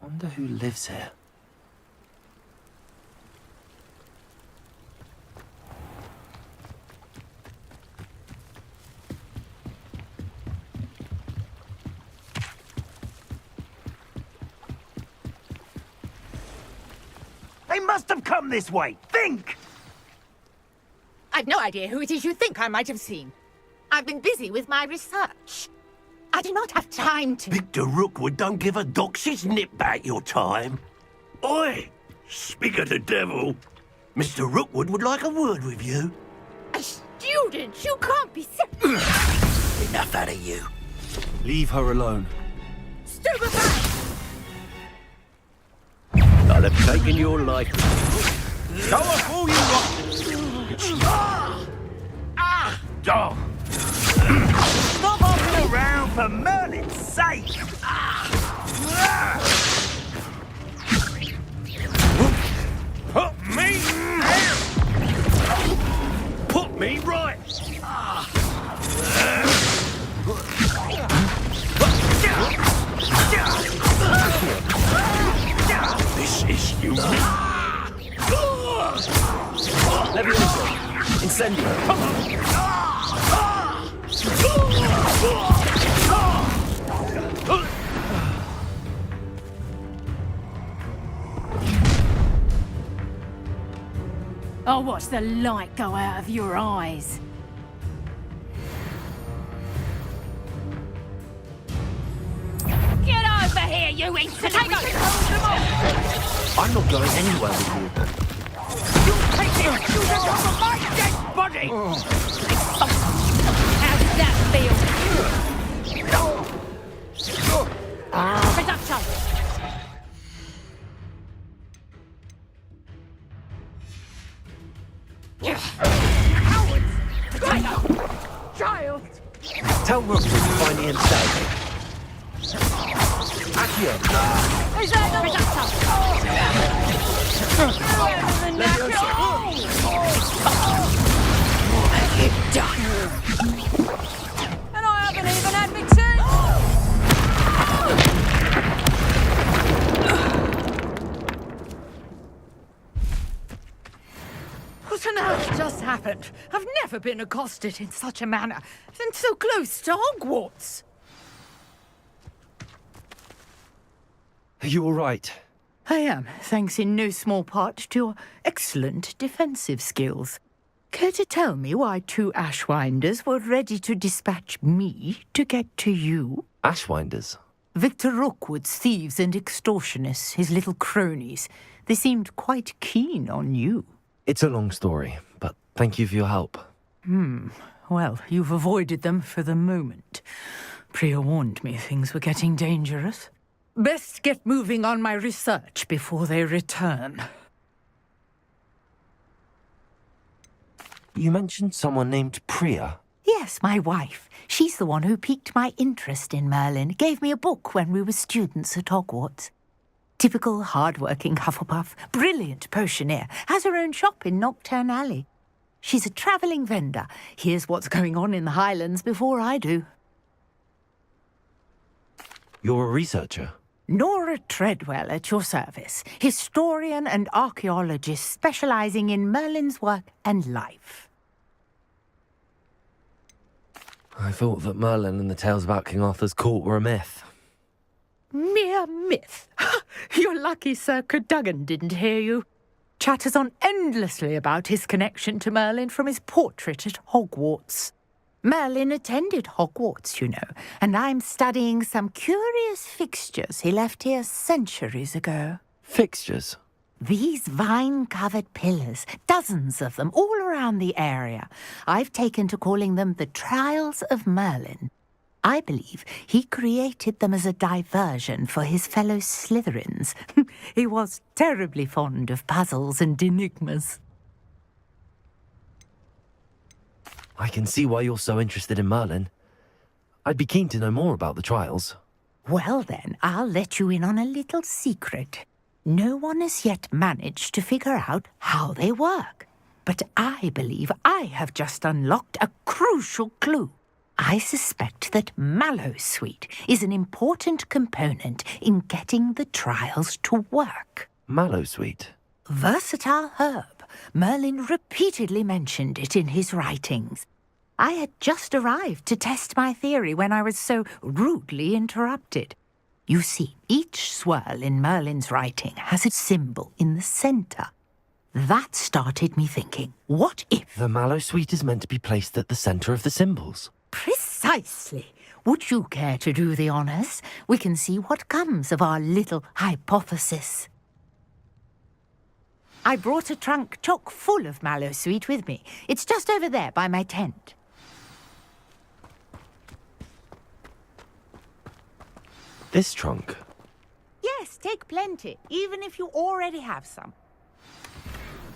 Wonder who lives here. They must have come this way. Think! I've no idea who it is you think I might have seen. I've been busy with my research. I do not have time to... Victor Rookwood don't give a doxy's nip back your time. Oi! Speak of the devil. Mr. Rookwood would like a word with you. A student? You can't be so... Enough out of you. Leave her alone. Stupefy! I'll have taken your life. Go off all you want. Dog. Stop hopping around for Merlin's sake. Put me down. Put me right. This is you. Let me listen. Incendio. Come on. I'll watch the light go out of your eyes. Get over here, you incinerator! I'm not going anywhere with you. You're taking a student off of my dead body! How does that feel? Reduction! Child! Tell Rook when you find Ian safe. Accio. Is that the reduction? What have you done? And I haven't even had me tea! What on earth just happened? I've never been accosted in such a manner, and so close to Hogwarts. Are you all right? I am, thanks in no small part to your excellent defensive skills. Care to tell me why two Ashwinders were ready to dispatch me to get to you? Ashwinders? Victor Rookwood's thieves and extortionists, his little cronies. They seemed quite keen on you. It's a long story, but thank you for your help. Well, you've avoided them for the moment. Priya warned me things were getting dangerous. Best get moving on my research before they return. You mentioned someone named Priya. Yes, my wife. She's the one who piqued my interest in Merlin. Gave me a book when we were students at Hogwarts. Typical hard-working Hufflepuff, brilliant potioneer, has her own shop in Knockturn Alley. She's a travelling vendor. Hears what's going on in the Highlands before I do. You're a researcher? Nora Treadwell at your service, historian and archaeologist specialising in Merlin's work and life. I thought that Merlin and the tales about King Arthur's court were a myth. Mere myth. You're lucky Sir Cadogan didn't hear you. Chatters on endlessly about his connection to Merlin from his portrait at Hogwarts. Merlin attended Hogwarts, you know, and I'm studying some curious fixtures he left here centuries ago. Fixtures? These vine-covered pillars, dozens of them, all around the area. I've taken to calling them the Trials of Merlin. I believe he created them as a diversion for his fellow Slytherins. He was terribly fond of puzzles and enigmas. I can see why you're so interested in Merlin. I'd be keen to know more about the trials. Well then, I'll let you in on a little secret. No one has yet managed to figure out how they work. But I believe I have just unlocked a crucial clue. I suspect that mallowsweet is an important component in getting the trials to work. Mallowsweet. Versatile herb. Merlin repeatedly mentioned it in his writings. I had just arrived to test my theory when I was so rudely interrupted. You see, each swirl in Merlin's writing has a symbol in the centre. That started me thinking, what if... The mallowsweet is meant to be placed at the centre of the symbols. Precisely. Would you care to do the honours? We can see what comes of our little hypothesis. I brought a trunk chock full of mallowsweet with me. It's just over there by my tent. This trunk? Yes, take plenty, even if you already have some.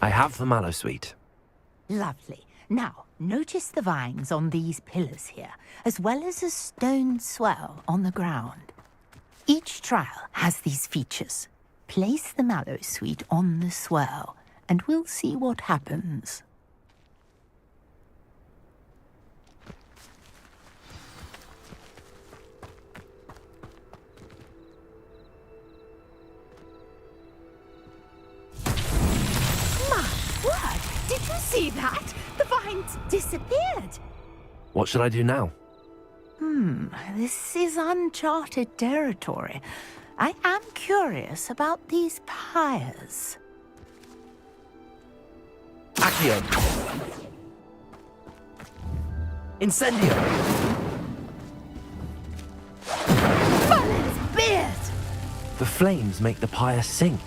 I have the mallowsweet. Lovely. Now, notice the vines on these pillars here, as well as a stone swell on the ground. Each trial has these features. Place the mallowsweet on the swell, and we'll see what happens. Did you see that? The vines disappeared. What should I do now? This is uncharted territory. I am curious about these pyres. Accio! Incendio! Merlin's beard! The flames make the pyre sink.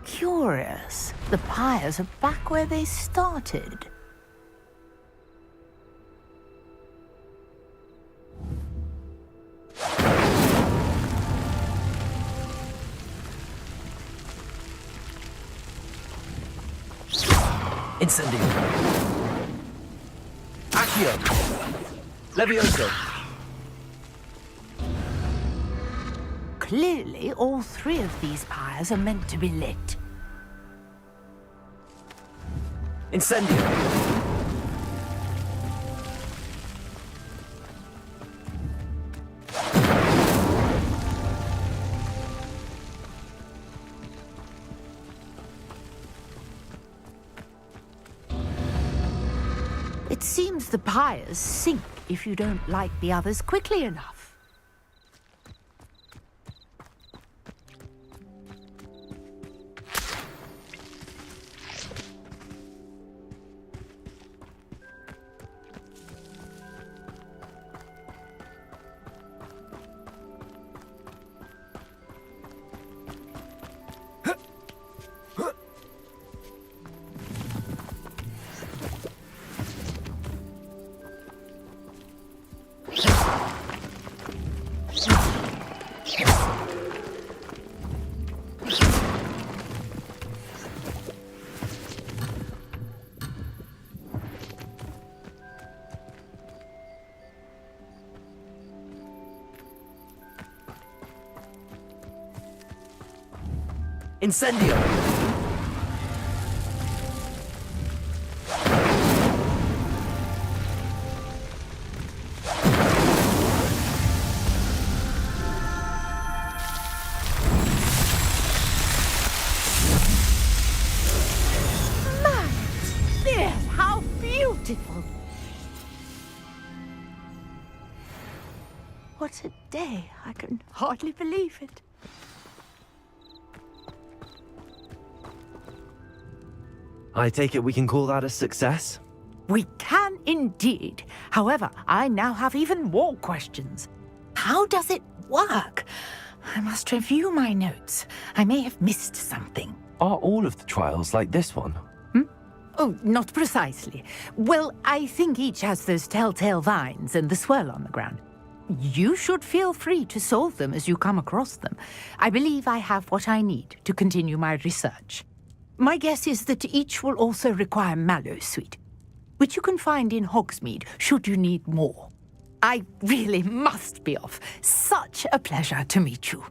Curious. The pyres are back where they started. Incendio! Accio! Levioso! Clearly, all three of these pyres are meant to be lit. Incendio! It seems the pyres sink if you don't light the others quickly enough. Incendio! How beautiful! What a day! I can hardly believe it. I take it we can call that a success? We can indeed. However, I now have even more questions. How does it work? I must review my notes. I may have missed something. Are all of the trials like this one? Oh, not precisely. Well, I think each has those telltale vines and the swirl on the ground. You should feel free to solve them as you come across them. I believe I have what I need to continue my research. My guess is that each will also require mallowsweet, which you can find in Hogsmeade should you need more. I really must be off. Such a pleasure to meet you.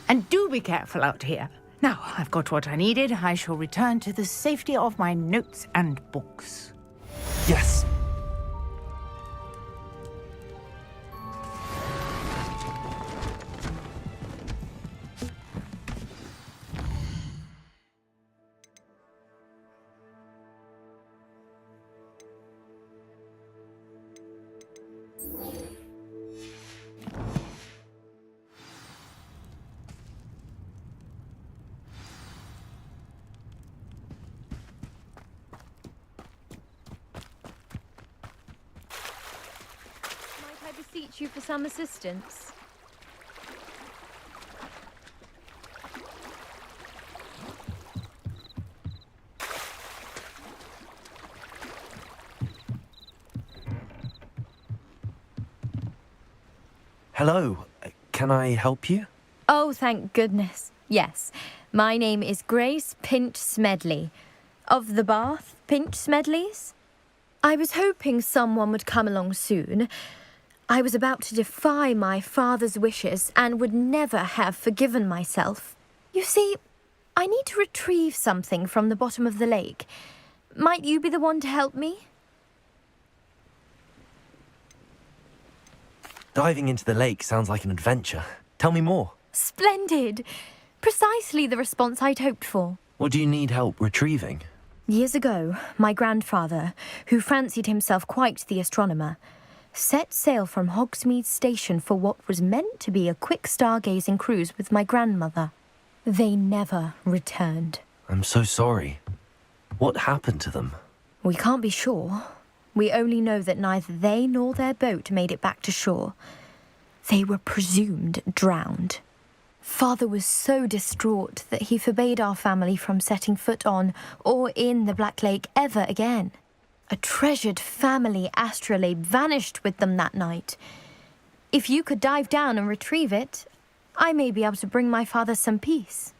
And do be careful out here. Now, I've got what I needed. I shall return to the safety of my notes and books. Yes. Might I beseech you for some assistance? Hello. Can I help you? Oh, thank goodness. Yes. My name is Grace Pinch Smedley. Of the Bath Pinch Smedleys? I was hoping someone would come along soon. I was about to defy my father's wishes and would never have forgiven myself. You see, I need to retrieve something from the bottom of the lake. Might you be the one to help me? Diving into the lake sounds like an adventure. Tell me more. Splendid! Precisely the response I'd hoped for. What do you need help retrieving? Years ago, my grandfather, who fancied himself quite the astronomer, set sail from Hogsmeade Station for what was meant to be a quick stargazing cruise with my grandmother. They never returned. I'm so sorry. What happened to them? We can't be sure. We only know that neither they nor their boat made it back to shore. They were presumed drowned. Father was so distraught that he forbade our family from setting foot on or in the Black Lake ever again. A treasured family astrolabe vanished with them that night. If you could dive down and retrieve it, I may be able to bring my father some peace.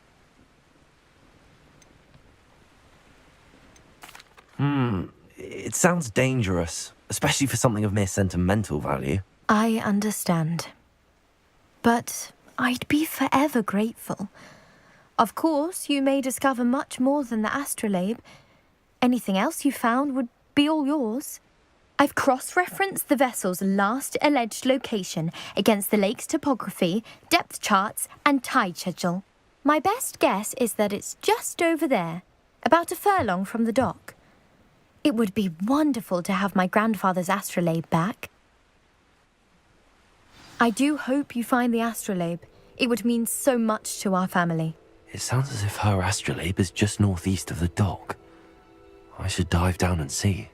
It sounds dangerous, especially for something of mere sentimental value. I understand. But I'd be forever grateful. Of course, you may discover much more than the astrolabe. Anything else you found would be all yours. I've cross-referenced the vessel's last alleged location against the lake's topography, depth charts, and tide schedule. My best guess is that it's just over there, about a furlong from the dock. It would be wonderful to have my grandfather's astrolabe back. I do hope you find the astrolabe. It would mean so much to our family. It sounds as if her astrolabe is just northeast of the dock. I should dive down and see.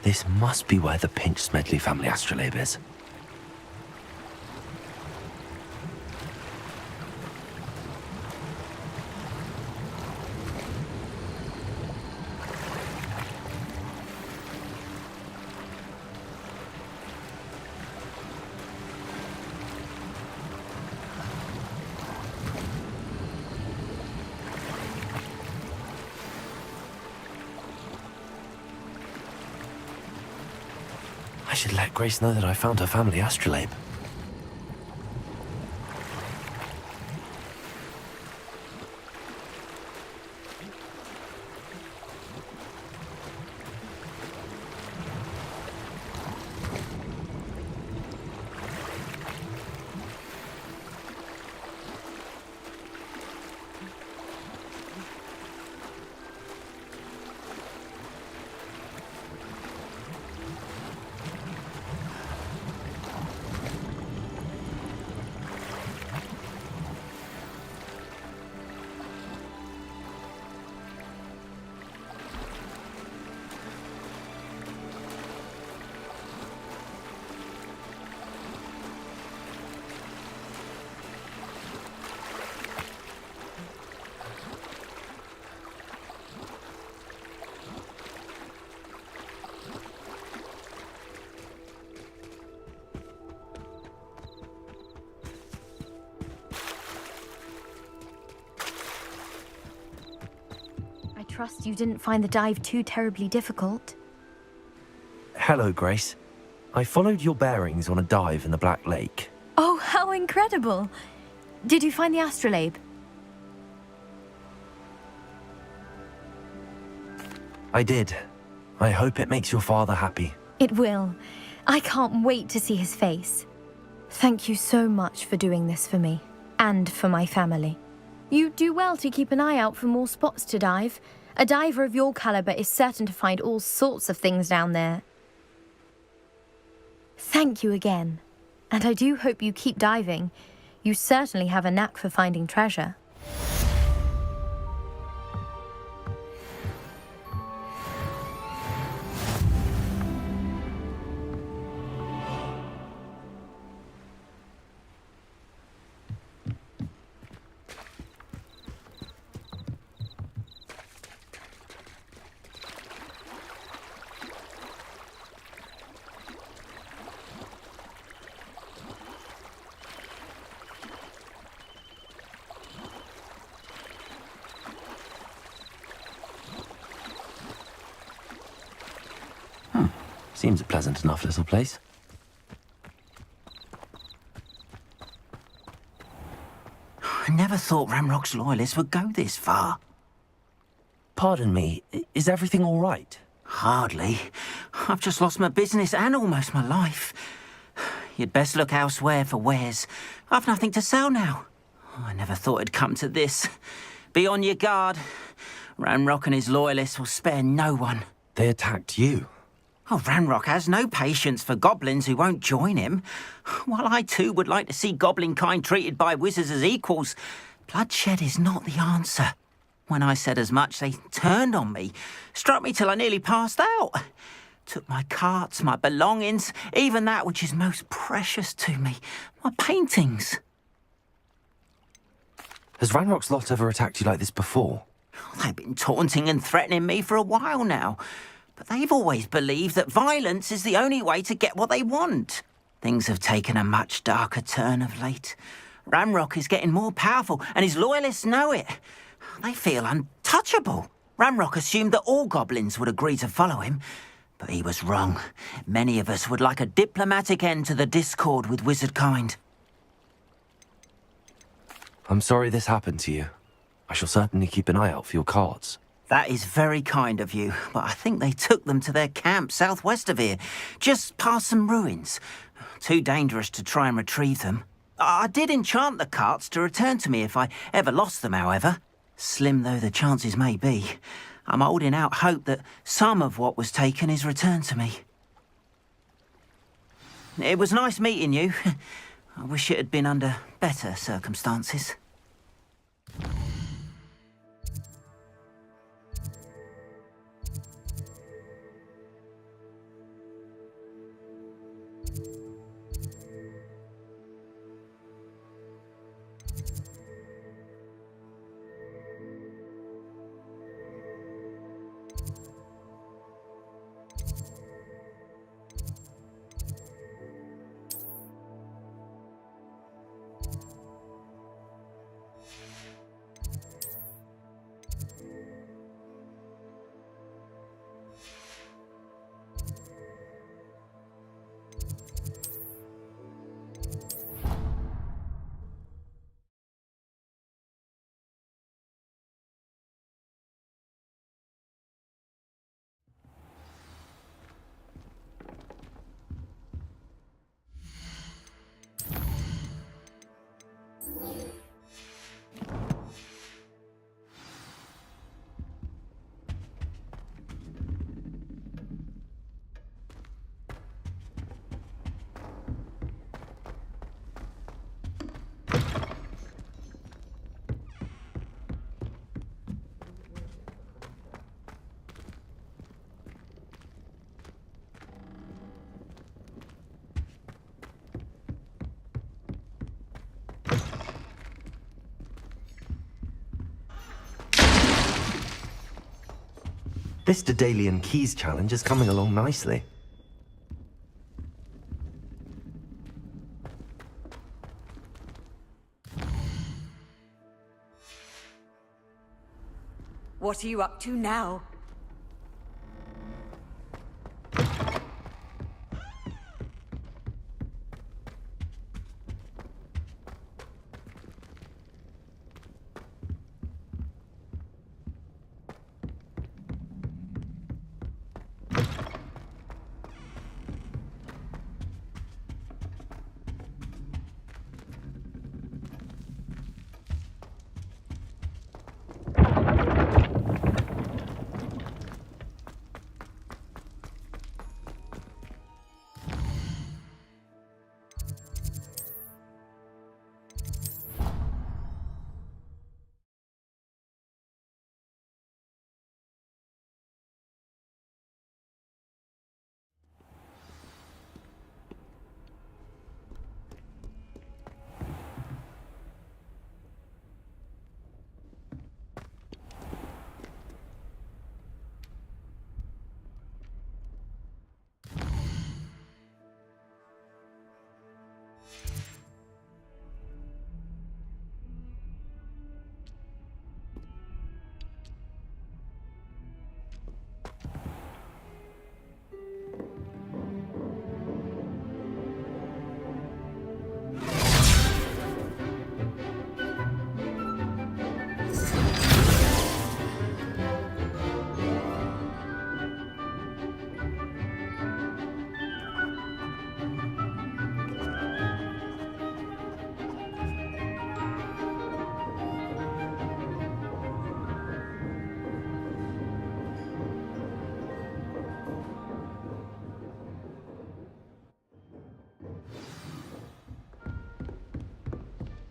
This must be where the Pinch Smedley family astrolabe is. should let Grace know that I found her family astrolabe. I trust you didn't find the dive too terribly difficult. Hello, Grace. I followed your bearings on a dive in the Black Lake. Oh, how incredible! Did you find the astrolabe? I did. I hope it makes your father happy. It will. I can't wait to see his face. Thank you so much for doing this for me, and for my family. You do well to keep an eye out for more spots to dive. A diver of your caliber is certain to find all sorts of things down there. Thank you again. And I do hope you keep diving. You certainly have a knack for finding treasure. Seems a pleasant enough little place. I never thought Ramrock's loyalists would go this far. Pardon me, is everything all right? Hardly. I've just lost my business and almost my life. You'd best look elsewhere for wares. I've nothing to sell now. I never thought it'd come to this. Be on your guard. Ramrock and his loyalists will spare no one. They attacked you. Oh, Ranrock has no patience for goblins who won't join him. While I too would like to see goblin kind treated by wizards as equals, bloodshed is not the answer. When I said as much, they turned on me, struck me till I nearly passed out. Took my carts, my belongings, even that which is most precious to me, my paintings. Has Ranrock's lot ever attacked you like this before? They've been taunting and threatening me for a while now. But they've always believed that violence is the only way to get what they want. Things have taken a much darker turn of late. Ramrock is getting more powerful, and his loyalists know it. They feel untouchable. Ramrock assumed that all goblins would agree to follow him, but he was wrong. Many of us would like a diplomatic end to the discord with wizard kind. I'm sorry this happened to you. I shall certainly keep an eye out for your cards. That is very kind of you, but I think they took them to their camp southwest of here, just past some ruins. Too dangerous to try and retrieve them. I did enchant the carts to return to me if I ever lost them, however. Slim though the chances may be, I'm holding out hope that some of what was taken is returned to me. It was nice meeting you. I wish it had been under better circumstances. This Daedalian Keys challenge is coming along nicely. What are you up to now?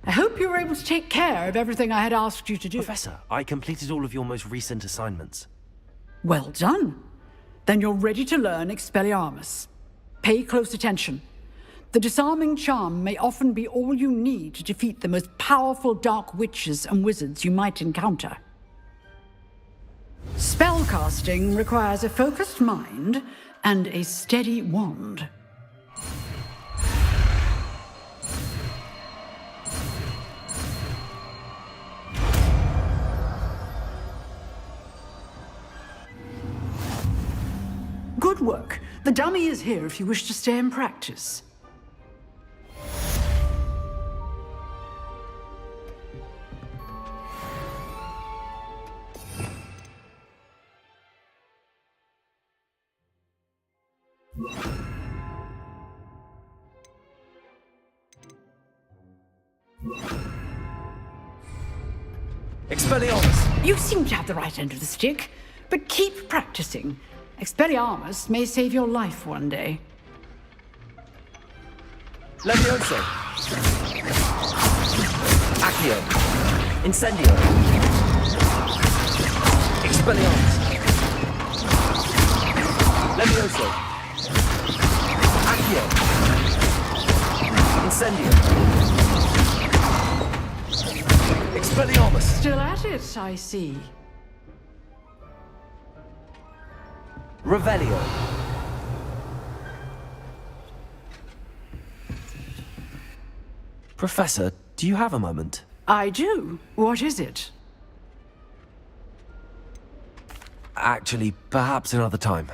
I hope you were able to take care of everything I had asked you to do. Professor, I completed all of your most recent assignments. Well done. Then you're ready to learn Expelliarmus. Pay close attention. The disarming charm may often be all you need to defeat the most powerful dark witches and wizards you might encounter. Spellcasting requires a focused mind and a steady wand. Good work. The dummy is here if you wish to stay and practice. Expelliarmus! You seem to have the right end of the stick, but keep practicing. Expelliarmus may save your life one day. Levioso! Accio! Incendio! Expelliarmus! Levioso! Accio! Incendio! Expelliarmus! Still at it, I see. Revelio! Professor, do you have a moment? I do. What is it? Actually, perhaps another time.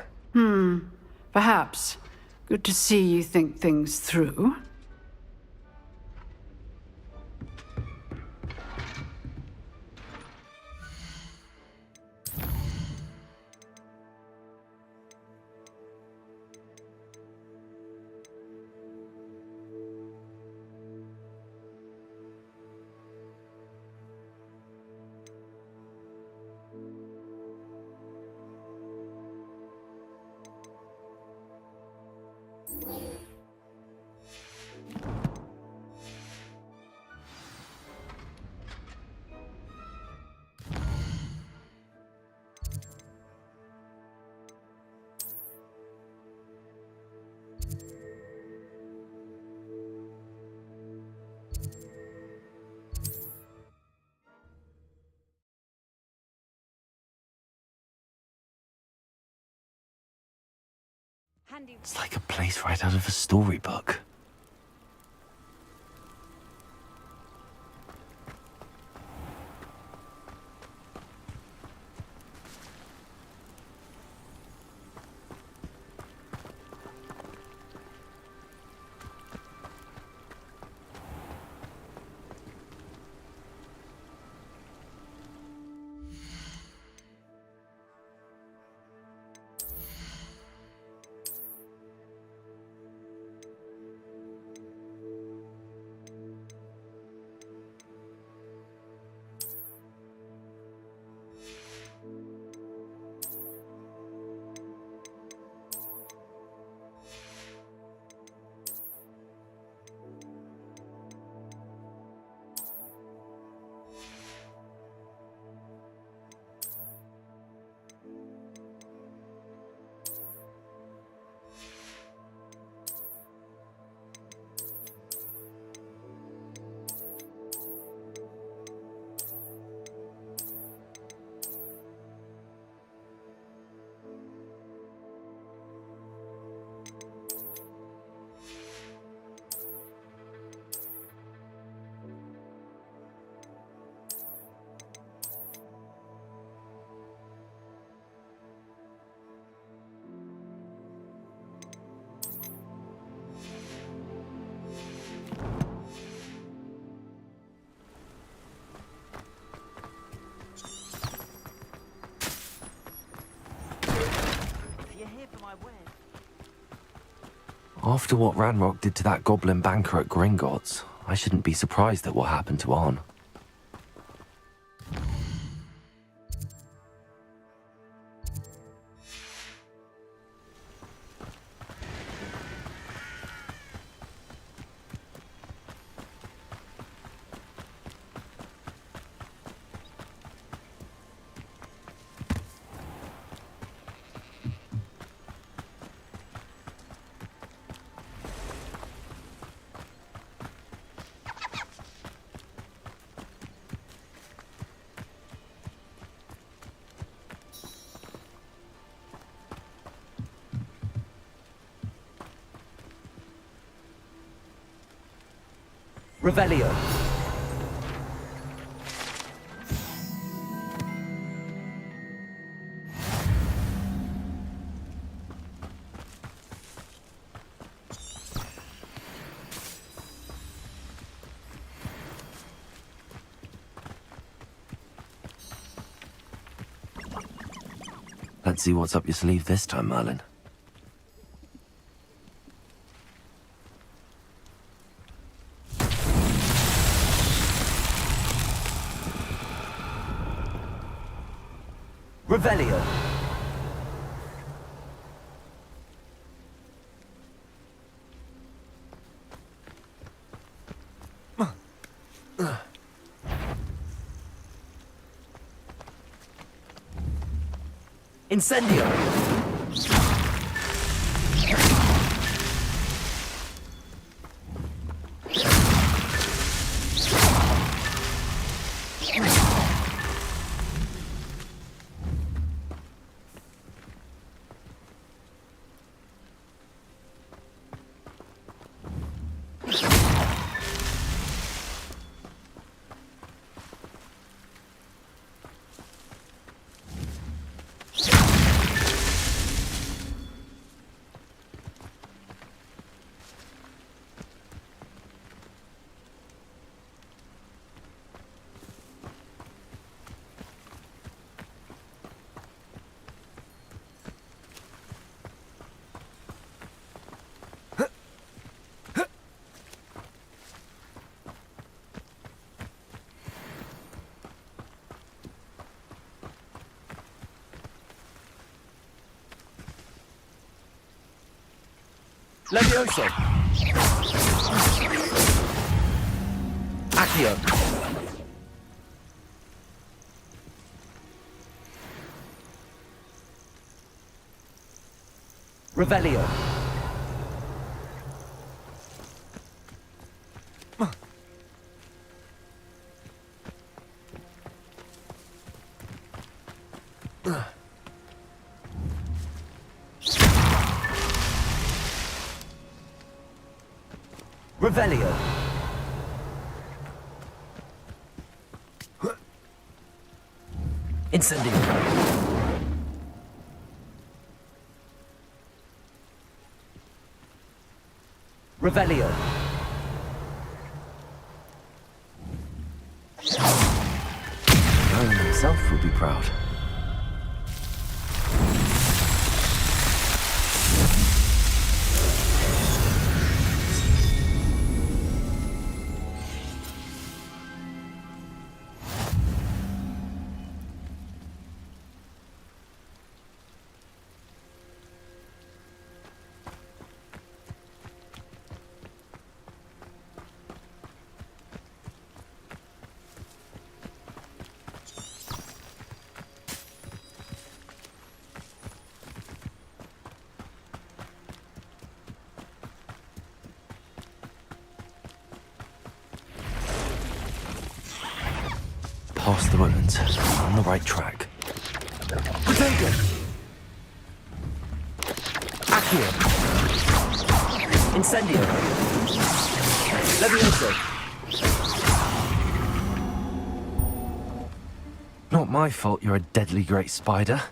Perhaps. Good to see you think things through. Handy. It's like a place right out of a storybook. After what Ranrock did to that goblin banker at Gringotts, I shouldn't be surprised at what happened to Arn. Revelio. Let's see what's up your sleeve this time, Merlin. Revelio. Incendio. Levioso. Accio. Revelio. Revelio. Incendio. Revelio. Merlin himself would be proud. Past the ruins, on the right track. Protego! Accio! Incendio! Levioso! Not my fault you're a deadly great spider.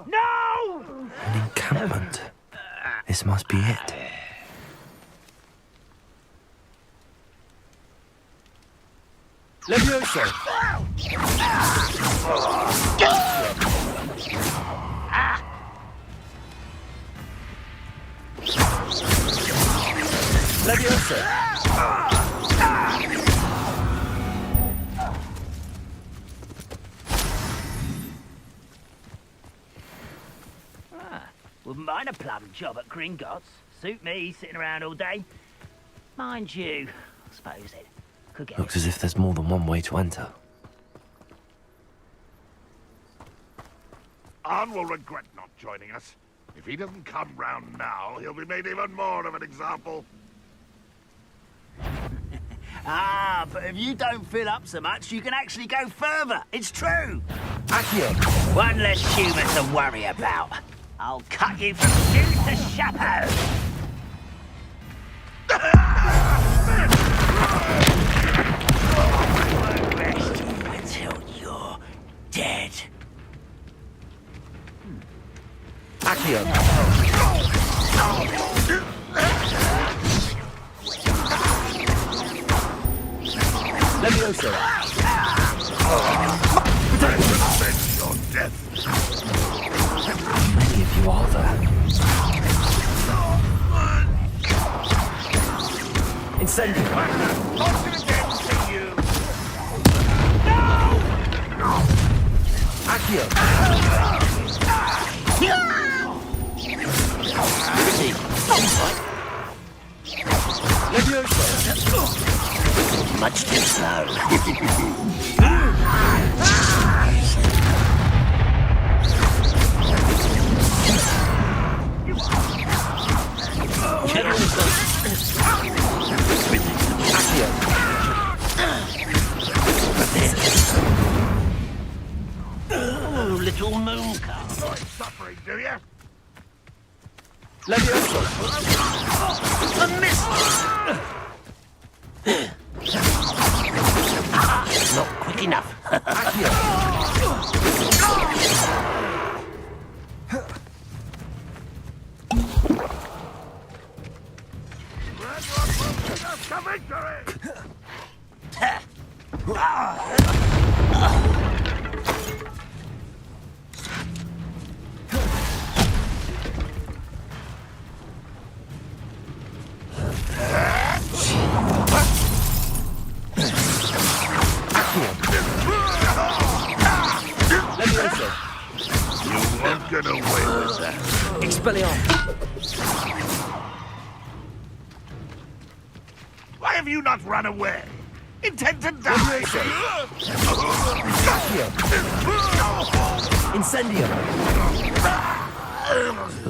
No! An encampment. This must be it. Levioso! Levioso! Wouldn't mind a plum job at Gringotts. Suit me, sitting around all day. Mind you, I suppose it could get... Looks as if there's more than one way to enter. Arn will regret not joining us. If he doesn't come round now, he'll be made even more of an example. Ah, but if you don't fill up so much, you can actually go further. It's true. Accio! One less human to worry about. I'll cut you from shoe to chapeau. Rest until you're dead. Accio! Levioso! Avenge your death. How many of you are there? Incendio! Not gonna get to you. Accio! Liberty. Levioso! Much too slow. Oh, little moon calf. Enjoy suffering, do you? Levioso! A miss! Not quick enough. To victory! You won't get away with that. Expelliarmus! Why have you not run away? Intend to die? Incendio!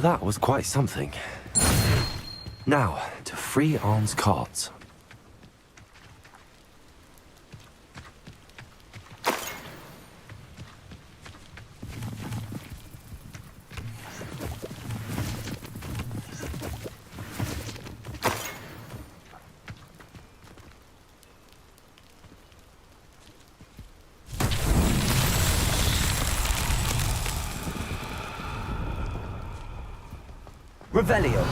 That was quite something. Now, to free arms cards. Revelio.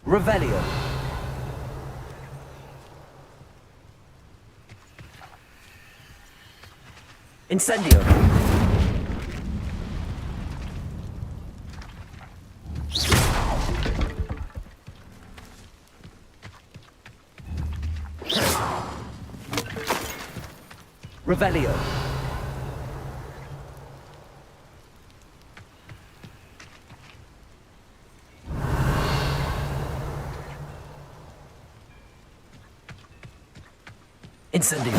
Revelio. Incendio. Revelio. Incendio.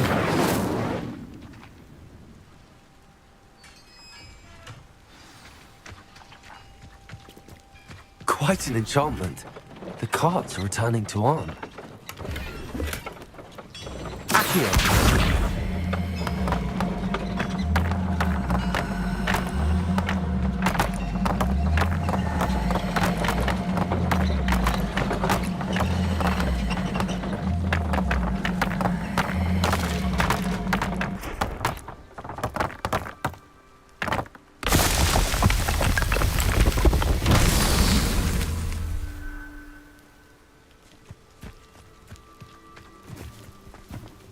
Quite an enchantment. The cards are returning to Arn. Accio.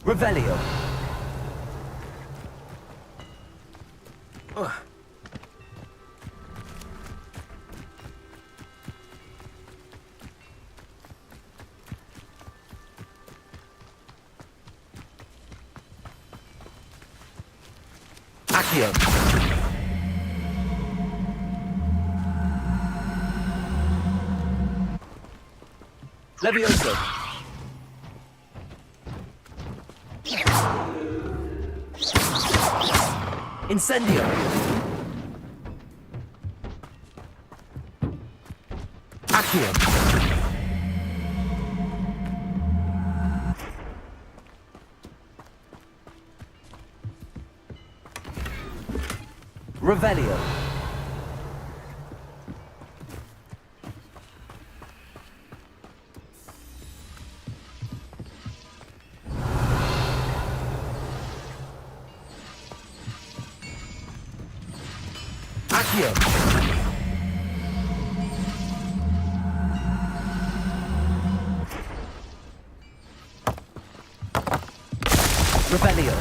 Revelio. Accio. Levioso. Incendio. Accio. Revelio. Accio. Revelio.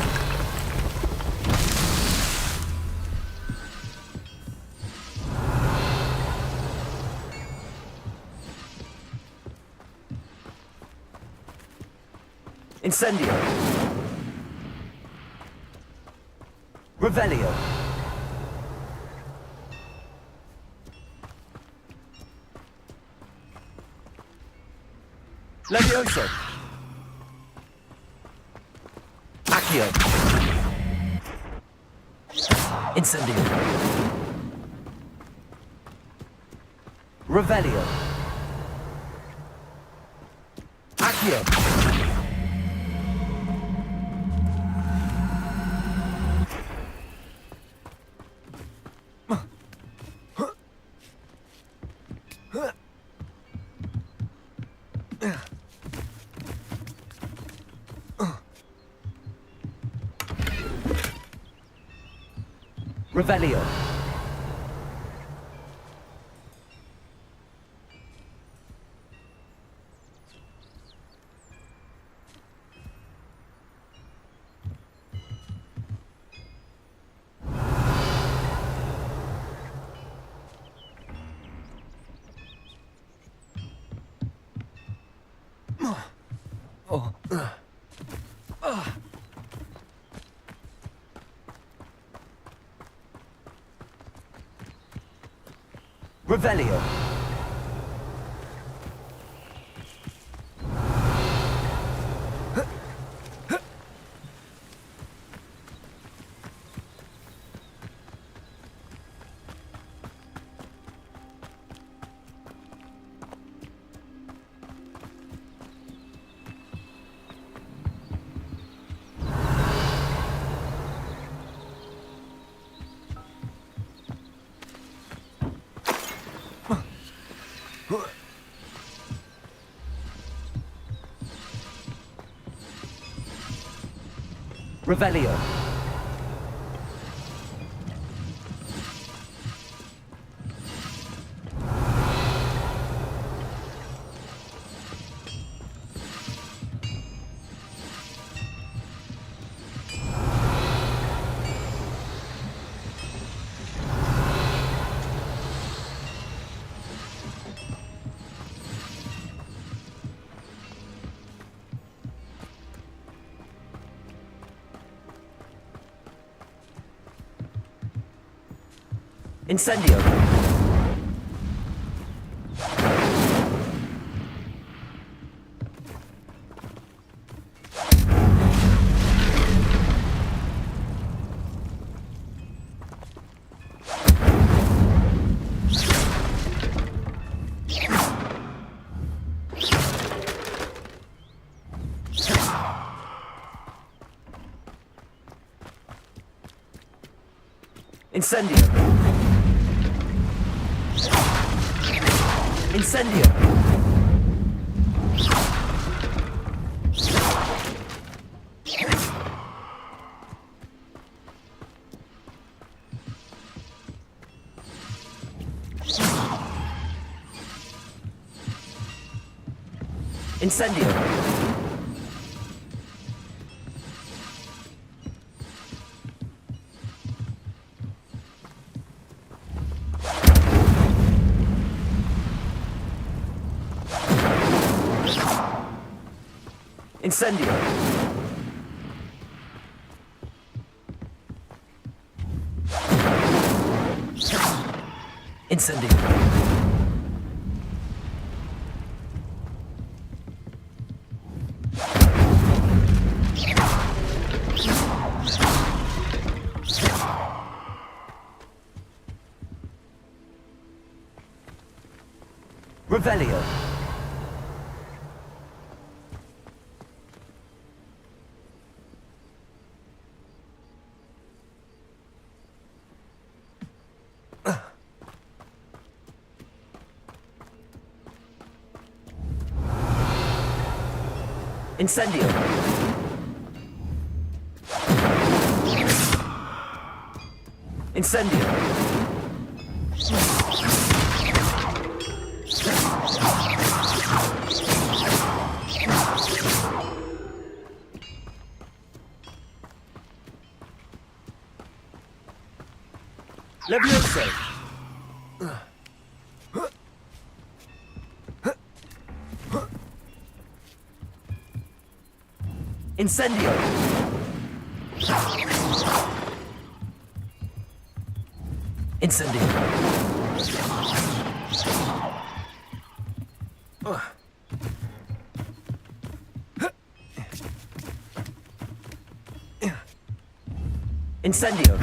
Incendio. Revelio. Levioso. Accio. Incendio. Revelio. Accio. Revelio. Revelio. Revelio. Incendio. Incendio. Incendio. Incendio. Incendio. Incendio. Revelio. Incendio. Incendio. Levioso. Incendio. Incendio. Incendio.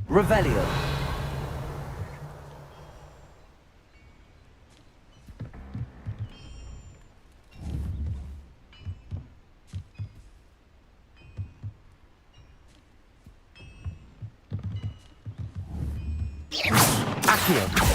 Revelio. Accio.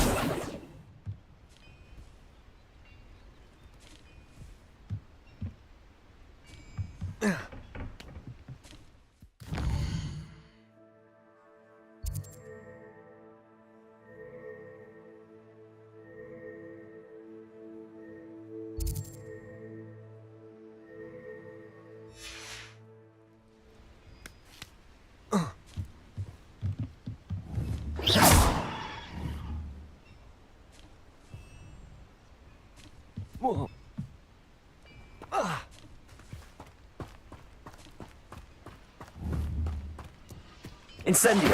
Incendio!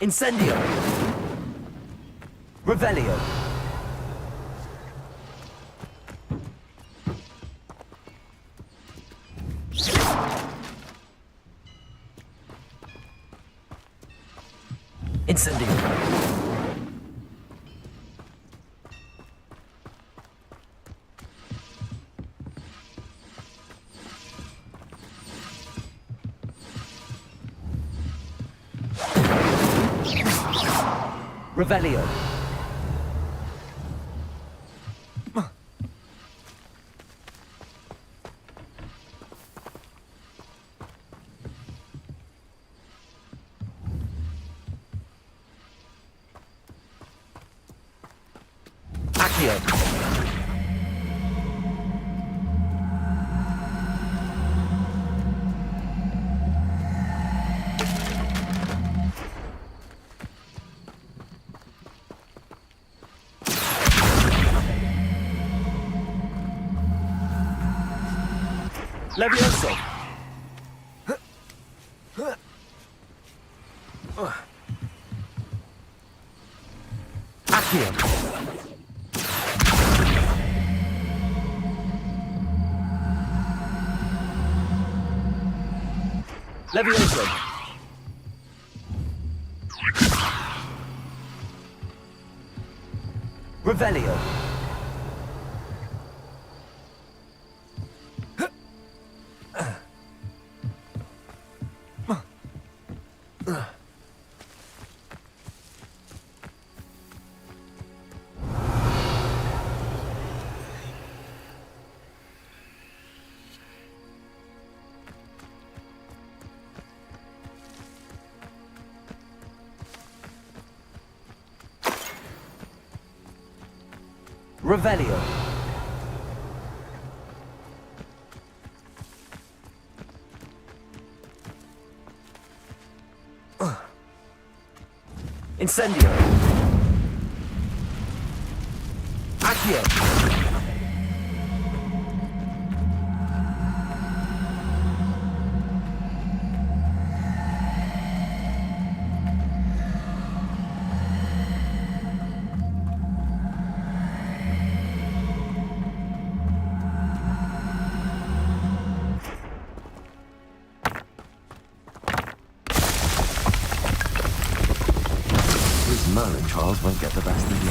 Incendio! Revelio! Incendio! Revelio! Accio! Levioso! Accio! Levioso! Revelio! Revelio! Incendio! Accio! These Merlin trials won't get the best of me.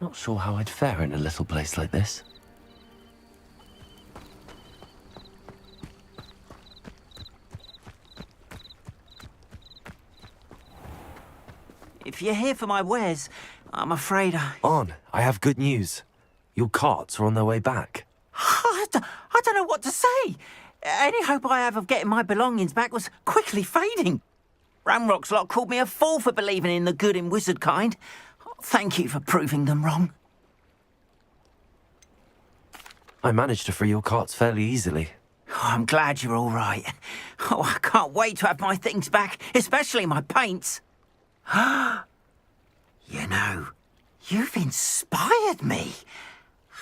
Not sure how I'd fare in a little place like this. If you're here for my wares, I'm afraid I have good news. Your carts are on their way back. I don't know what to say. Any hope I have of getting my belongings back was quickly fading. Ramrock's lot called me a fool for believing in the good in wizard kind. Thank you for proving them wrong. I managed to free your carts fairly easily. Oh, I'm glad you're all right. Oh, I can't wait to have my things back, especially my paints. You know, you've inspired me.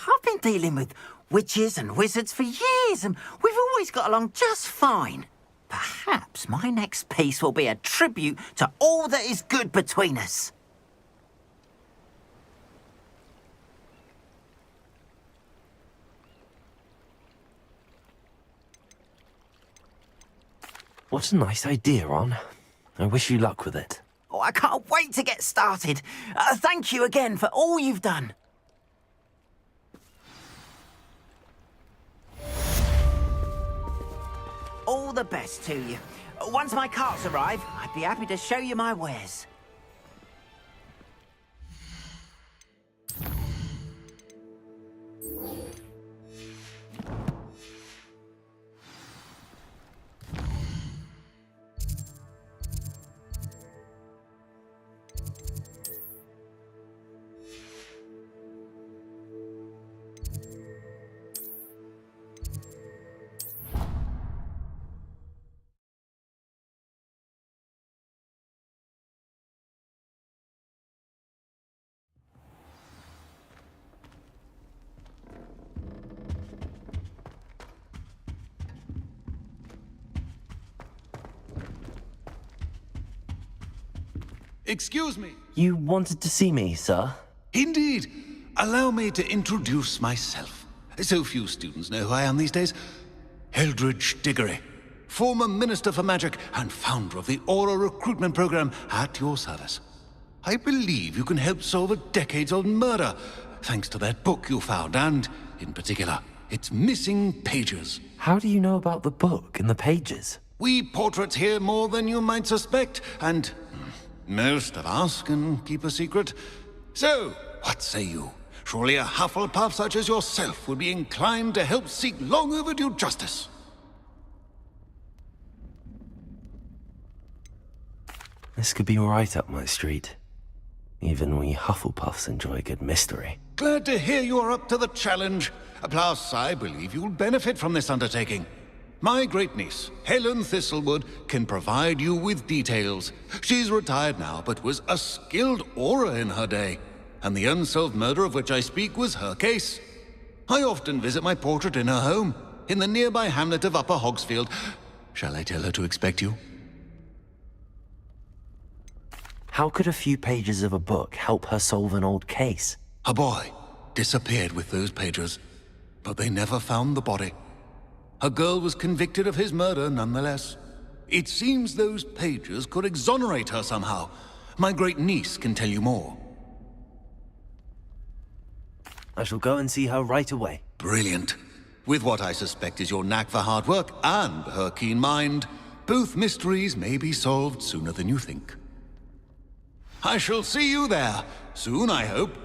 I've been dealing with witches and wizards for years, and we've always got along just fine. Perhaps my next piece will be a tribute to all that is good between us. What a nice idea, Ron. I wish you luck with it. Oh, I can't wait to get started. Thank you again for all you've done. All the best to you. Once my carts arrive, I'd be happy to show you my wares. Excuse me. You wanted to see me, sir? Indeed. Allow me to introduce myself. So few students know who I am these days. Eldridge Diggory, former Minister for Magic and founder of the Aura Recruitment Program, at your service. I believe you can help solve a decades-old murder, thanks to that book you found, and, in particular, its missing pages. How do you know about the book and the pages? We portraits hear more than you might suspect, and most of us can keep a secret. So, what say you? Surely a hufflepuff such as yourself would be inclined to help seek long overdue justice. This could be right up my street. Even we Hufflepuffs enjoy a good mystery. Glad to hear you are up to the challenge. Plus, I believe you'll benefit from this undertaking. My great-niece, Helen Thistlewood, can provide you with details. She's retired now, but was a skilled aura in her day. And the unsolved murder of which I speak was her case. I often visit my portrait in her home, in the nearby hamlet of Upper Hogsfield. Shall I tell her to expect you? How could a few pages of a book help her solve an old case? A boy disappeared with those pages, but they never found the body. A girl was convicted of his murder nonetheless. It seems those pages could exonerate her somehow. My great-niece can tell you more. I shall go and see her right away. Brilliant. With what I suspect is your knack for hard work and her keen mind, both mysteries may be solved sooner than you think. I shall see you there, soon I hope.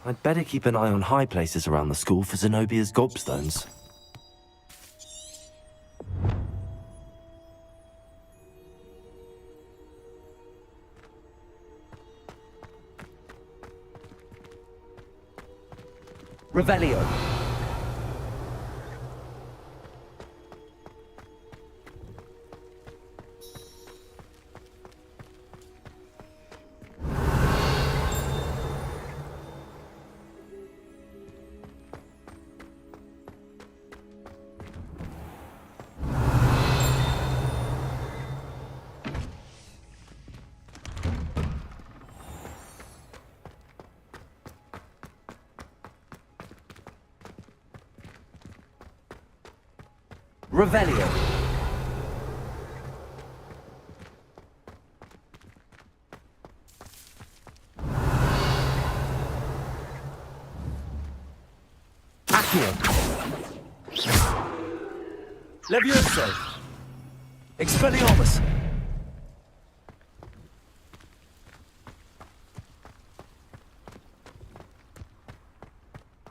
I'd better keep an eye on high places around the school for Zenobia's gobstones. Revelio. Revelio. Accio. Levioso. Expelliarmus.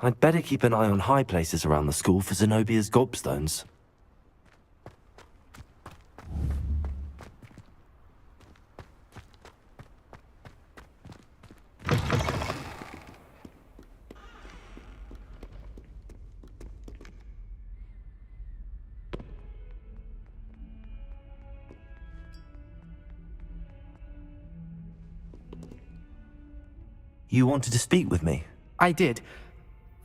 I'd better keep an eye on high places around the school for Zenobia's gobstones. You wanted to speak with me? I did.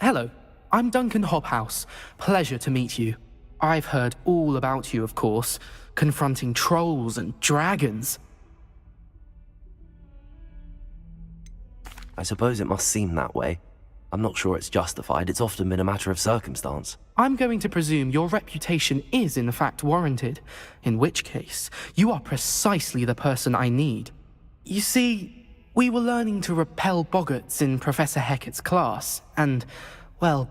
Hello, I'm Duncan Hobhouse. Pleasure to meet you. I've heard all about you, of course, confronting trolls and dragons. I suppose it must seem that way. I'm not sure it's justified. It's often been a matter of circumstance. I'm going to presume your reputation is in fact warranted, in which case, you are precisely the person I need. You see, we were learning to repel boggarts in Professor Hecat's class, and, well,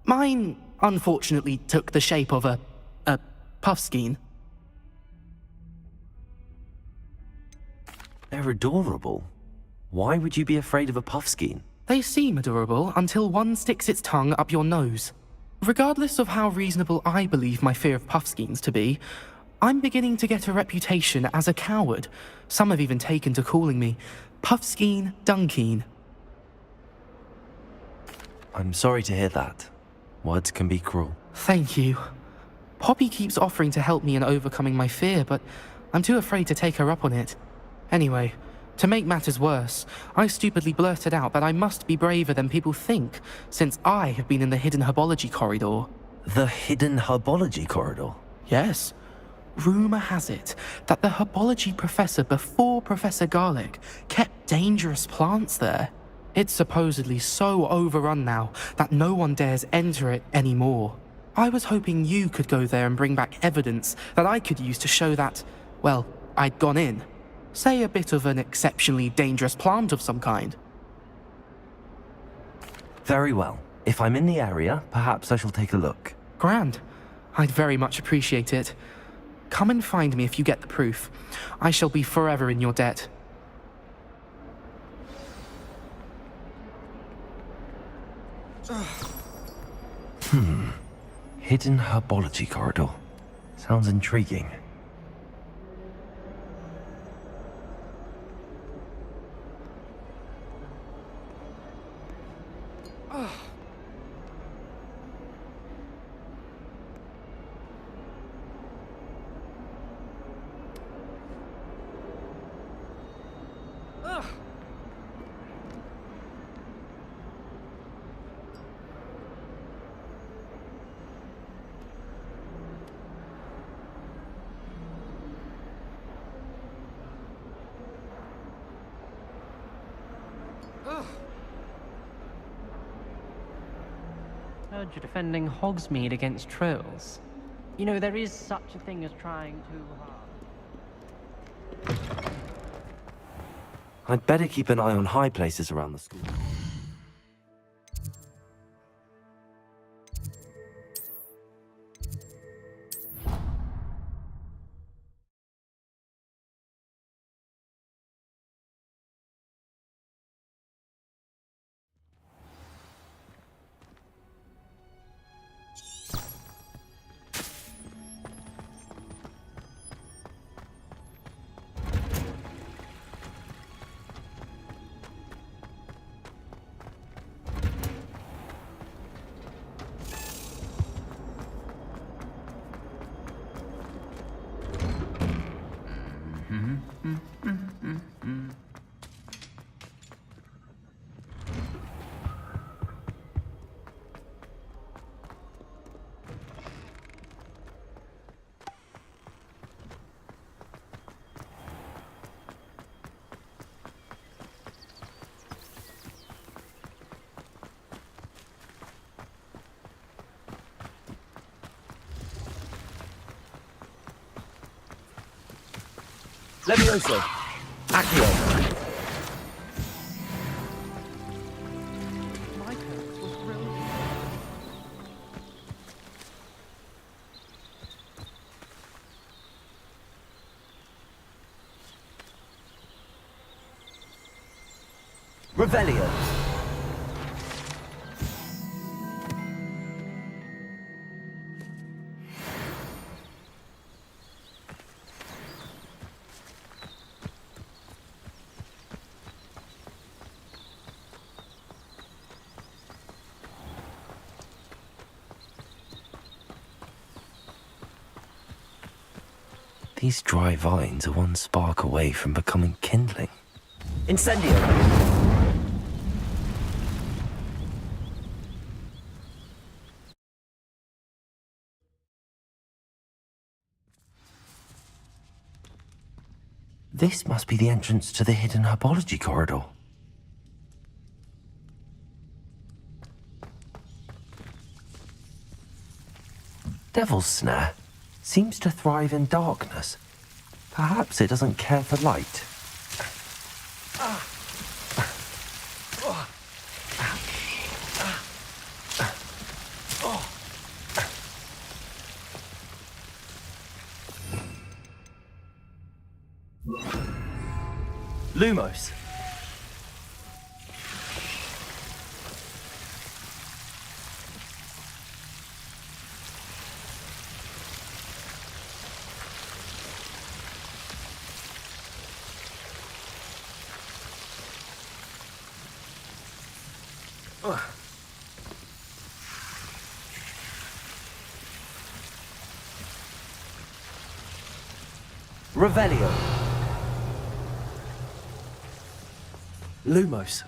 mine unfortunately took the shape of a puffskein. They're adorable. Why would you be afraid of a puffskein? They seem adorable until one sticks its tongue up your nose. Regardless of how reasonable I believe my fear of puffskeins to be, I'm beginning to get a reputation as a coward. Some have even taken to calling me Puffskein Dunkeen. I'm sorry to hear that. Words can be cruel. Thank you. Poppy keeps offering to help me in overcoming my fear, but I'm too afraid to take her up on it. Anyway, to make matters worse, I stupidly blurted out that I must be braver than people think, since I have been in the hidden herbology corridor. The hidden herbology corridor? Yes. Rumour has it that the herbology professor before Professor Garlic kept dangerous plants there. It's supposedly so overrun now that no one dares enter it anymore. I was hoping you could go there and bring back evidence that I could use to show that, well, I'd gone in. Say a bit of an exceptionally dangerous plant of some kind. Very well. If I'm in the area, perhaps I shall take a look. Grand. I'd very much appreciate it. Come and find me if you get the proof. I shall be forever in your debt. Hidden herbology corridor. Sounds intriguing. Heard you're defending Hogsmeade against trolls. You know, there is such a thing as trying too hard. I'd better keep an eye on high places around the school. Levioso. Accio. Revelio. These dry vines are one spark away from becoming kindling. Incendio! This must be the entrance to the hidden herbology corridor. Devil's Snare seems to thrive in darkness. Perhaps it doesn't care for light. Lumos. Revelio. Lumos.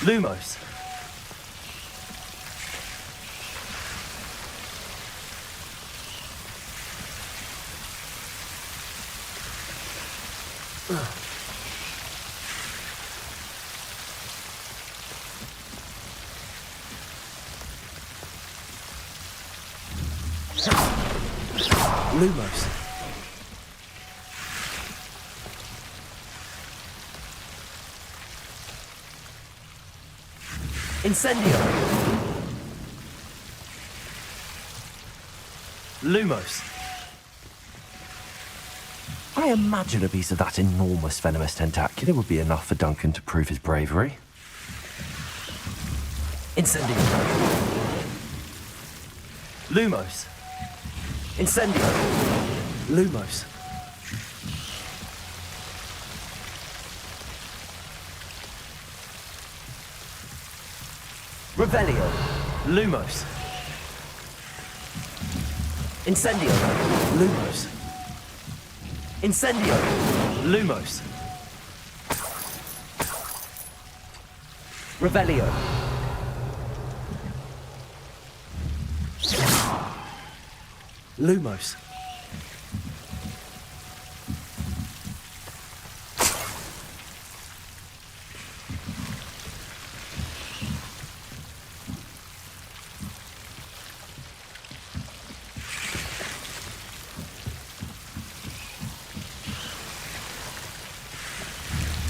Lumos. Lumos. Incendio. Lumos. I imagine a piece of that enormous venomous tentacular would be enough for Duncan to prove his bravery. Incendio. Lumos. Incendio. Lumos. Revelio. Lumos. Incendio. Lumos. Incendio. Lumos. Revelio. Lumos.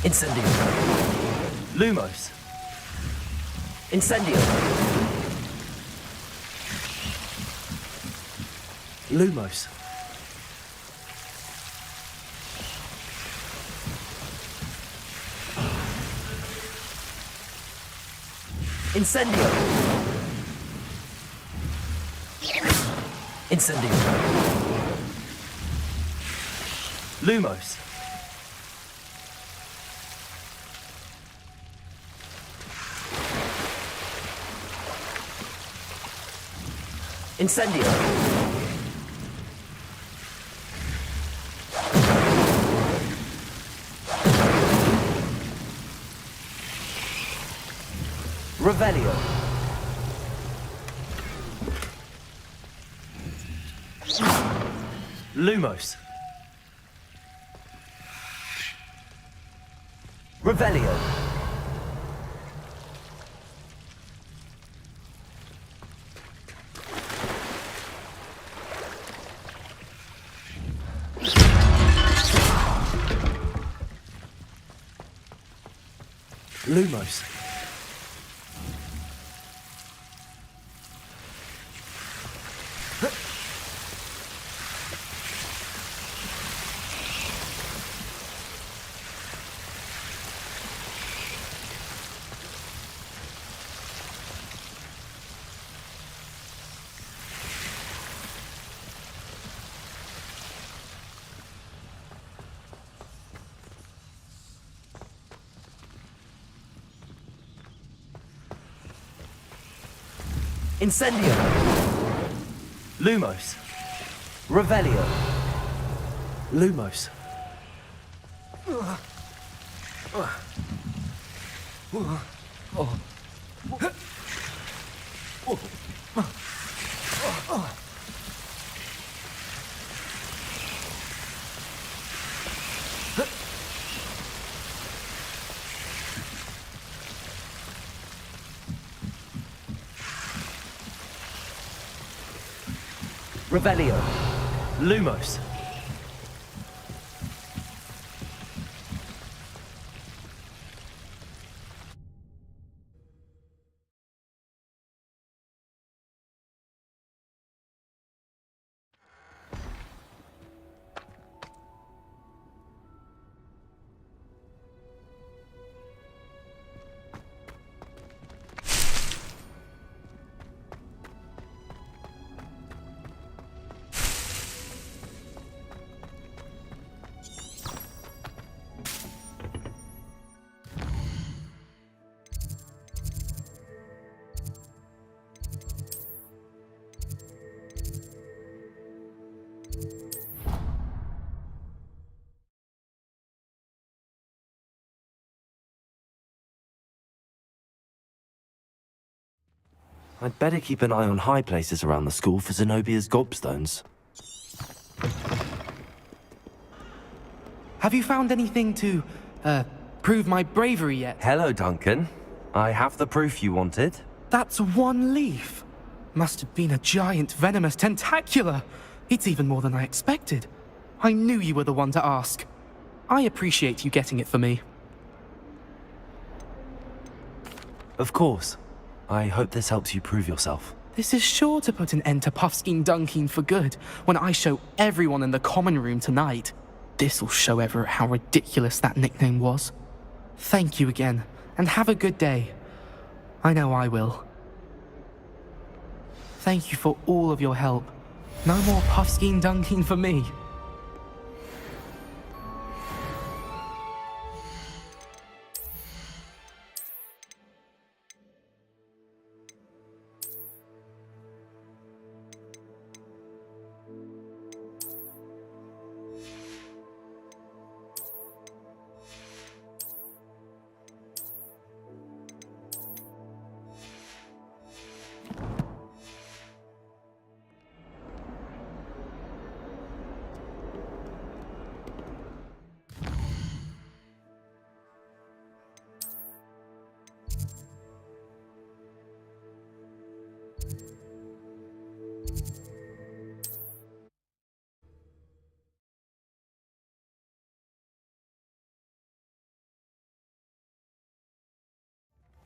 Incendio. Lumos. Incendio. Lumos. Incendio. Incendio. Lumos. Incendio. Revelio. Lumos. Revelio. Lumos. Incendio. Lumos. Revelio. Lumos. Revelio. Lumos. I'd better keep an eye on high places around the school for Zenobia's gobstones. Have you found anything to, prove my bravery yet? Hello, Duncan. I have the proof you wanted. That's one leaf. Must have been a giant venomous tentacula. It's even more than I expected. I knew you were the one to ask. I appreciate you getting it for me. Of course. I hope this helps you prove yourself. This is sure to put an end to Puffskein Dunkeen for good when I show everyone in the common room tonight. This'll show Everett how ridiculous that nickname was. Thank you again, and have a good day. I know I will. Thank you for all of your help. No more Puffskein Dunkeen for me.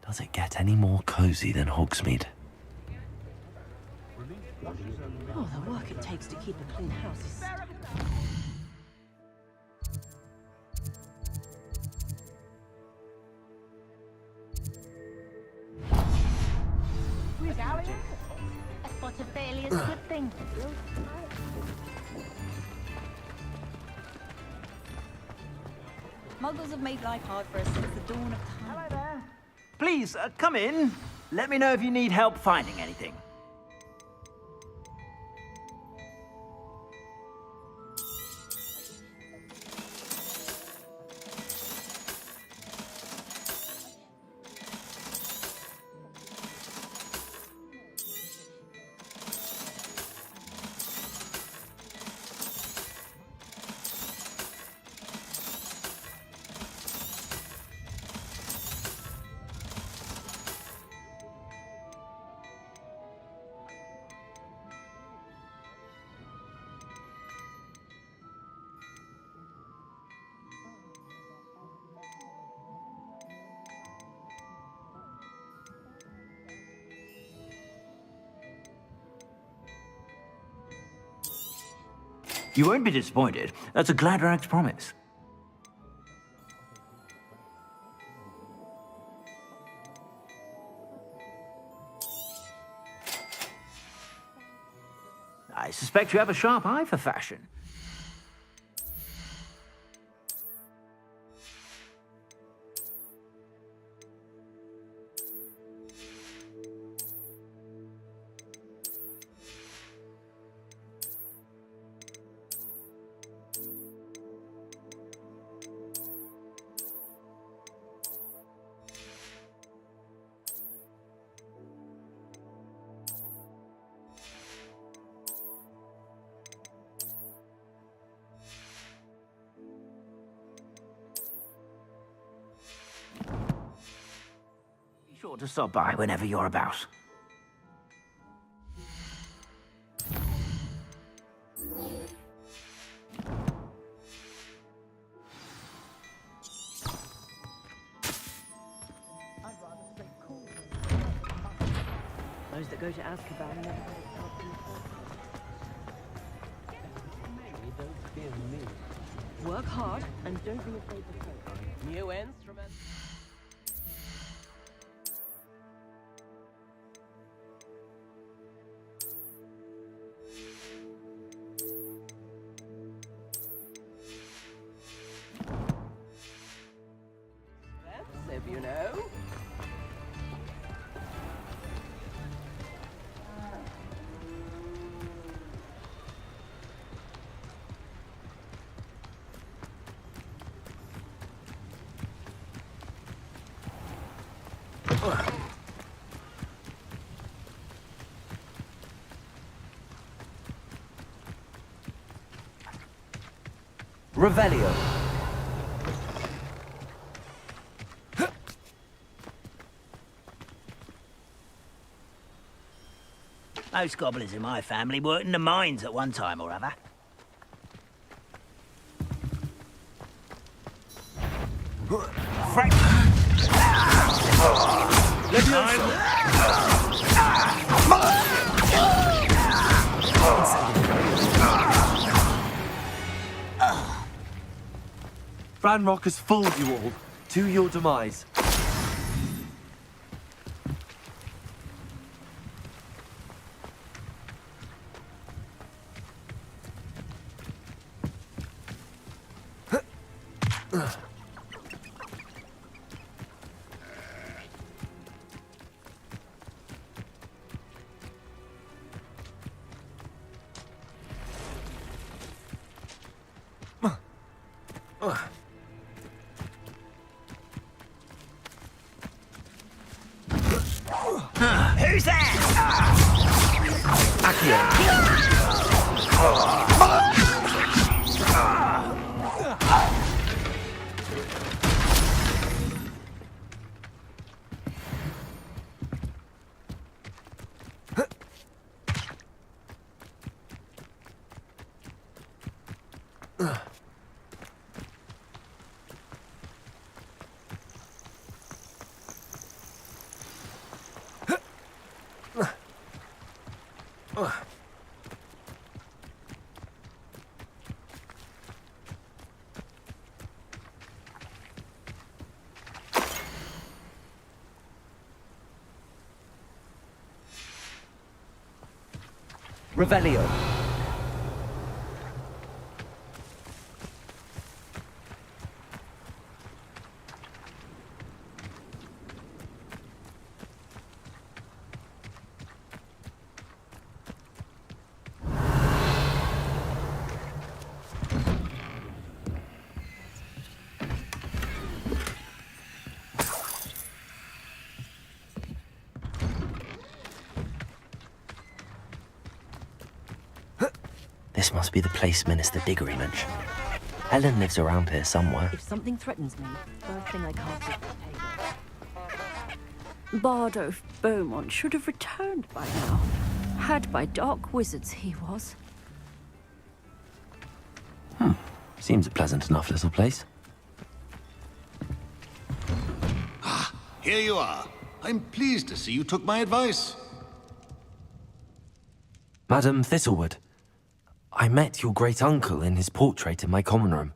Does it get any more cozy than Hogsmeade? Oh, the work it takes to keep a clean house is... A spot of failure is a good thing. Muggles have made life hard for us since the dawn of time. Hello there. Please, come in. Let me know if you need help finding anything. You won't be disappointed. That's a Gladrag's promise. I suspect you have a sharp eye for fashion. sure to stop by whenever you're about. Those that go to Azkaban never take help themselves. Work hard and don't be afraid to fail. New instruments. If you know. Revelio. Most gobblers in my family worked in the mines at one time or other. Frank! Ranrock has fooled you all. To your demise. Who's there? Revelio. This must be the place Minister Diggory mentioned. Helen lives around here somewhere. If something threatens me, first thing I can't do is pay. Bardolph Beaumont should have returned by now. Had by dark wizards he was. Seems a pleasant enough little place. Ah, here you are. I'm pleased to see you took my advice. Madam Thistlewood, I met your great-uncle in his portrait in my common room.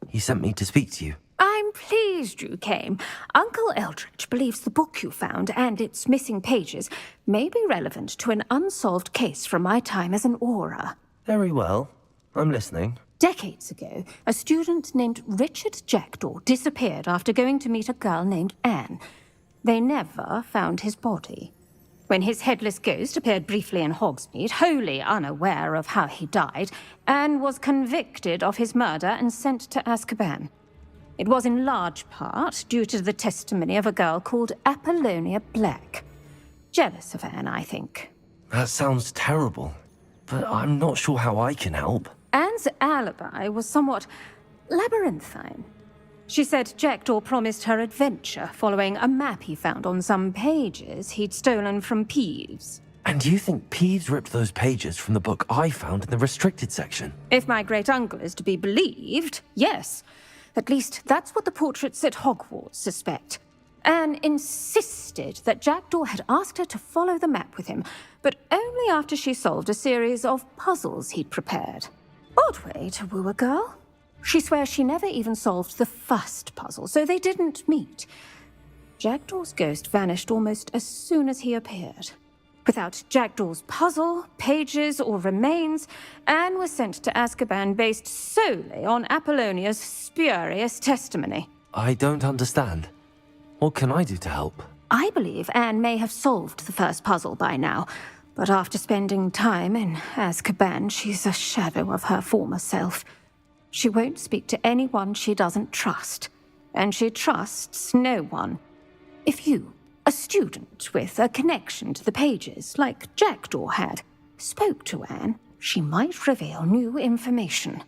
He sent me to speak to you. I'm pleased you came. Uncle Eldridge believes the book you found and its missing pages may be relevant to an unsolved case from my time as an Auror. Very well. I'm listening. Decades ago, a student named Richard Jackdaw disappeared after going to meet a girl named Anne. They never found his body. When his headless ghost appeared briefly in Hogsmeade, wholly unaware of how he died, Anne was convicted of his murder and sent to Azkaban. It was in large part due to the testimony of a girl called Apollonia Black. Jealous of Anne, I think. That sounds terrible, but I'm not sure how I can help. Anne's alibi was somewhat labyrinthine. She said Jackdaw promised her adventure following a map he found on some pages he'd stolen from Peeves. And you think Peeves ripped those pages from the book I found in the restricted section? If my great-uncle is to be believed, yes. At least that's what the portraits at Hogwarts suspect. Anne insisted that Jackdaw had asked her to follow the map with him, but only after she solved a series of puzzles he'd prepared. Odd way to woo a girl. She swears she never even solved the first puzzle, so they didn't meet. Jackdaw's ghost vanished almost as soon as he appeared. Without Jackdaw's puzzle, pages, or remains, Anne was sent to Azkaban based solely on Apollonia's spurious testimony. I don't understand. What can I do to help? I believe Anne may have solved the first puzzle by now, but after spending time in Azkaban, she's a shadow of her former self. She won't speak to anyone she doesn't trust, and she trusts no one. If you, a student with a connection to the pages, like Jackdaw had, spoke to Anne, she might reveal new information.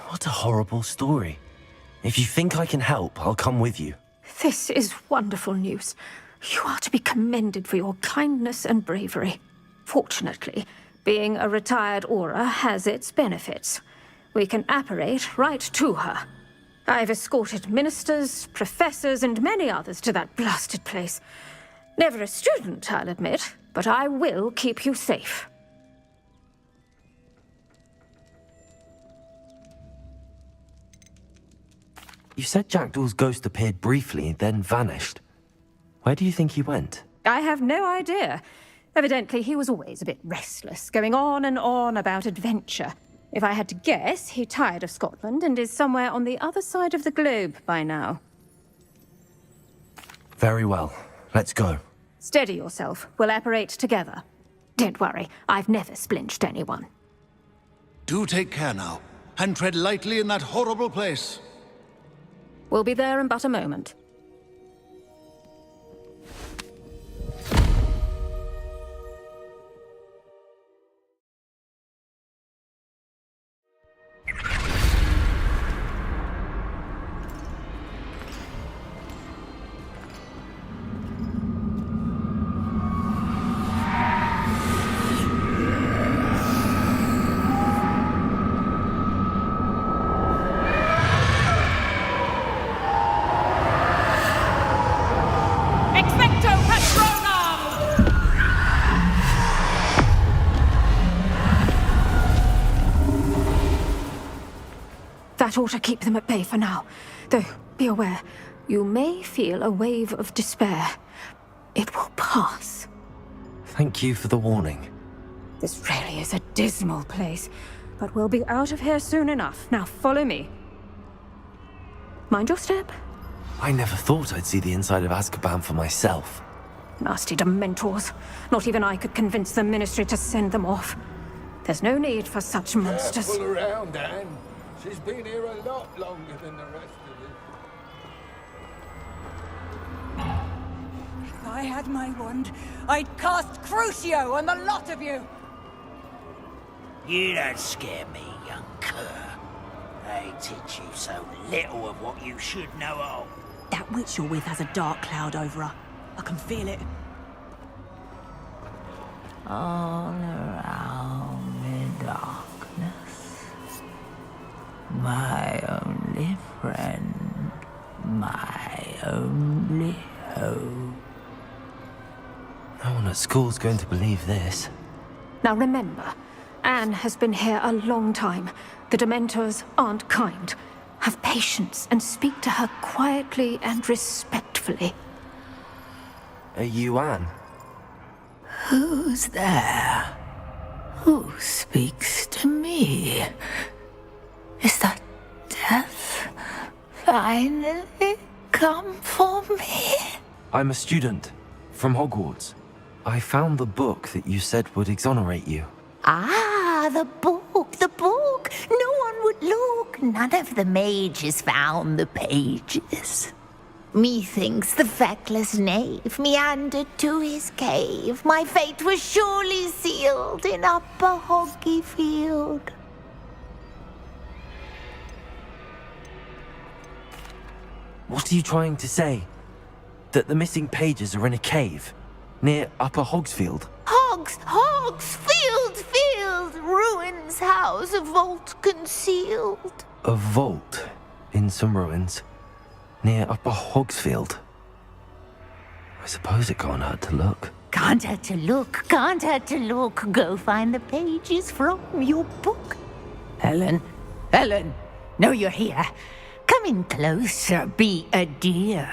What a horrible story. If you think I can help, I'll come with you. This is wonderful news. You are to be commended for your kindness and bravery. Fortunately, being a retired Auror has its benefits. We can apparate right to her. I've escorted ministers, professors, and many others to that blasted place. Never a student, I'll admit, but I will keep you safe. You said Jackdaw's ghost appeared briefly, then vanished. Where do you think he went? I have no idea. Evidently, he was always a bit restless, going on and on about adventure. If I had to guess, he tired of Scotland and is somewhere on the other side of the globe by now. Very well. Let's go. Steady yourself. We'll apparate together. Don't worry, I've never splinched anyone. Do take care now, and tread lightly in that horrible place. We'll be there in but a moment. That ought to keep them at bay for now. Though, be aware, you may feel a wave of despair. It will pass. Thank you for the warning. This really is a dismal place, but we'll be out of here soon enough. Now follow me. Mind your step. I never thought I'd see the inside of Azkaban for myself. Nasty Dementors. Not even I could convince the Ministry to send them off. There's no need for such monsters. Careful around, Anne. She's been here a lot longer than the rest of us. If I had my wand, I'd cast Crucio on the lot of you! You don't scare me, young cur. They teach you so little of what you should know of. That witch you're with has a dark cloud over her. I can feel it. All around me darkness. My only friend, my only hope. No one at school's going to believe this. Now remember, Anne has been here a long time. The Dementors aren't kind. Have patience and speak to her quietly and respectfully. Are you Anne? Who's there? Who speaks to me? Is that death finally come for me? I'm a student from Hogwarts. I found the book that you said would exonerate you. Ah, the book, the book. No one would look. None of the mages found the pages. Methinks the feckless knave meandered to his cave. My fate was surely sealed in Upper Hoggy Field. What are you trying to say? That the missing pages are in a cave near Upper Hogsfield? Field, ruins house, a vault concealed. A vault in some ruins near Upper Hogsfield. I suppose it can't hurt to look. Can't hurt to look, can't hurt to look. Go find the pages from your book. Helen, know you're here. Come in closer, be a dear.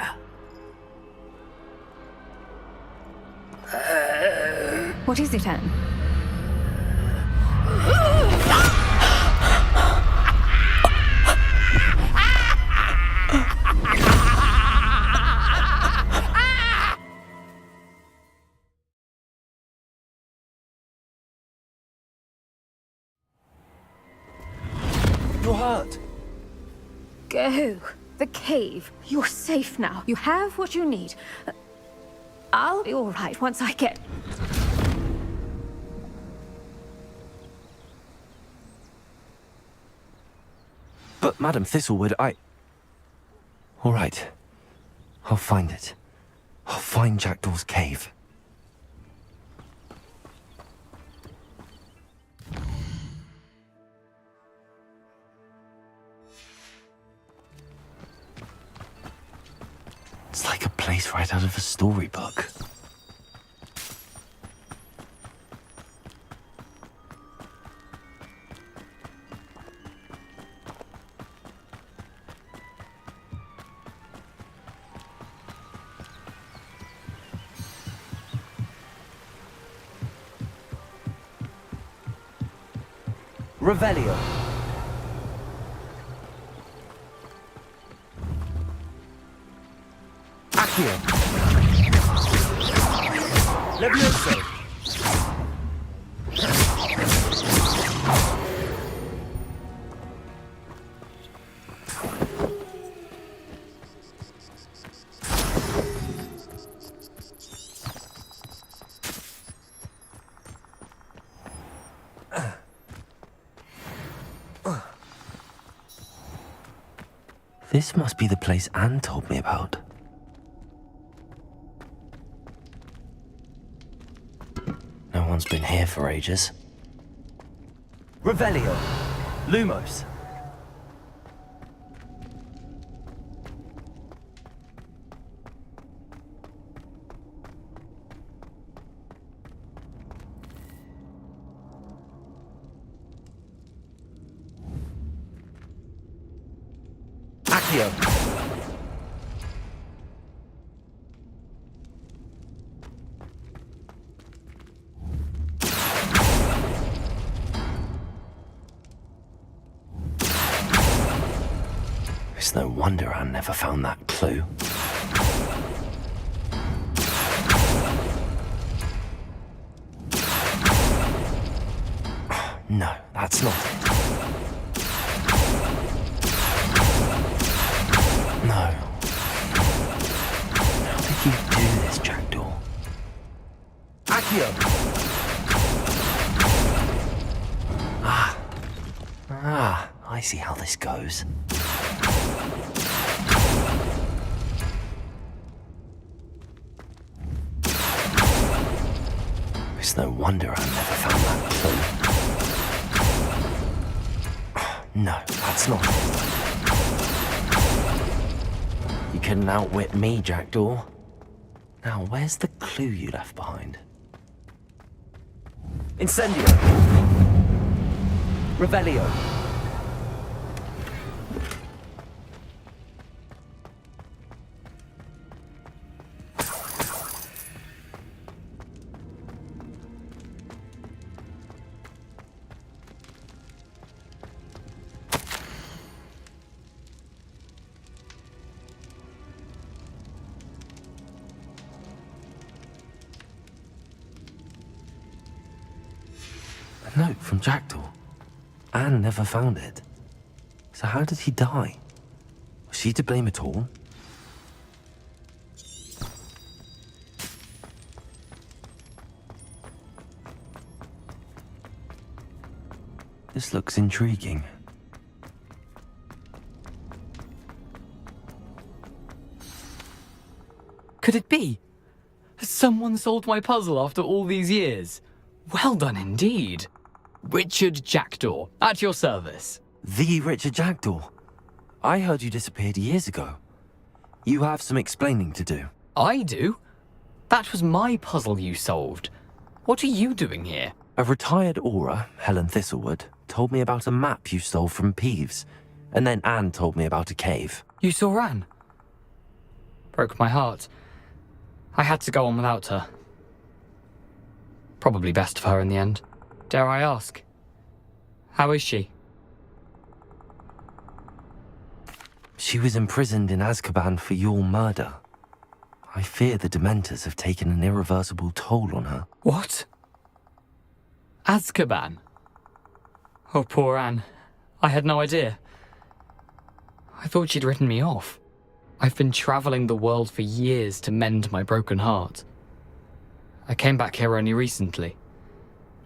What is it, Anne? You're hurt. Go. The cave. You're safe now. You have what you need. I'll be all right once I get... But, Madam Thistlewood, All right. I'll find it. I'll find Jackdaw's cave. It's like a place right out of a storybook. Revelio. Accio. Levioso. This must be the place Anne told me about. No one's been here for ages. Revelio. Lumos. Accio. It's no wonder Anne never found that clue. No, that's not it. No. How did you do this, Jackdaw? Accio! I see how this goes. It's no wonder I never found that clue. No, that's not it. You couldn't outwit me, Jackdaw. Now, where's the clue you left behind? Incendio! Revelio! A note from Jackdaw. Anne never found it. So how did he die? Was she to blame at all? This looks intriguing. Could it be? Has someone solved my puzzle after all these years? Well done indeed. Richard Jackdaw, at your service. The Richard Jackdaw? I heard you disappeared years ago. You have some explaining to do. I do? That was my puzzle you solved. What are you doing here? A retired aura, Helen Thistlewood, told me about a map you stole from Peeves, and then Anne told me about a cave. You saw Anne? Broke my heart. I had to go on without her. Probably best for her in the end. Dare I ask? How is she? She was imprisoned in Azkaban for your murder. I fear the Dementors have taken an irreversible toll on her. What? Azkaban? Oh, poor Anne. I had no idea. I thought she'd written me off. I've been traveling the world for years to mend my broken heart. I came back here only recently,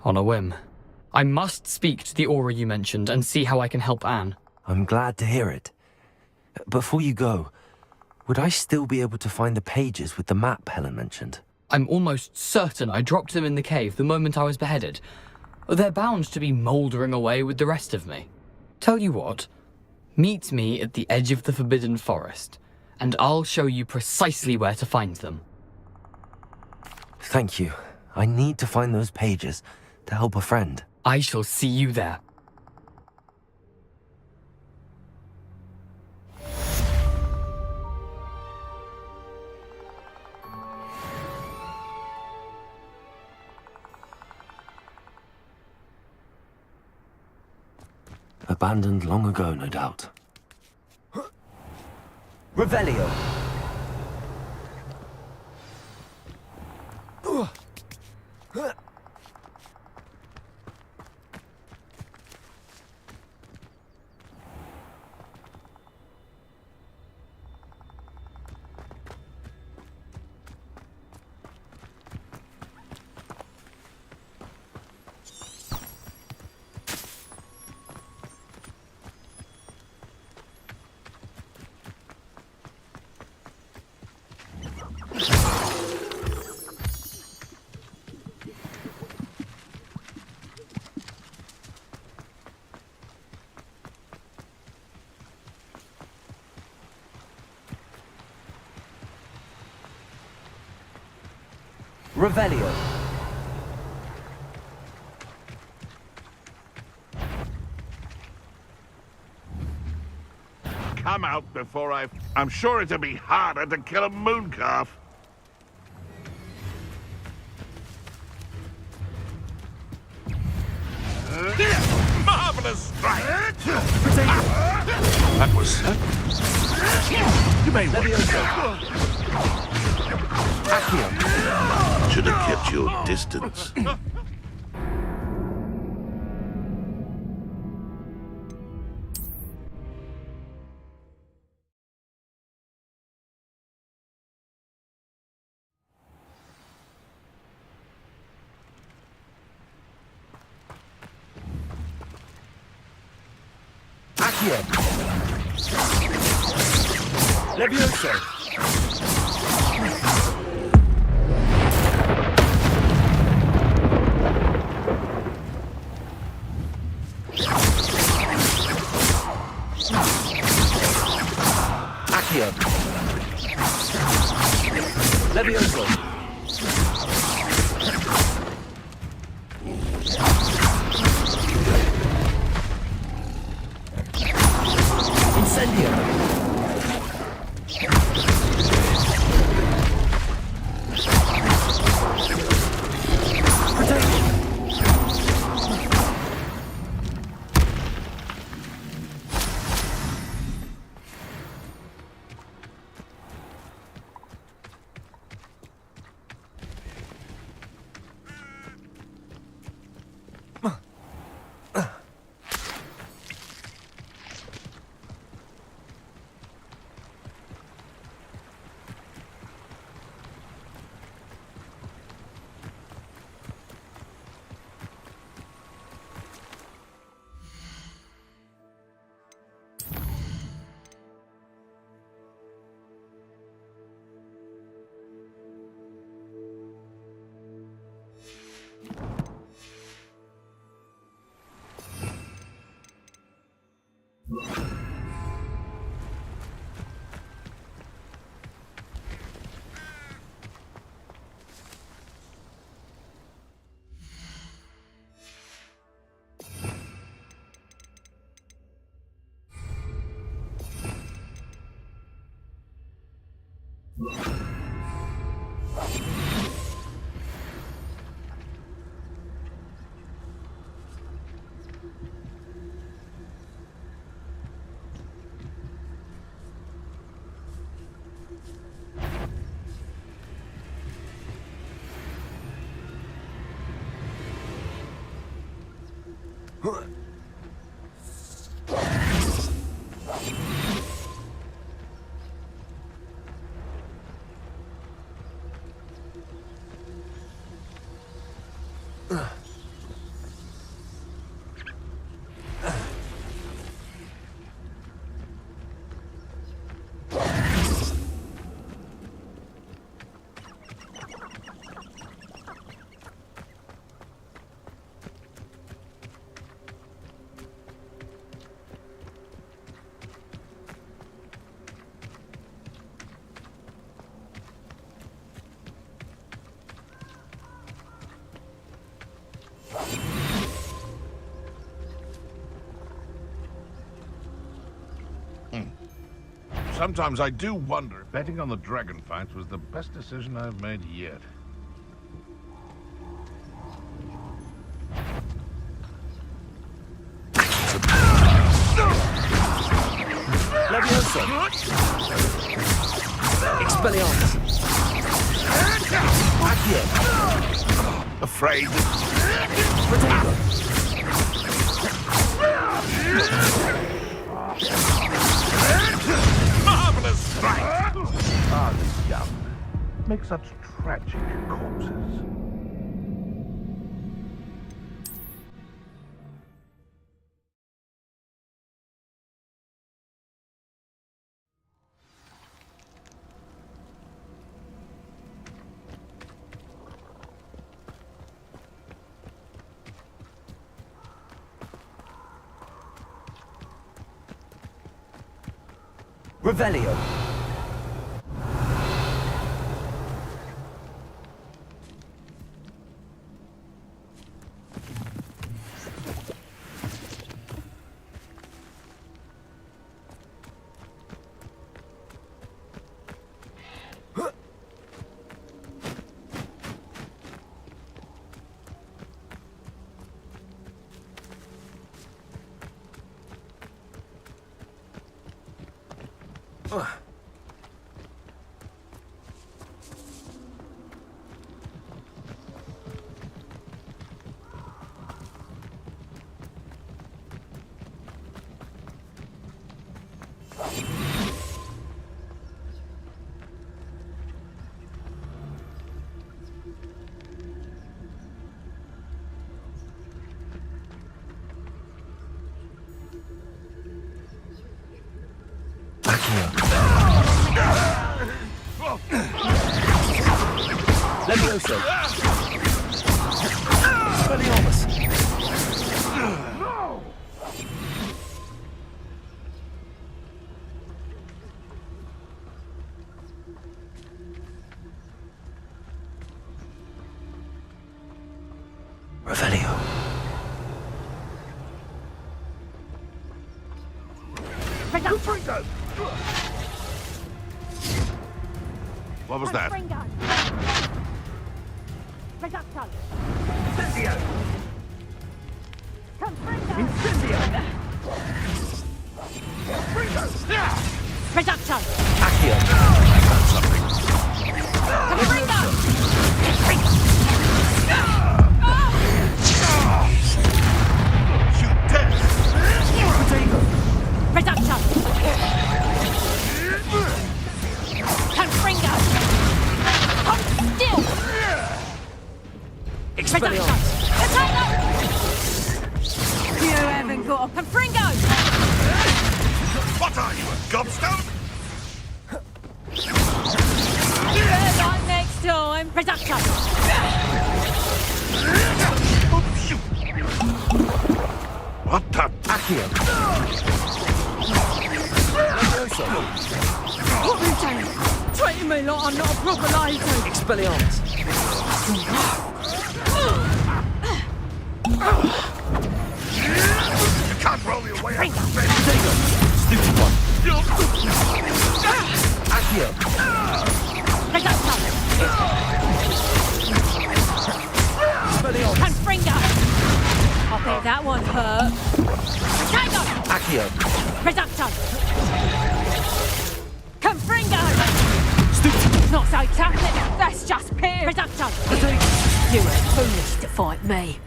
on a whim. I must speak to the aura you mentioned and see how I can help Anne. I'm glad to hear it. Before you go, would I still be able to find the pages with the map Helen mentioned? I'm almost certain I dropped them in the cave the moment I was beheaded. They're bound to be mouldering away with the rest of me. Tell you what, meet me at the edge of the Forbidden Forest, and I'll show you precisely where to find them. Thank you. I need to find those pages to help a friend. I shall see you there. Abandoned long ago, no doubt. Revelio. Revelio. Come out before I'm sure it'll be harder to kill a mooncalf. Marvelous strike! That was... You may want to... Should have kept your distance. Accio. Levioso. Accio. Levioso. Incendio. Sometimes I do wonder if betting on the dragon fights was the best decision I've made yet. Levioso! Expelliarmus! Accio! Afraid. Protego! Marvelous strike! Ah, the young make such tragic corpses. Revelio. Levioso! Expelliarmus! Revelio. What was that? Incendio! Reducto! Accio! Something. Shoot dead! Protego! Reducto! Confringo! Hold still! Expelliarmus! Potato! You haven't got a Confringo! What are you, a gobstone? Like next time! Reducto! What the? Accio! Levioso! What are you doing? Treating me like I'm not a proper lady! Expelliarmus! You can't roll your way out of bed. Protego! Stupid one! Accio! Reducto! Expelliarmus! Confringo! I bet that one hurt. Potato! Accio! Reducto! Confringo! Stupid! Not so tough, that's just pure. Reducto! You were foolish to fight me.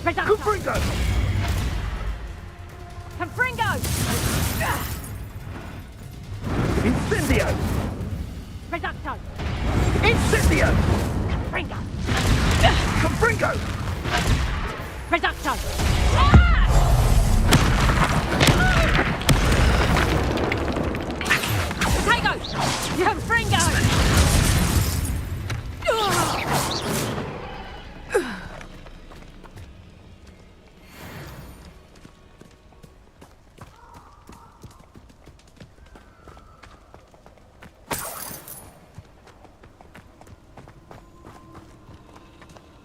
Confringo! Confringo! Incendio! Reducto! Incendio! Confringo! Confringo! Reducto! Potato! Confringo!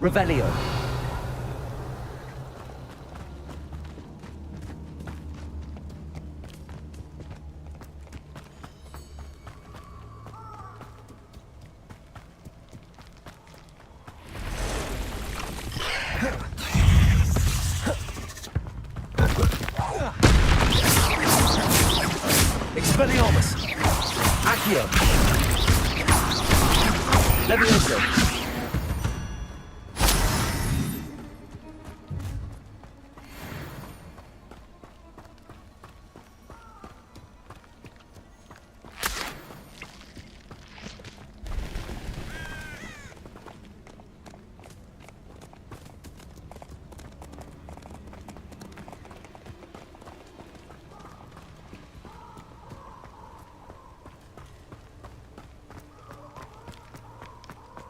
Revelio. Expelliarmus! Accio! Levioso!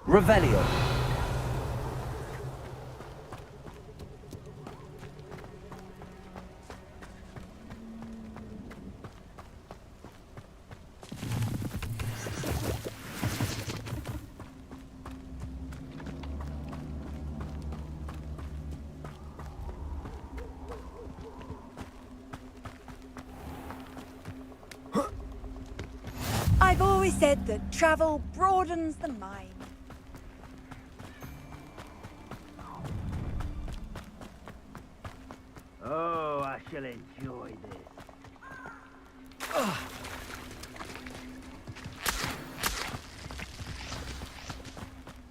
Revelio. I've always said that travel broadens the mind. Oh, I shall enjoy this.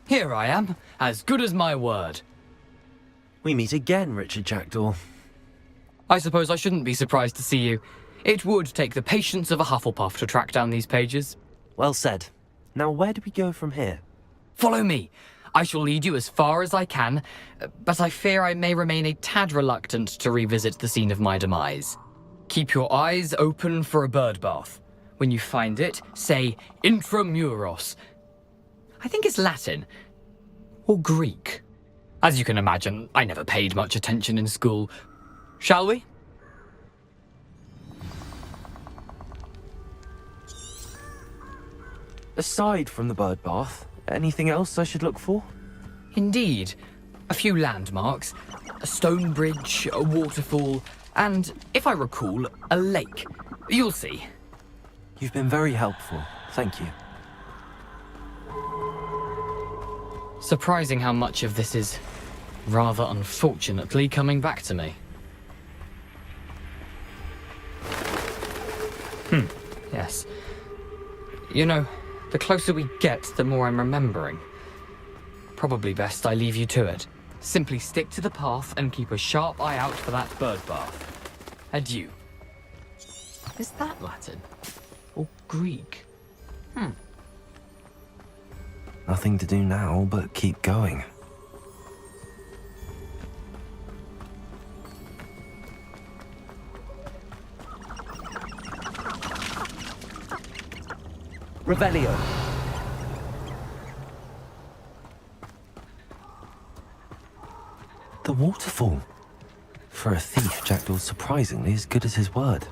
Here I am, as good as my word. We meet again, Richard Jackdaw. I suppose I shouldn't be surprised to see you. It would take the patience of a Hufflepuff to track down these pages. Well said. Now where do we go from here? Follow me. I shall lead you as far as I can, but I fear I may remain a tad reluctant to revisit the scene of my demise. Keep your eyes open for a bird bath. When you find it, say intramuros. I think it's Latin. Or Greek. As you can imagine, I never paid much attention in school. Shall we? Aside from the bird bath, anything else I should look for? Indeed. A few landmarks, a stone bridge, a waterfall, and, if I recall, a lake. You'll see. You've been very helpful. Thank you. Surprising how much of this is, rather unfortunately, coming back to me. Yes. You know, the closer we get, the more I'm remembering. Probably best I leave you to it. Simply stick to the path and keep a sharp eye out for that bird bath. Adieu. Is that Latin? Or Greek? Nothing to do now but keep going. Revelio. The waterfall. For a thief, Jackdaw's surprisingly as good as his word.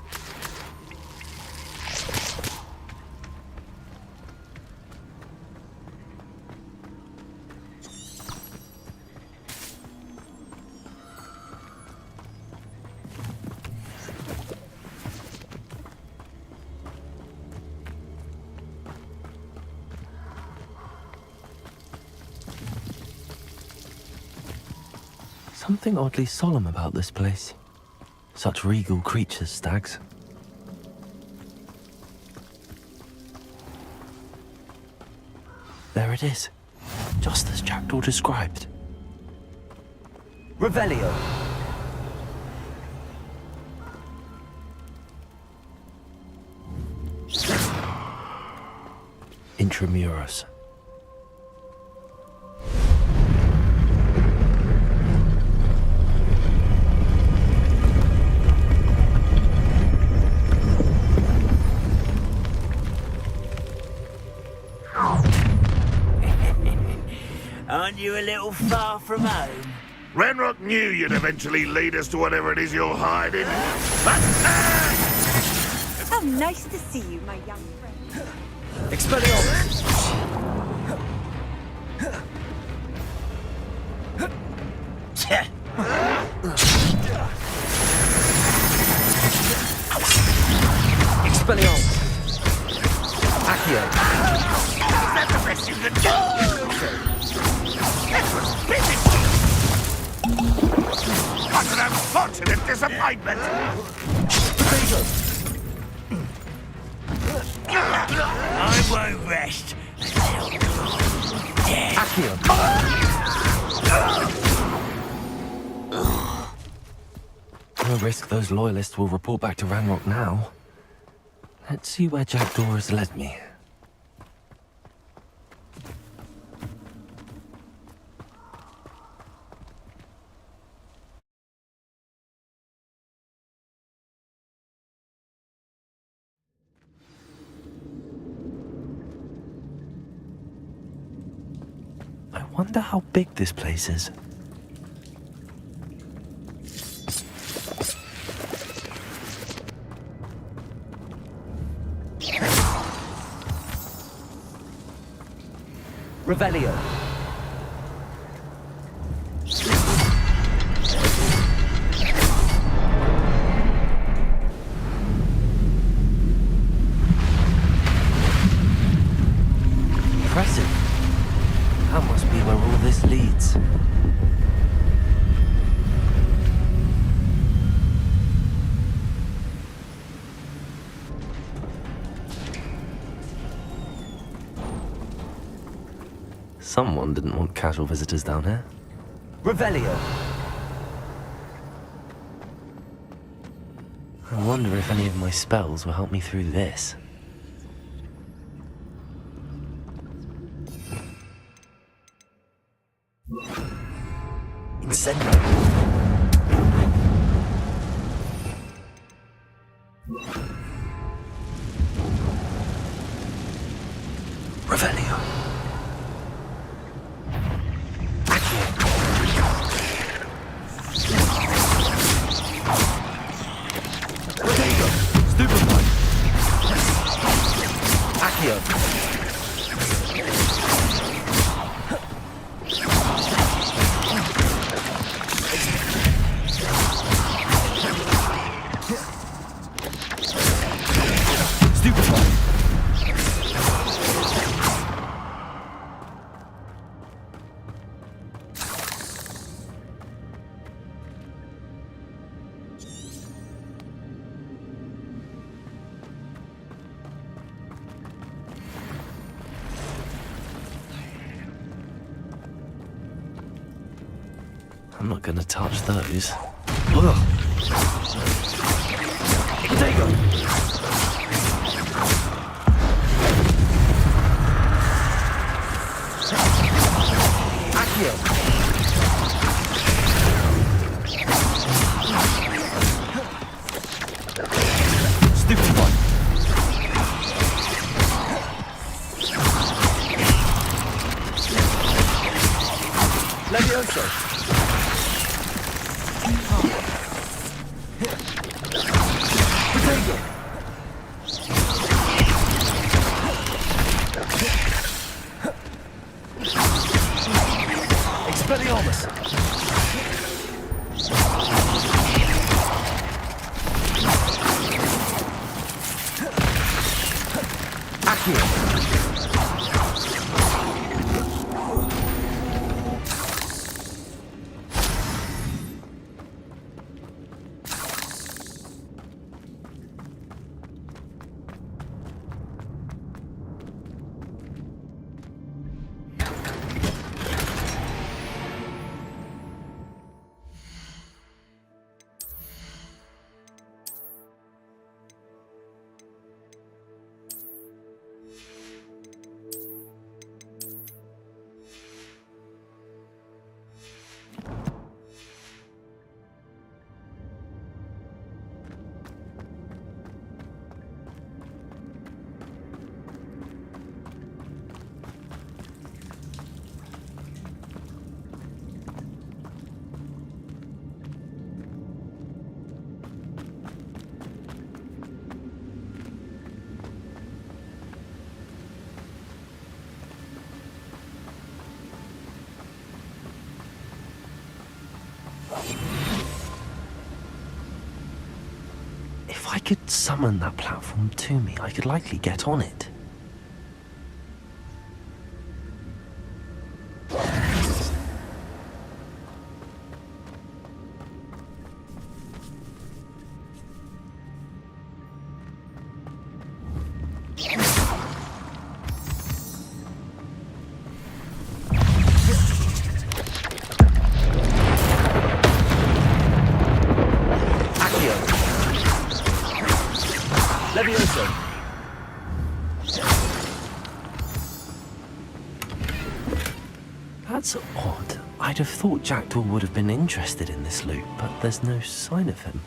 Something oddly solemn about this place. Such regal creatures, stags. There it is, just as Jackdaw described. Revelio. Intramuros. Aren't you a little far from home? Ranrock knew you'd eventually lead us to whatever it is you're hiding. How nice to see you, my young friend. Expelliarmus. Expelliarmus. Accio. Is that the best you can do? That was spitting! What an unfortunate disappointment! I won't rest until you're dead. No risk those loyalists will report back to Ranrock now. Let's see where Jackdaw has led me. I wonder how big this place is. Revelio. Impressive. That must be where all this leads. Someone didn't want casual visitors down here. Revelio. I wonder if any of my spells will help me through this. Incendio. Revelio. I'm not gonna touch those. Ugh. There you go. Accio. Stupid one. Levioso. I could summon that platform to me, I could likely get on it. That's odd. I'd have thought Jackdaw would have been interested in this loot, but there's no sign of him.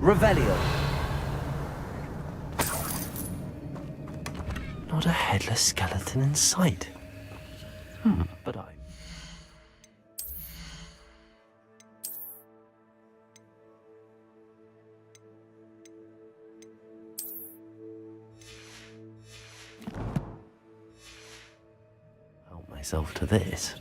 Revelio. Not a headless skeleton in sight. But I... help myself to this.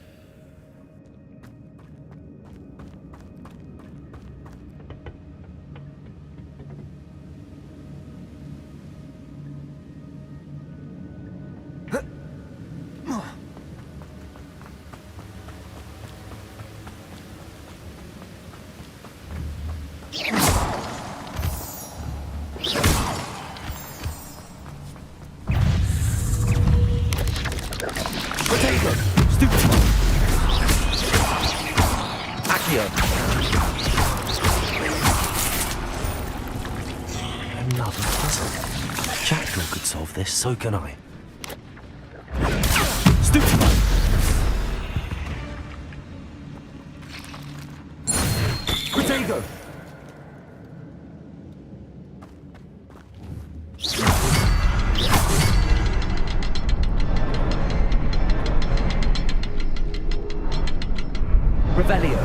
Another puzzle. Jackdaw could solve this, so can I. Protego. Revelio.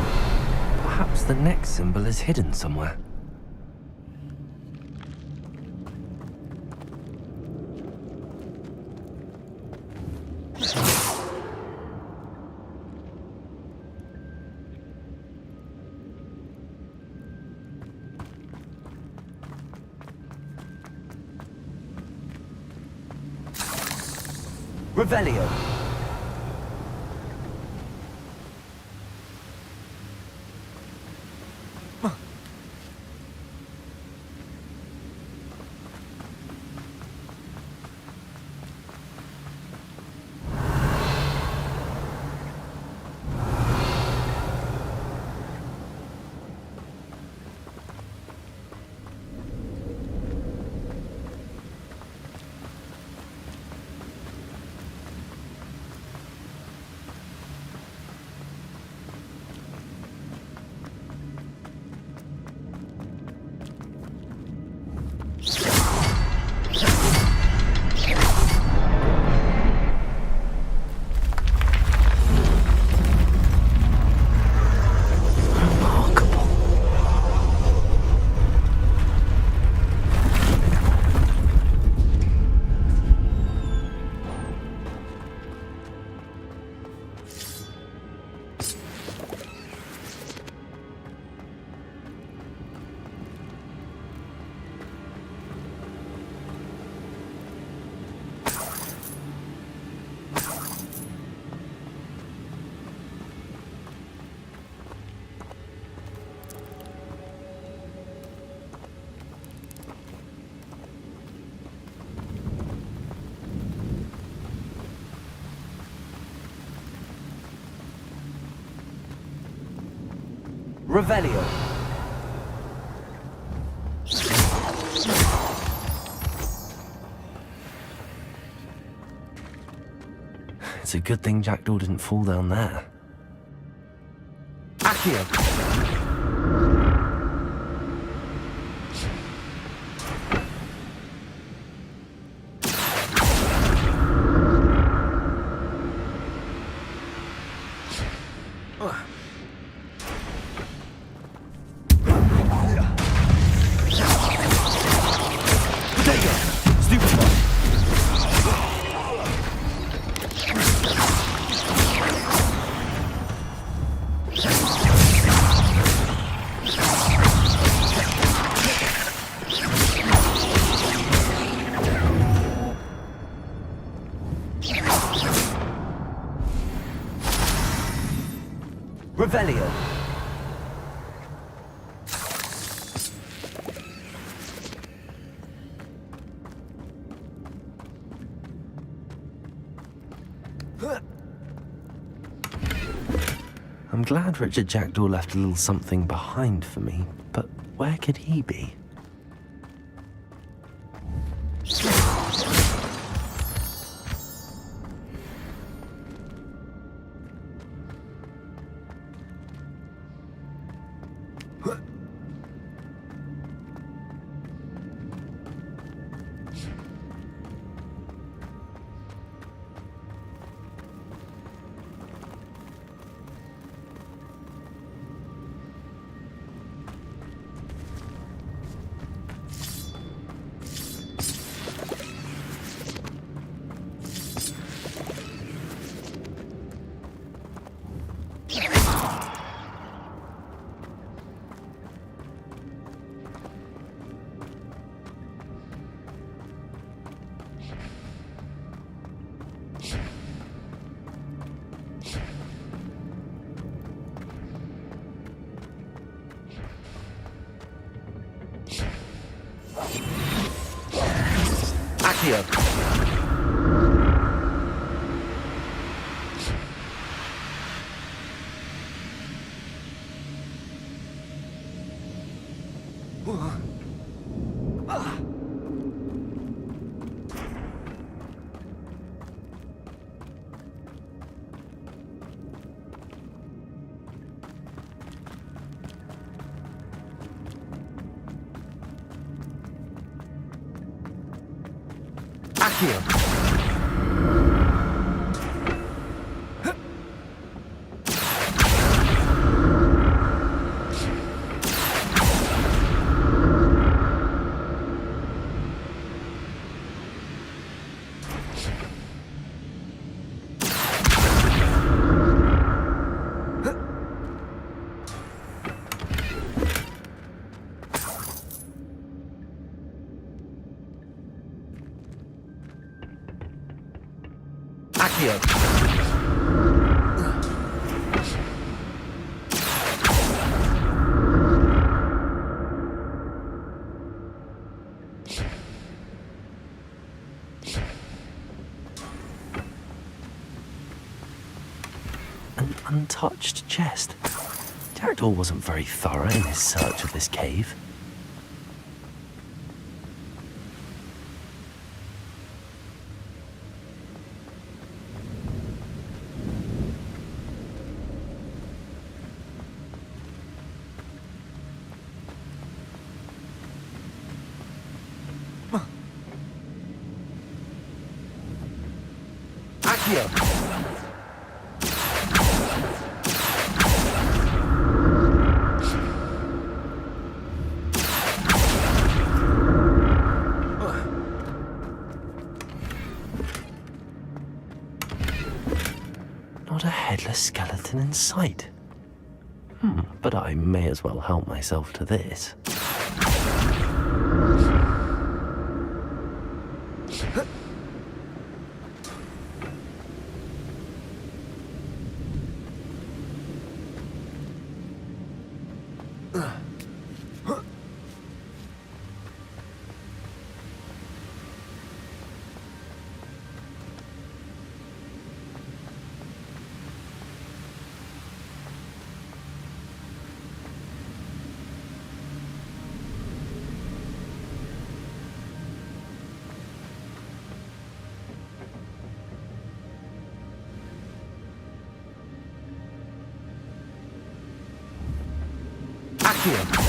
Perhaps the next symbol is hidden somewhere. Revelio. Revelio. It's a good thing Jackdaw didn't fall down there. Accio. I'm glad Richard Jackdaw left a little something behind for me, but where could he be? Accio. Accio. An untouched chest. Jackdaw wasn't very thorough in his search of this cave. Accio! Not a headless skeleton in sight. But I may as well help myself to this. Accio!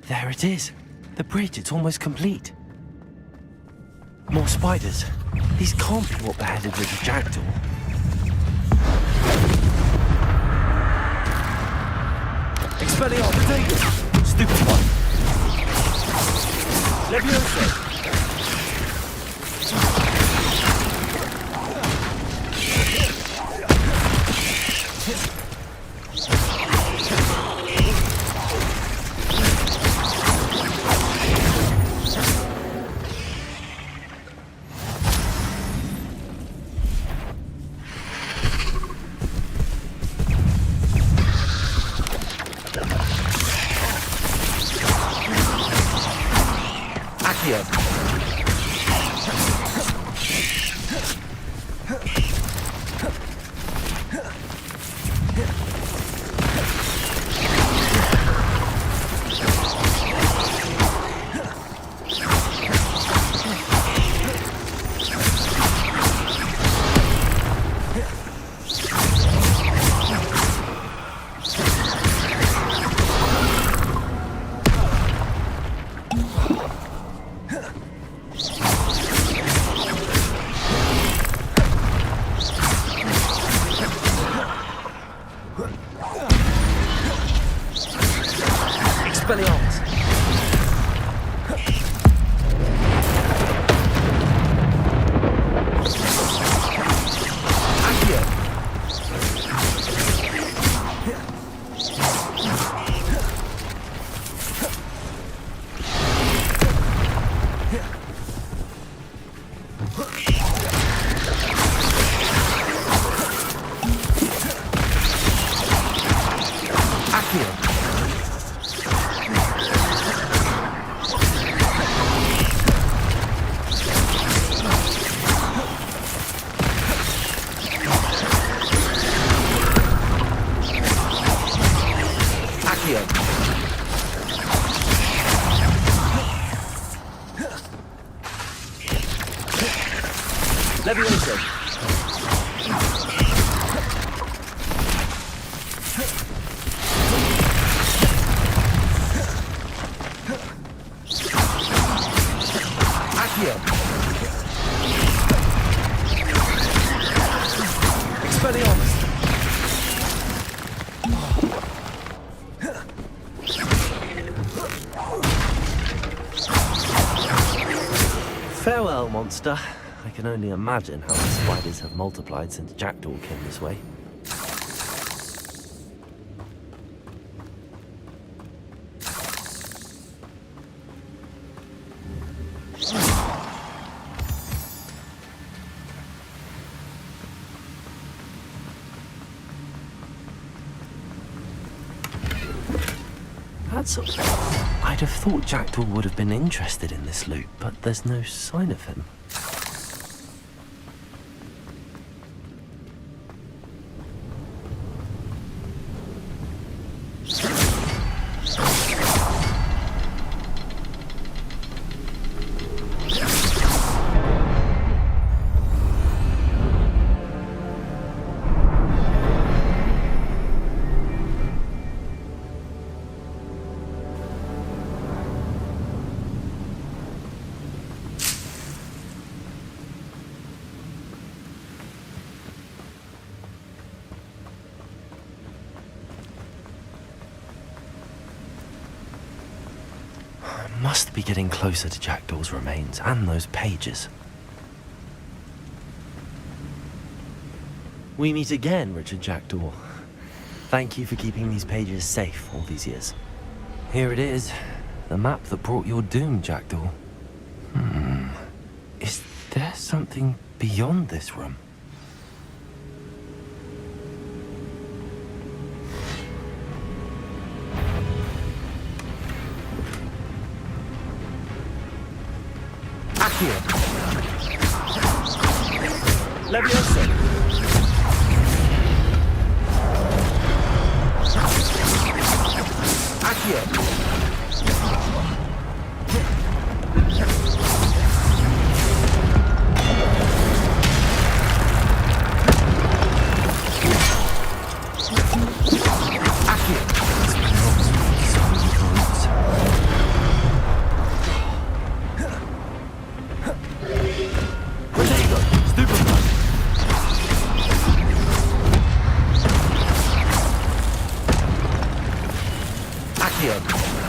There it is. The bridge, it's almost complete. More spiders. These can't be what beheaded Richard Jackdaw. Expelliarmus, take it! Stupefy. Levioso. Levioso. Accio. Expelliarmus. Farewell, monster. I can only imagine how the spiders have multiplied since Jackdaw came this way. That's... I'd have thought Jackdaw would have been interested in this loot, but there's no sign of him. Must be getting closer to Jackdaw's remains and those pages. We meet again, Richard Jackdaw. Thank you for keeping these pages safe all these years. Here it is, the map that brought your doom, Jackdaw. Is there something beyond this room? Levioso. Accio. Accio.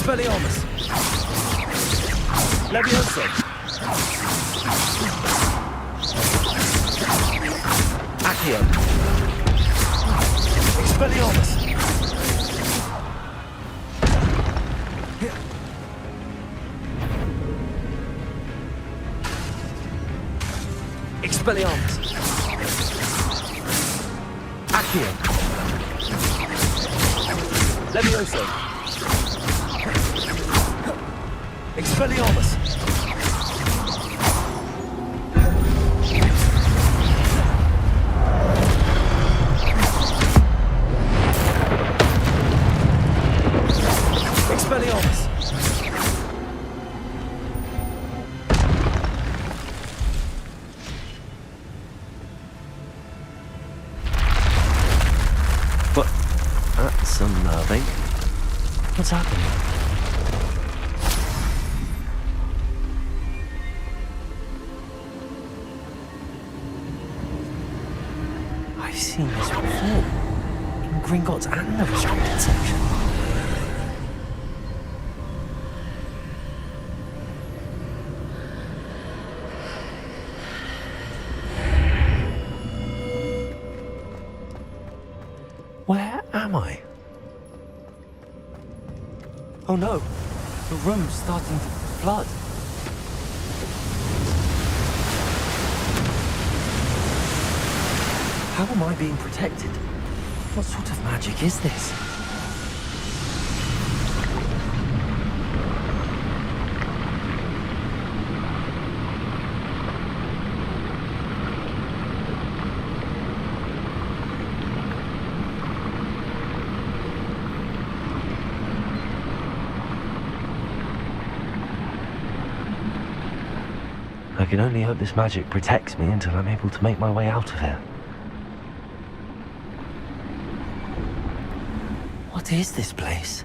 Expelliarmus! Levioso! Accio! Expelliarmus! Expelliarmus! Accio! Levioso! Expelliarmus! Expelliarmus! But that's unnerving. What's happening? I've seen this before. In Gringotts and the restricted section. Where am I? Oh no, the room's starting to flood. How am I being protected? What sort of magic is this? I can only hope this magic protects me until I'm able to make my way out of here. What is this place?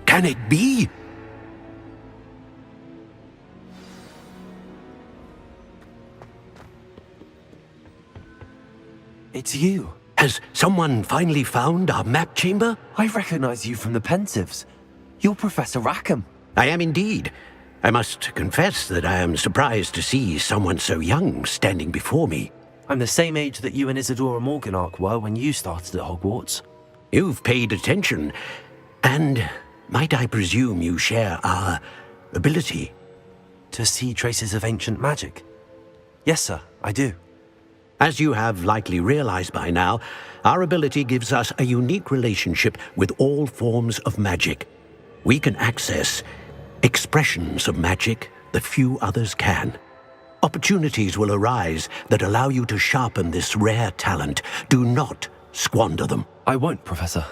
Can it be? It's you. Has someone finally found our map chamber? I recognize you from the Pensives. You're Professor Rackham. I am indeed. I must confess that I am surprised to see someone so young standing before me. I'm the same age that you and Isadora Morganark were when you started at Hogwarts. You've paid attention, and might I presume you share our ability? To see traces of ancient magic? Yes, sir, I do. As you have likely realized by now, our ability gives us a unique relationship with all forms of magic. We can access expressions of magic that few others can. Opportunities will arise that allow you to sharpen this rare talent. Do not squander them. I won't, Professor.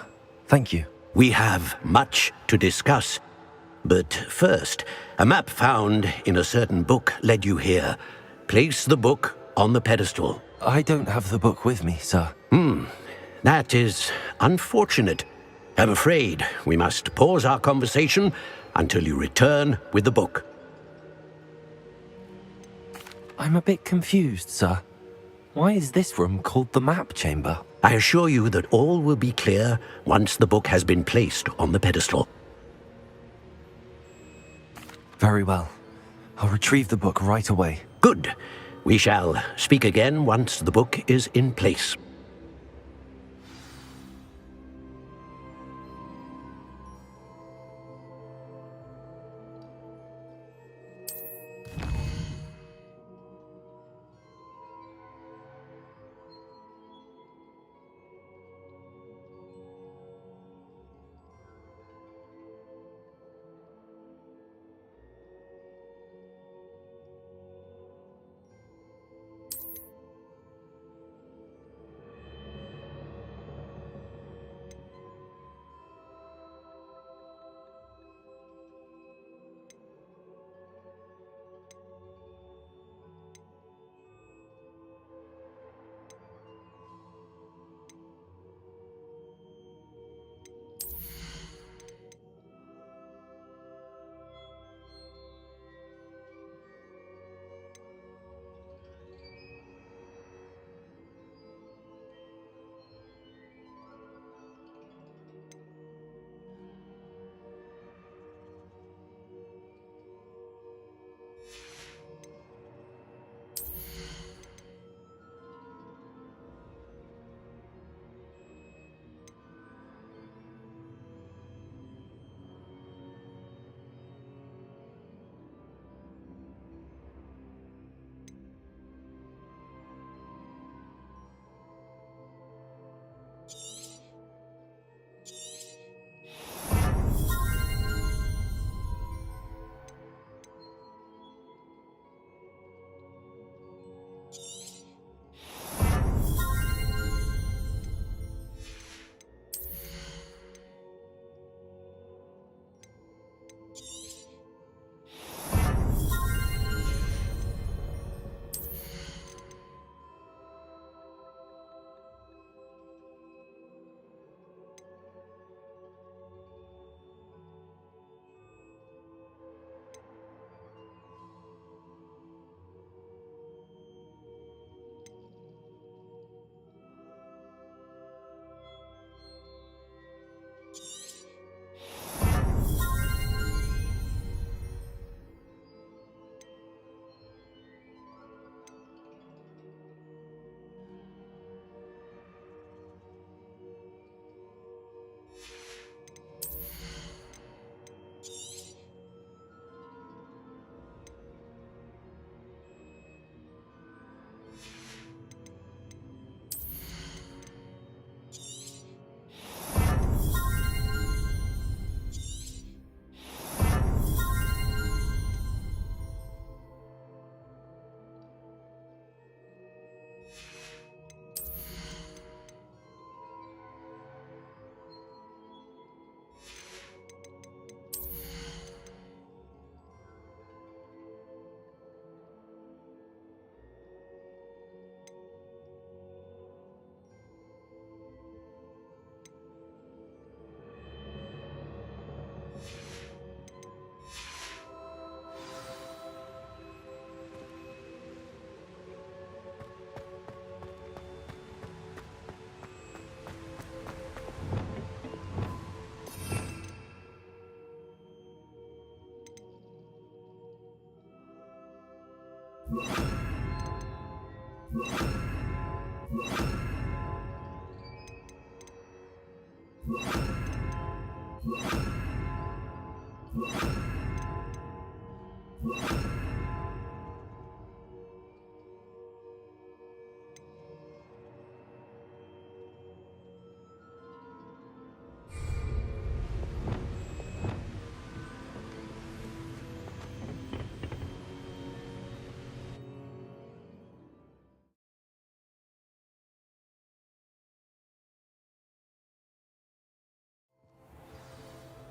Thank you. We have much to discuss. But first, a map found in a certain book led you here. Place the book on the pedestal. I don't have the book with me, sir. That is unfortunate. I'm afraid we must pause our conversation until you return with the book. I'm a bit confused, sir. Why is this room called the map chamber? I assure you that all will be clear once the book has been placed on the pedestal. Very well. I'll retrieve the book right away. Good. We shall speak again once the book is in place.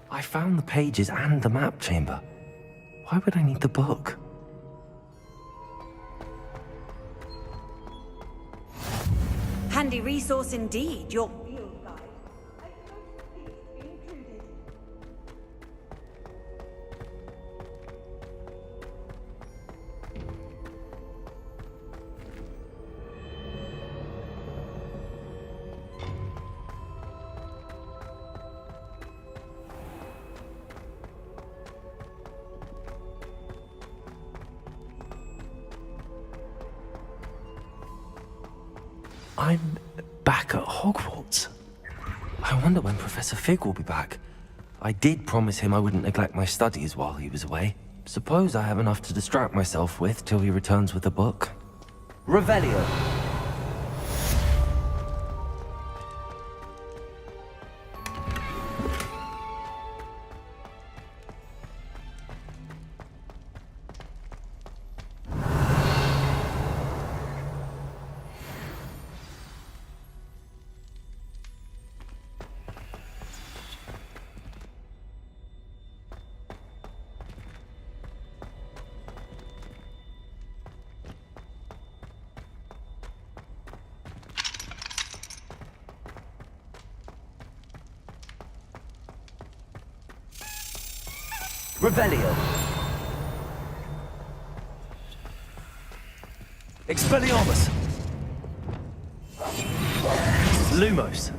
I found the pages and the map chamber. Why would I need the book? Handy resource indeed, your... I'm back at Hogwarts. I wonder when Professor Fig will be back. I did promise him I wouldn't neglect my studies while he was away. Suppose I have enough to distract myself with till he returns with the book. Revelio. Revelio. Expelliarmus! Lumos!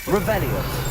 Revelio.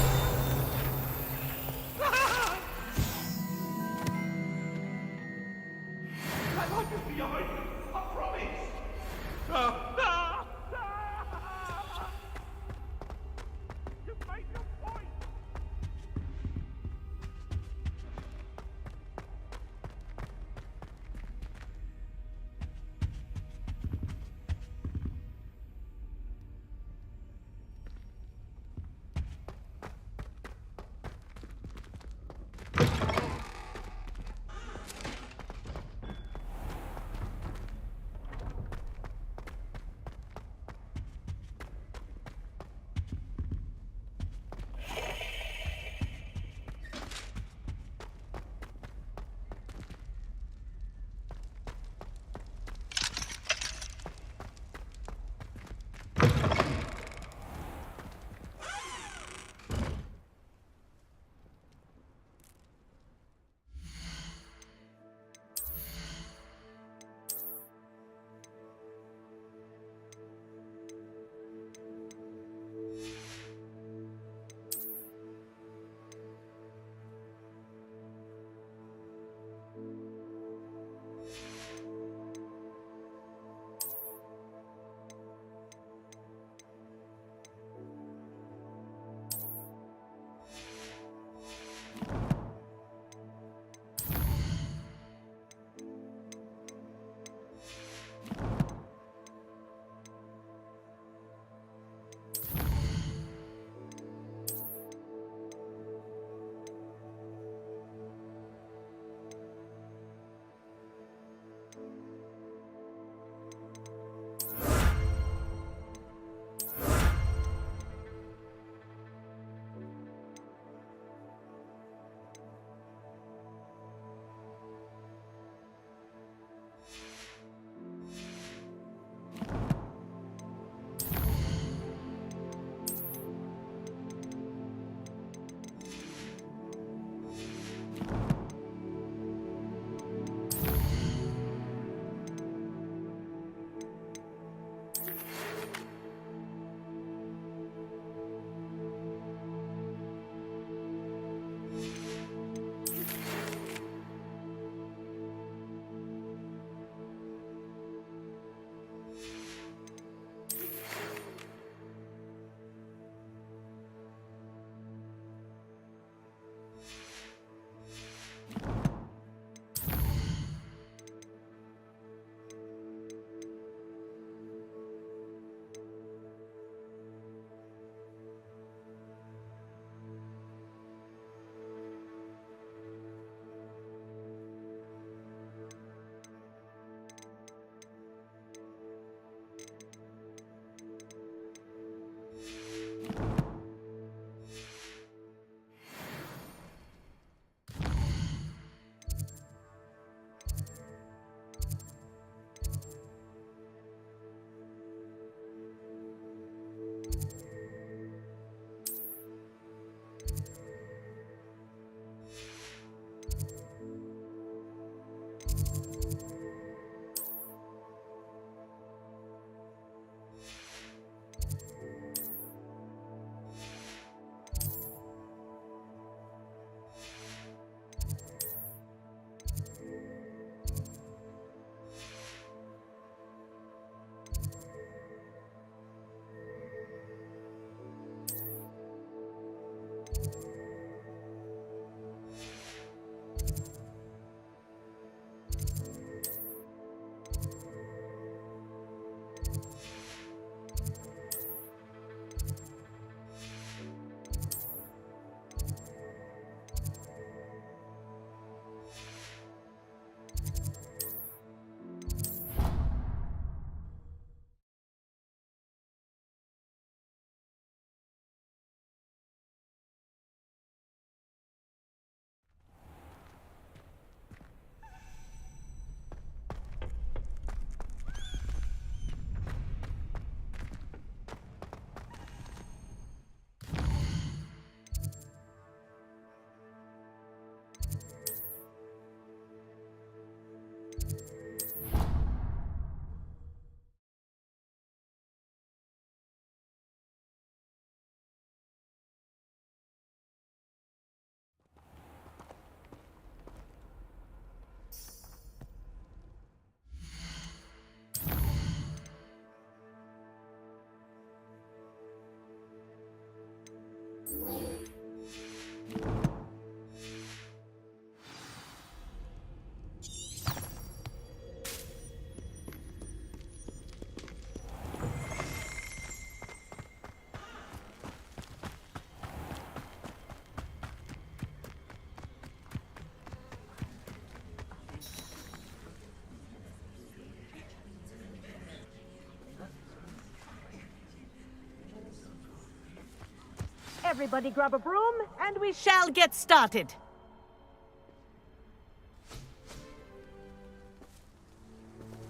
Everybody grab a broom, and we shall get started.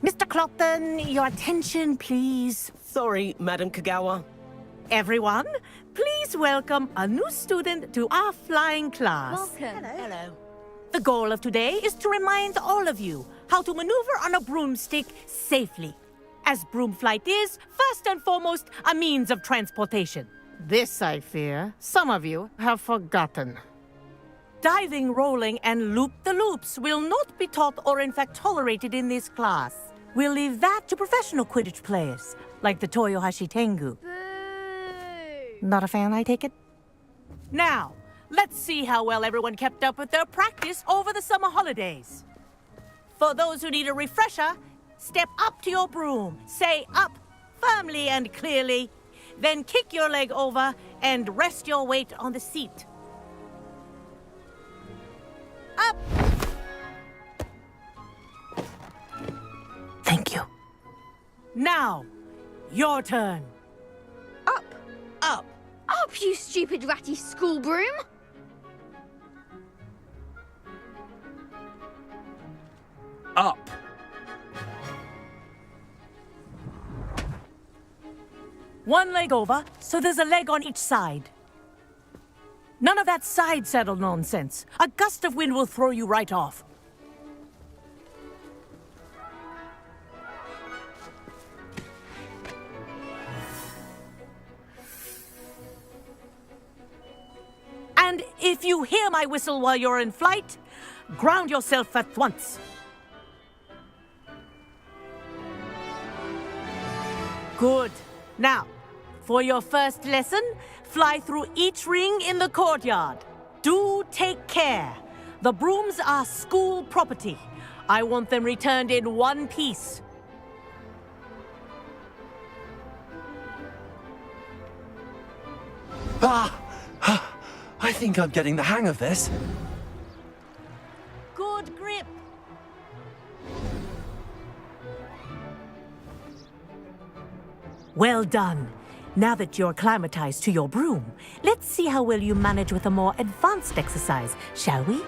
Mr. Clopton, your attention, please. Sorry, Madam Kagawa. Everyone, please welcome a new student to our flying class. Welcome. Hello. The goal of today is to remind all of you how to maneuver on a broomstick safely, as broom flight is, first and foremost, a means of transportation. This, I fear, some of you have forgotten. Diving, rolling, and loop-the-loops will not be taught or in fact tolerated in this class. We'll leave that to professional Quidditch players, like the Toyohashi Tengu. Not a fan, I take it? Now, let's see how well everyone kept up with their practice over the summer holidays. For those who need a refresher, step up to your broom, say up firmly and clearly, then kick your leg over and rest your weight on the seat. Up! Thank you. Now, your turn. Up. Up. Up, you stupid ratty school broom! Up. One leg over, so there's a leg on each side. None of that side saddle nonsense. A gust of wind will throw you right off. And if you hear my whistle while you're in flight, ground yourself at once. Good. Now, for your first lesson, fly through each ring in the courtyard. Do take care. The brooms are school property. I want them returned in one piece. I think I'm getting the hang of this. Good grip. Well done. Now that you're acclimatized to your broom, let's see how well you manage with a more advanced exercise, shall we?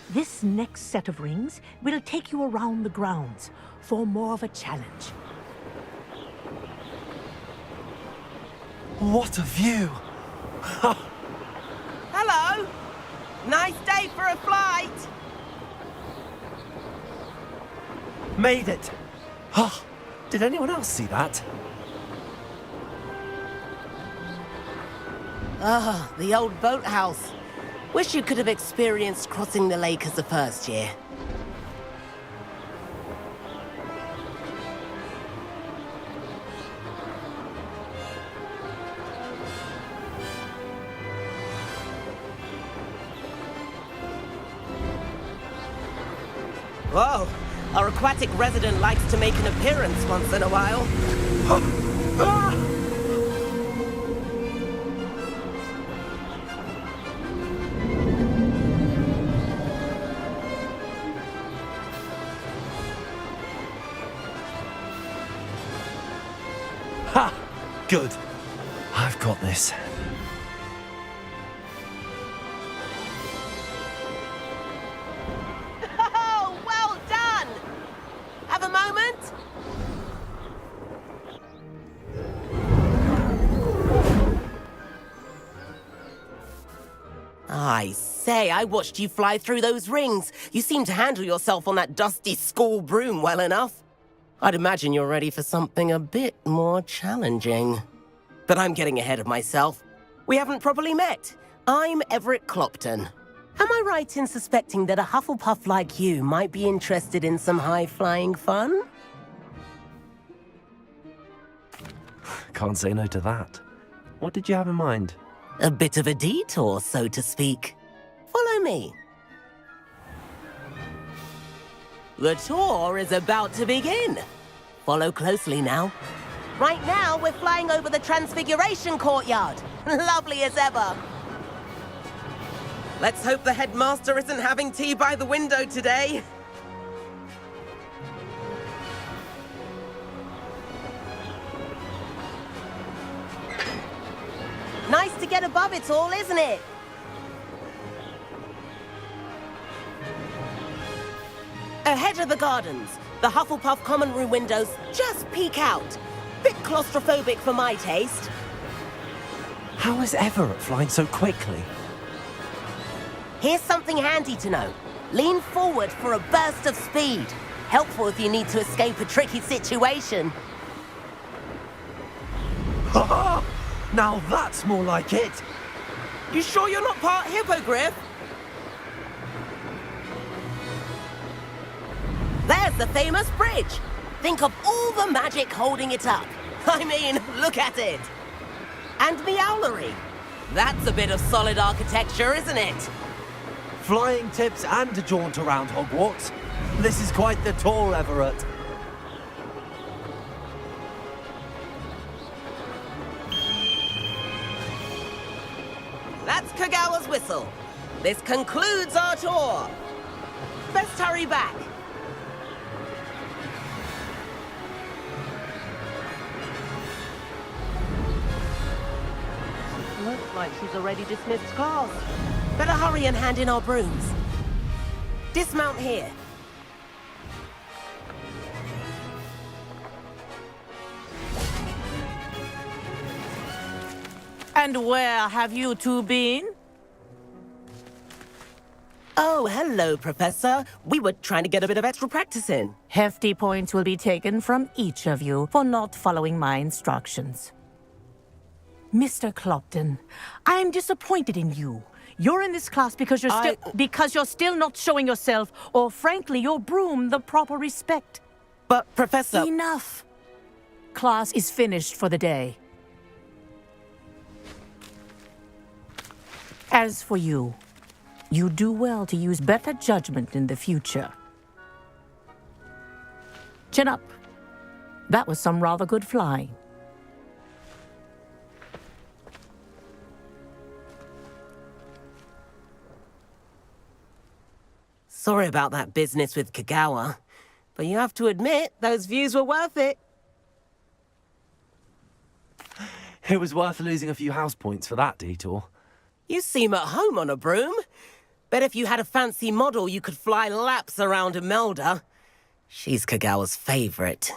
This next set of rings will take you around the grounds for more of a challenge. What a view! Hello! Nice day for a flight! Made it! Oh, did anyone else see that? Ah, the old boathouse. Wish you could have experienced crossing the lake as a first year. Whoa! Our aquatic resident likes to make an appearance once in a while. Ha! Good. I've got this. Oh, well done! Have a moment? I say, I watched you fly through those rings. You seem to handle yourself on that dusty school broom well enough. I'd imagine you're ready for something a bit more challenging. But I'm getting ahead of myself. We haven't properly met. I'm Everett Clopton. Am I right in suspecting that a Hufflepuff like you might be interested in some high-flying fun? Can't say no to that. What did you have in mind? A bit of a detour, so to speak. Follow me. The tour is about to begin. Follow closely now. Right now, we're flying over the Transfiguration Courtyard. Lovely as ever. Let's hope the headmaster isn't having tea by the window today. to get above it all, isn't it? Ahead of the gardens, the Hufflepuff common room windows just peek out. Bit claustrophobic for my taste. How is Everett flying so quickly? Here's something handy to know. Lean forward for a burst of speed. Helpful if you need to escape a tricky situation. Now that's more like it. You sure you're not part hippogriff? There's the famous bridge. Think of all the magic holding it up. I mean, look at it. And Meowlery. That's a bit of solid architecture, isn't it? Flying tips and a jaunt around Hogwarts. This is quite the tour, Everett. That's Kagawa's whistle. This concludes our tour. Best hurry back. Looks like she's already dismissed class. Better hurry and hand in our brooms. Dismount here. And where have you two been? Oh, hello, Professor. We were trying to get a bit of extra practice in. Hefty points will be taken from each of you for not following my instructions. Mr. Clopton, I am disappointed in you. You're in this class because you're still not showing yourself, or frankly, your broom the proper respect. But, Professor... Enough. Class is finished for the day. As for you, you do well to use better judgment in the future. Chin up. That was some rather good flying. Sorry about that business with Kagawa, but you have to admit, those views were worth it. It was worth losing a few house points for that detour. You seem at home on a broom. Bet if you had a fancy model, you could fly laps around Imelda. She's Kagawa's favorite.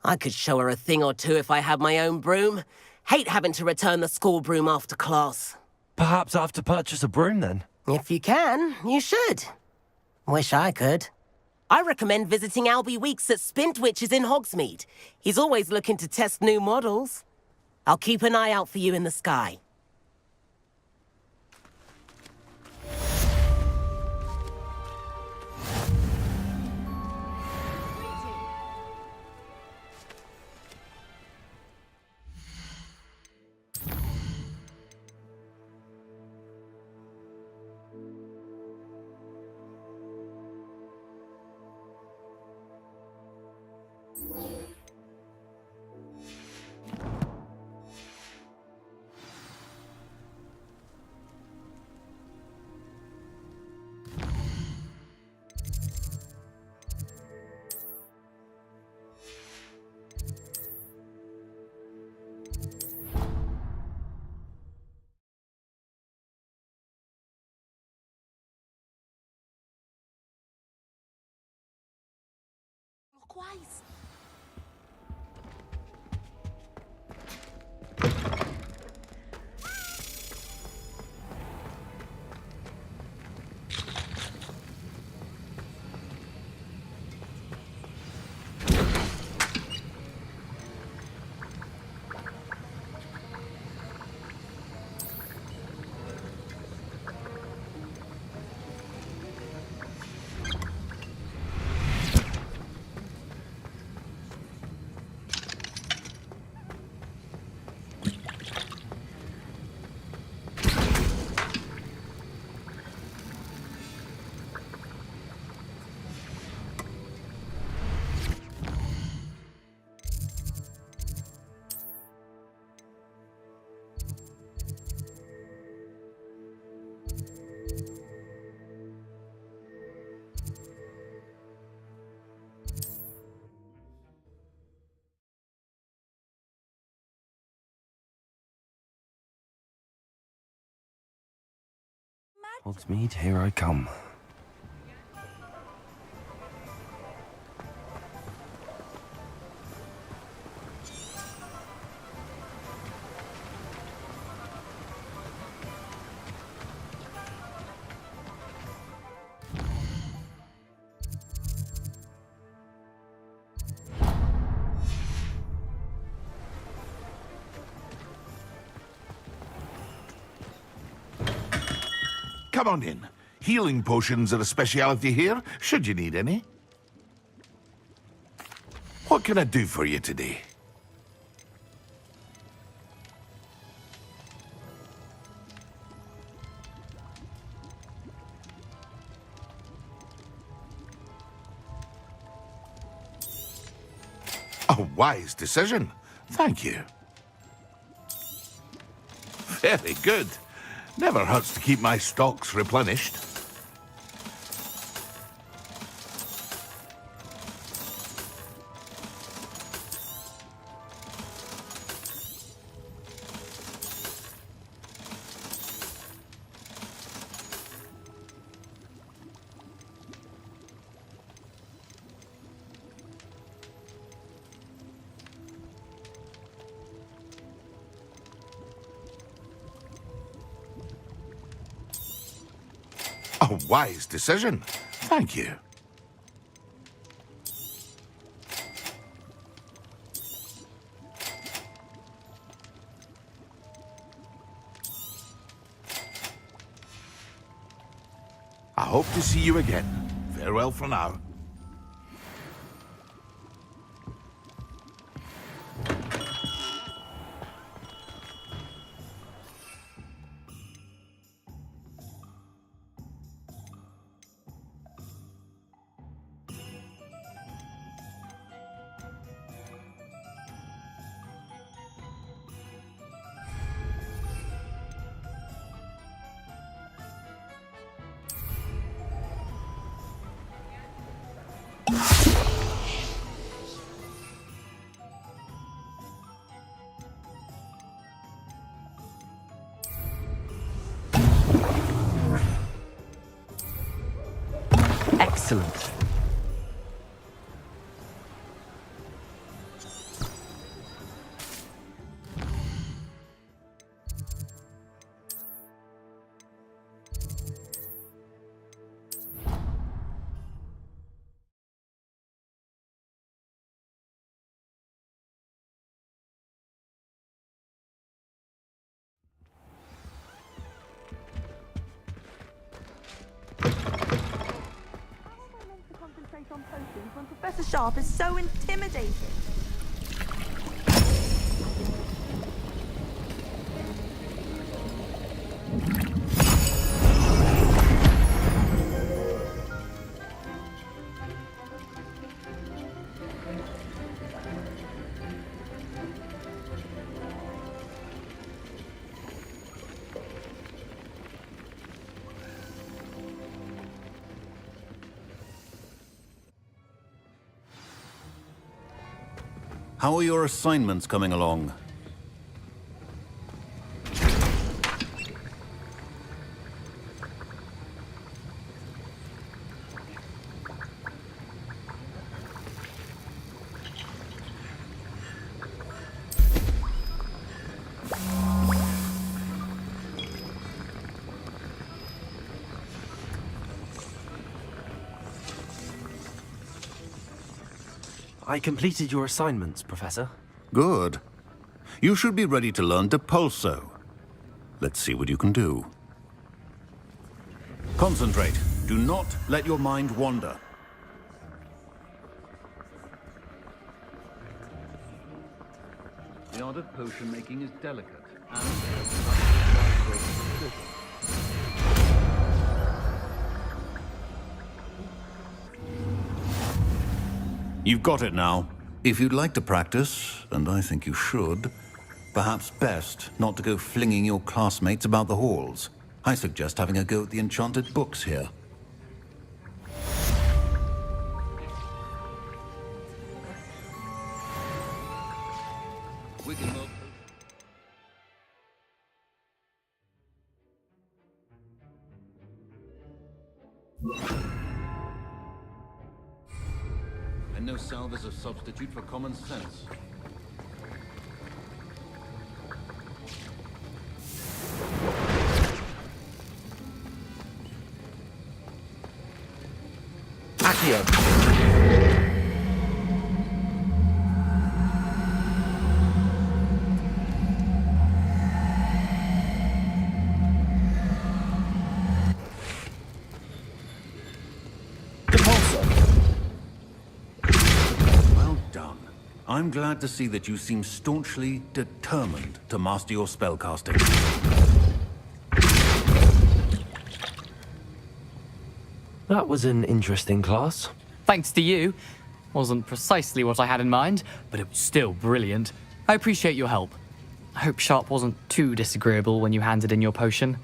I could show her a thing or two if I had my own broom. Hate having to return the school broom after class. Perhaps I have to purchase a broom then? If you can, you should. Wish I could. I recommend visiting Albie Weeks at Spintwitches in Hogsmeade. He's always looking to test new models. I'll keep an eye out for you in the sky. Clockwise. Hogsmeade, here I come. Come on in. Healing potions are a speciality here, should you need any. What can I do for you today? A wise decision. Thank you. Very good. Never hurts to keep my stocks replenished. A wise decision. Thank you. I hope to see you again. Farewell for now. Excellent. On potions when Professor Sharp is so intimidating. How are your assignments coming along? I completed your assignments, Professor. Good. You should be ready to learn Depulso. Let's see what you can do. Concentrate. Do not let your mind wander. The art of potion making is delicate and You've got it now. If you'd like to practice, and I think you should, perhaps best not to go flinging your classmates about the halls. I suggest having a go at the enchanted books here. we can move. And no salve is a substitute for common sense. Well done. I'm glad to see that you seem staunchly determined to master your spellcasting. That was an interesting class. Thanks to you. Wasn't precisely what I had in mind, but it was still brilliant. I appreciate your help. I hope Sharp wasn't too disagreeable when you handed in your potion.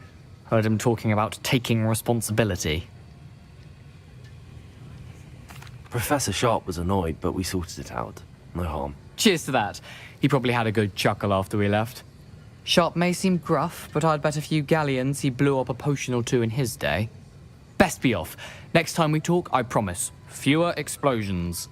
Heard him talking about taking responsibility. Professor Sharp was annoyed, but we sorted it out. No harm. Cheers to that. He probably had a good chuckle after we left. Sharp may seem gruff, but I'd bet a few galleons he blew up a potion or two in his day. Best be off. Next time we talk, I promise. Fewer explosions.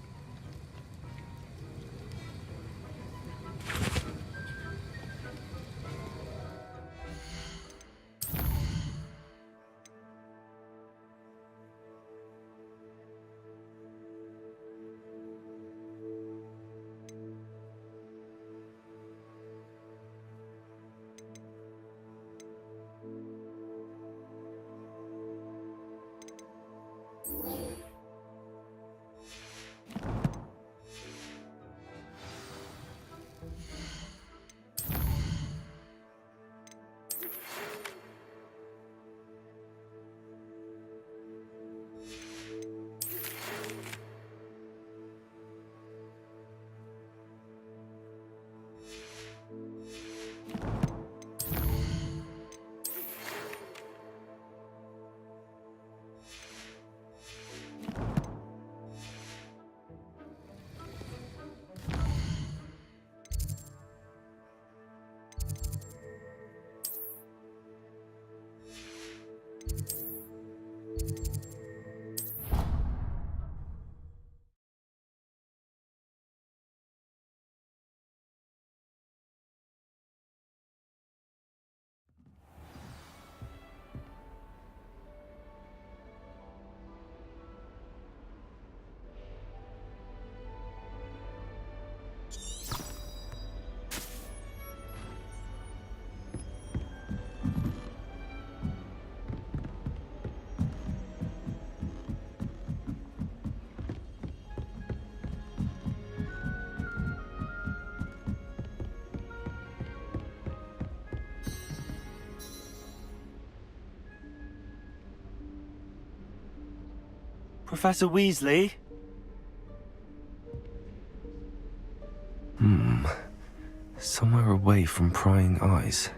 Professor Weasley? Somewhere away from prying eyes.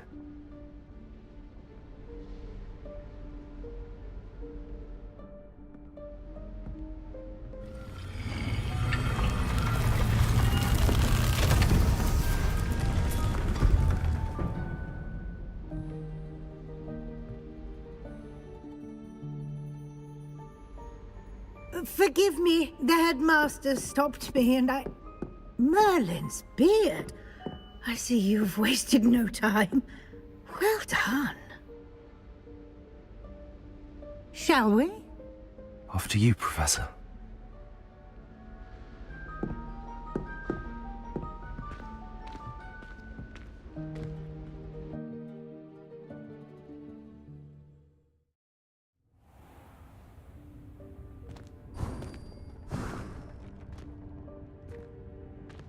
Forgive me, the headmaster stopped me and I... Merlin's beard. I see you've wasted no time. Well done. Shall we? After you, Professor.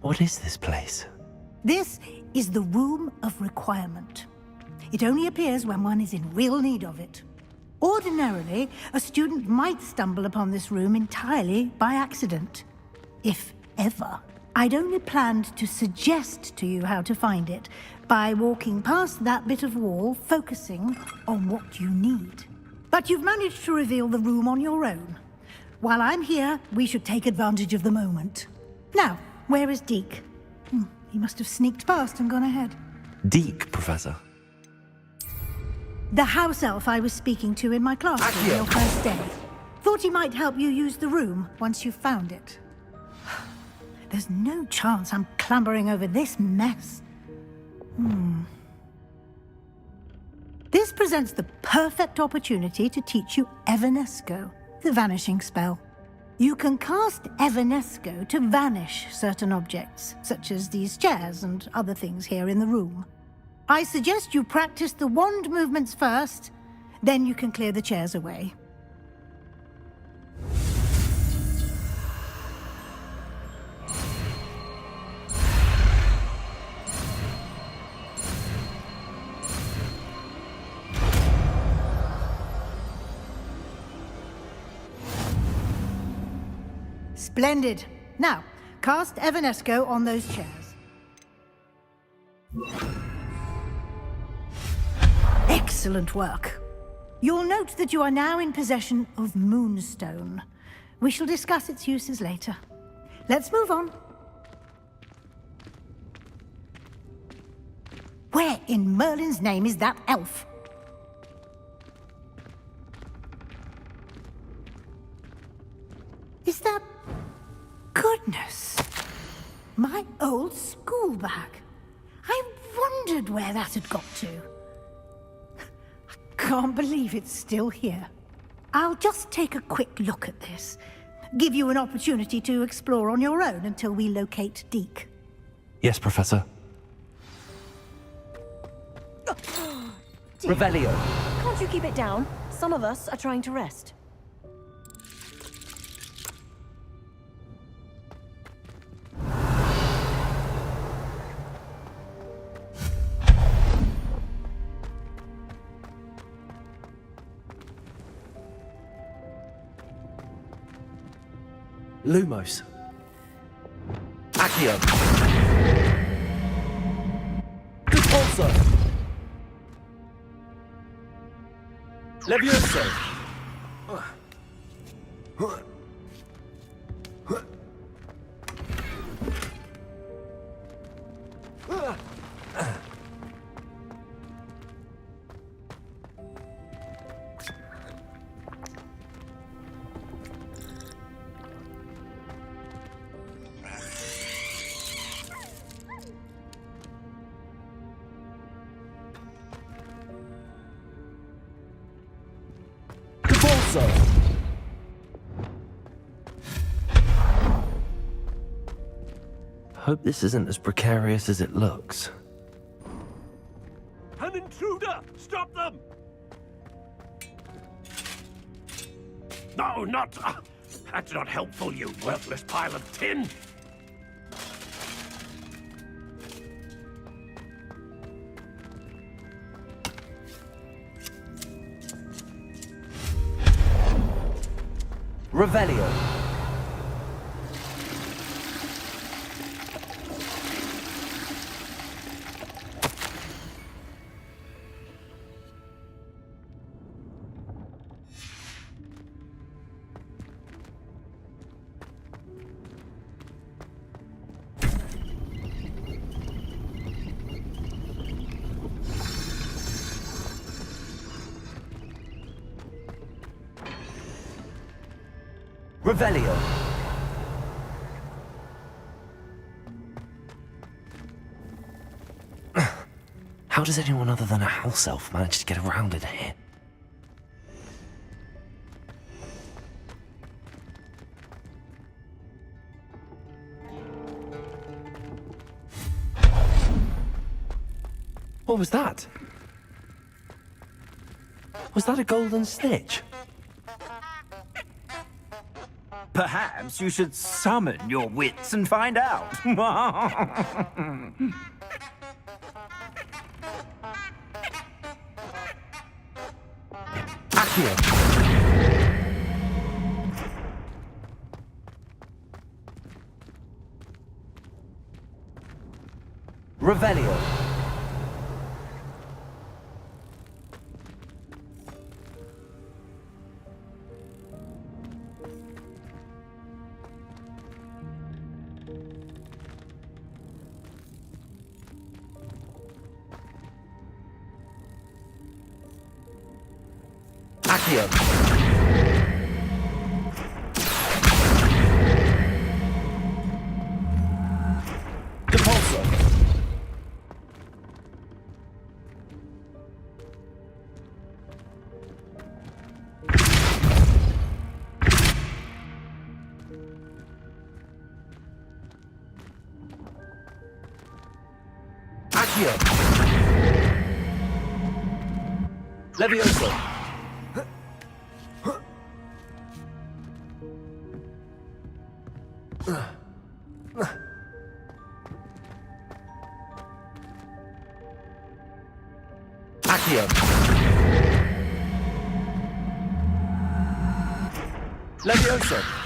What is this place? This is the Room of Requirement. It only appears when one is in real need of it. Ordinarily, a student might stumble upon this room entirely by accident. If ever. I'd only planned to suggest to you how to find it by walking past that bit of wall, focusing on what you need. But you've managed to reveal the room on your own. While I'm here, we should take advantage of the moment. Now, where is Deke? He must have sneaked past and gone ahead. Deke, Professor. The house elf I was speaking to in my classroom your first day. Thought he might help you use the room once you've found it. There's no chance I'm clambering over this mess. This presents the perfect opportunity to teach you Evanesco, the vanishing spell. You can cast Evanesco to vanish certain objects, such as these chairs and other things here in the room. I suggest you practice the wand movements first, then you can clear the chairs away. Splendid. Now, cast Evanesco on those chairs. Excellent work. You'll note that you are now in possession of Moonstone. We shall discuss its uses later. Let's move on. Where in Merlin's name is that elf? Is that... Goodness! My old school bag. I wondered where that had got to. I can't believe it's still here. I'll just take a quick look at this. Give you an opportunity to explore on your own until we locate Deke. Yes, Professor. Revelio. Can't you keep it down? Some of us are trying to rest. Lumos. Accio. Repulsor. Levioso. Hope this isn't as precarious as it looks. An intruder! Stop them! No, not... that's not helpful, you worthless pile of tin! Revelio. Revelio. How does anyone other than a house elf manage to get around in here? What was that? Was that a golden snitch? Perhaps you should summon your wits and find out. Accio. Revelio. Accio. Accio. Levioso. Accio. Levioso.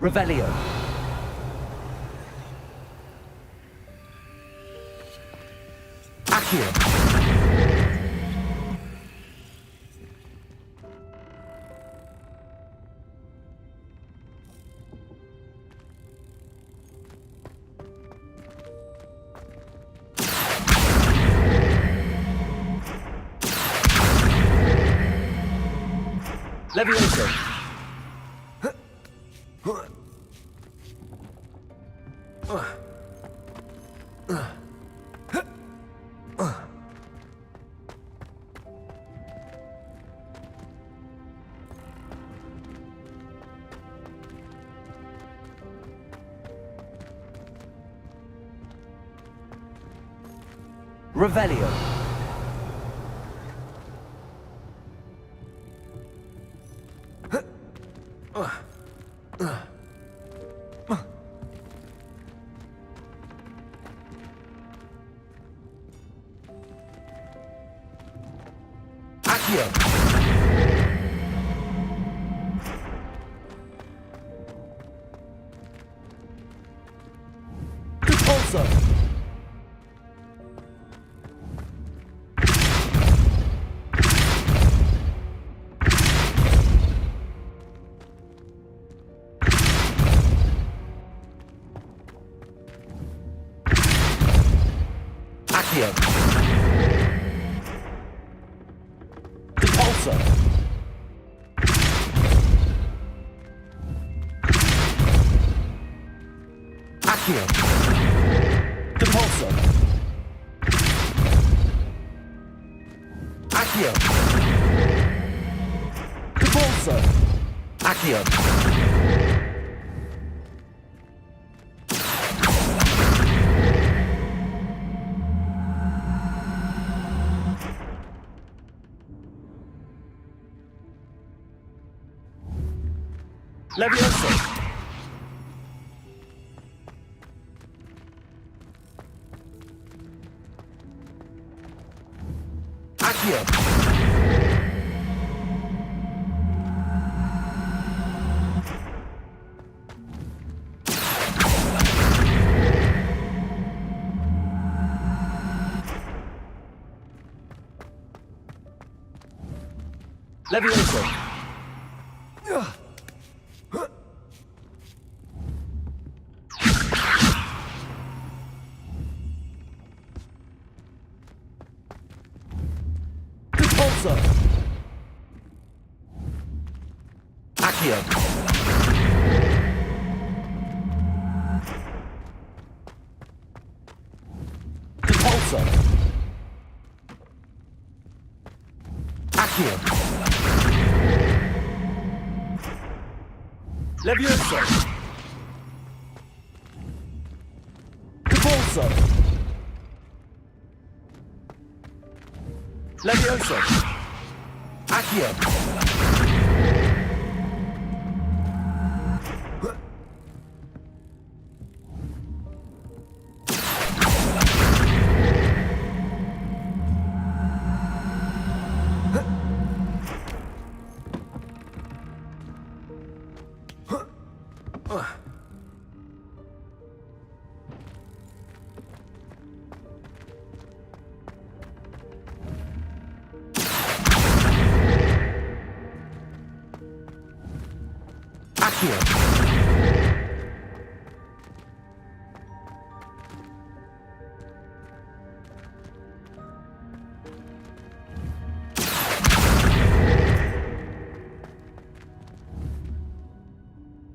Revelio. Accio. Levioso. Revelio. Accio. Repulsor. Accio. Repulsor. Accio. Repulsor. Accio. Repulsor. Accio. Levioso. Accio. Levioso. Repulsor. Accio. Repulsor. Accio. Levioso. Repulsor. Levioso. Accio. Accio.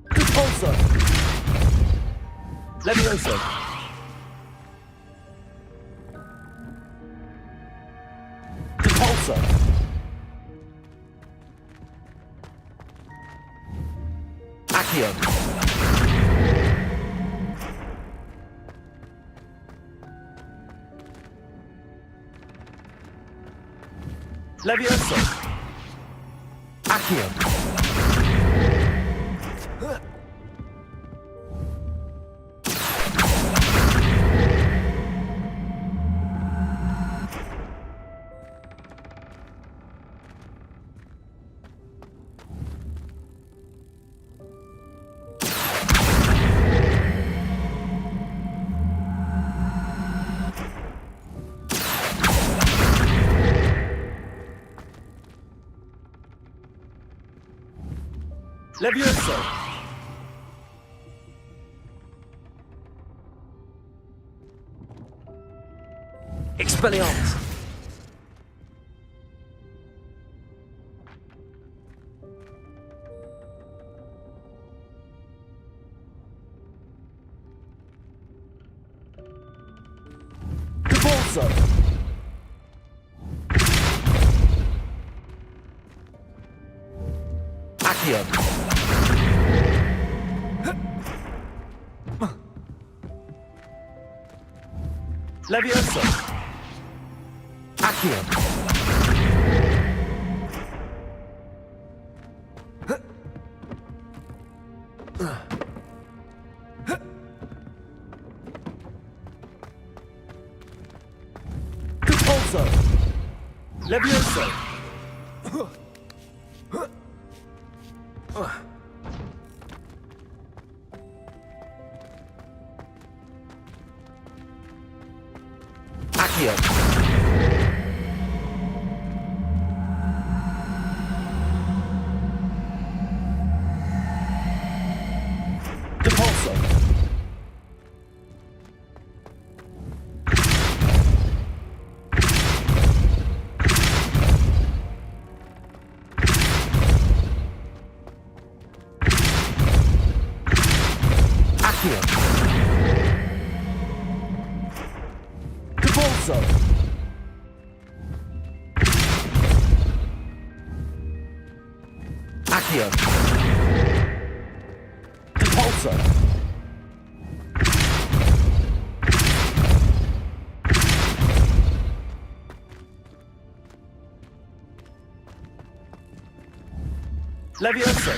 Repulsor. Levioso. Repulsor. Accio. Levioso. Accio. Levioso. Expelliarmus. Repulsor. Accio. Levioso. Accio. Repulsor. Levioso. Accio. Repulsor. Accio. Repulsor. Accio. Repulsor. Levioso.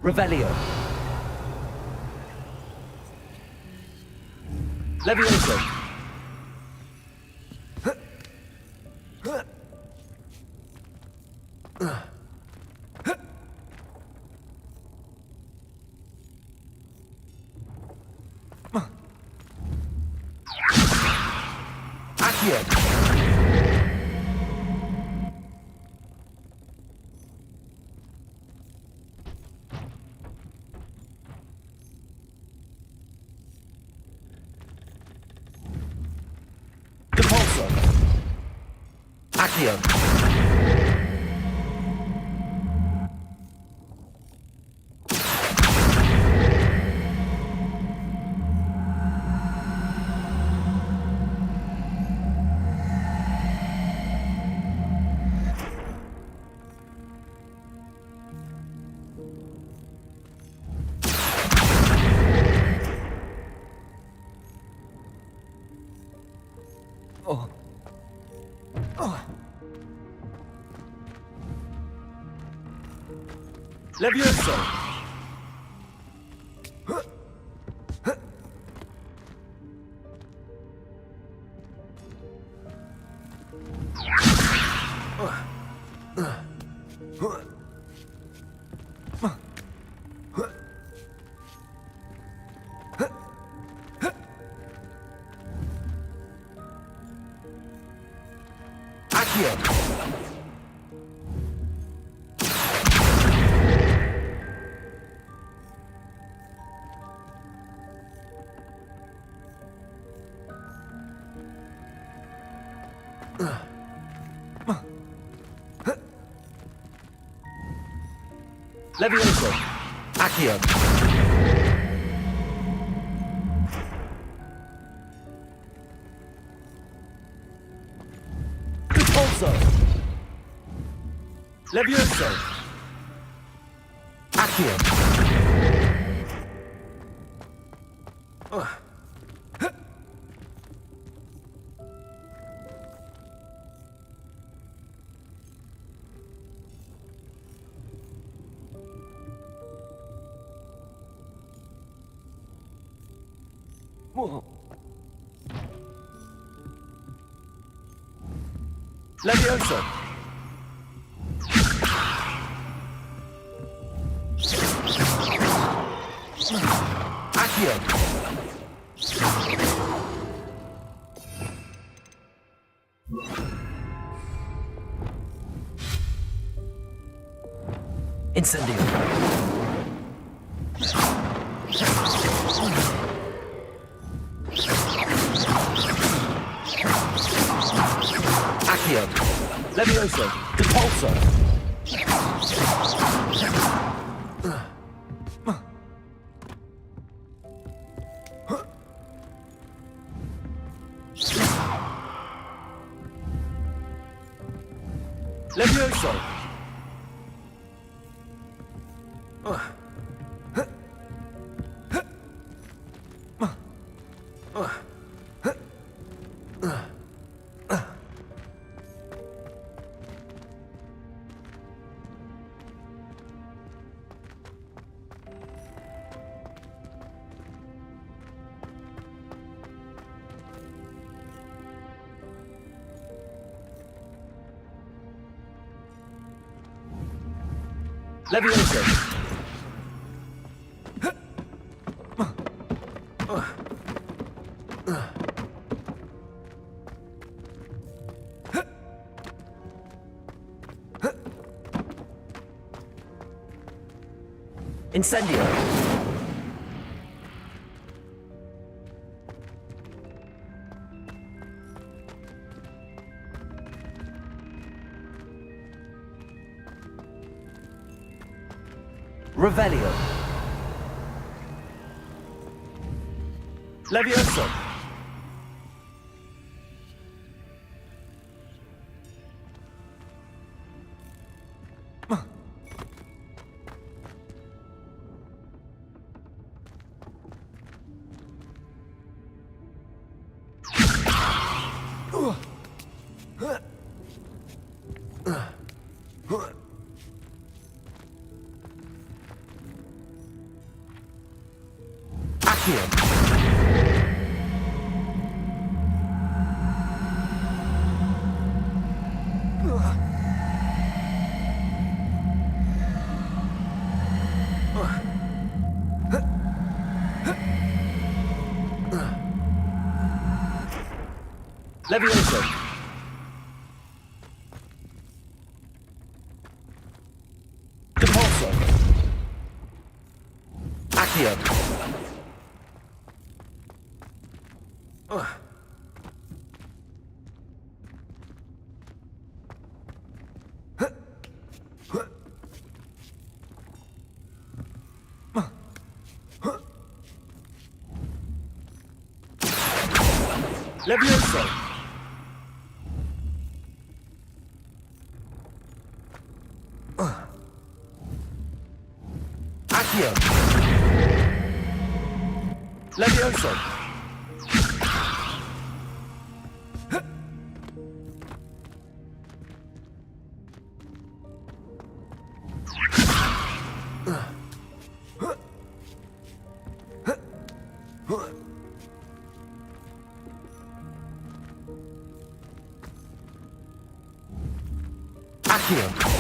Revelio. Levioso. Accio. Repulsor. Accio. Oh. Oh. Levioso. Accio. Levioso. Accio. Repulso. Levioso. Accio. Levioso. Accio. Incendio. Accio. Levioso. Repulso. Levioso. Levioso. Incendio. Revelio. Levioso. Levioso. Repulso. Accio. Levioso. Accio. Levioso. Accio.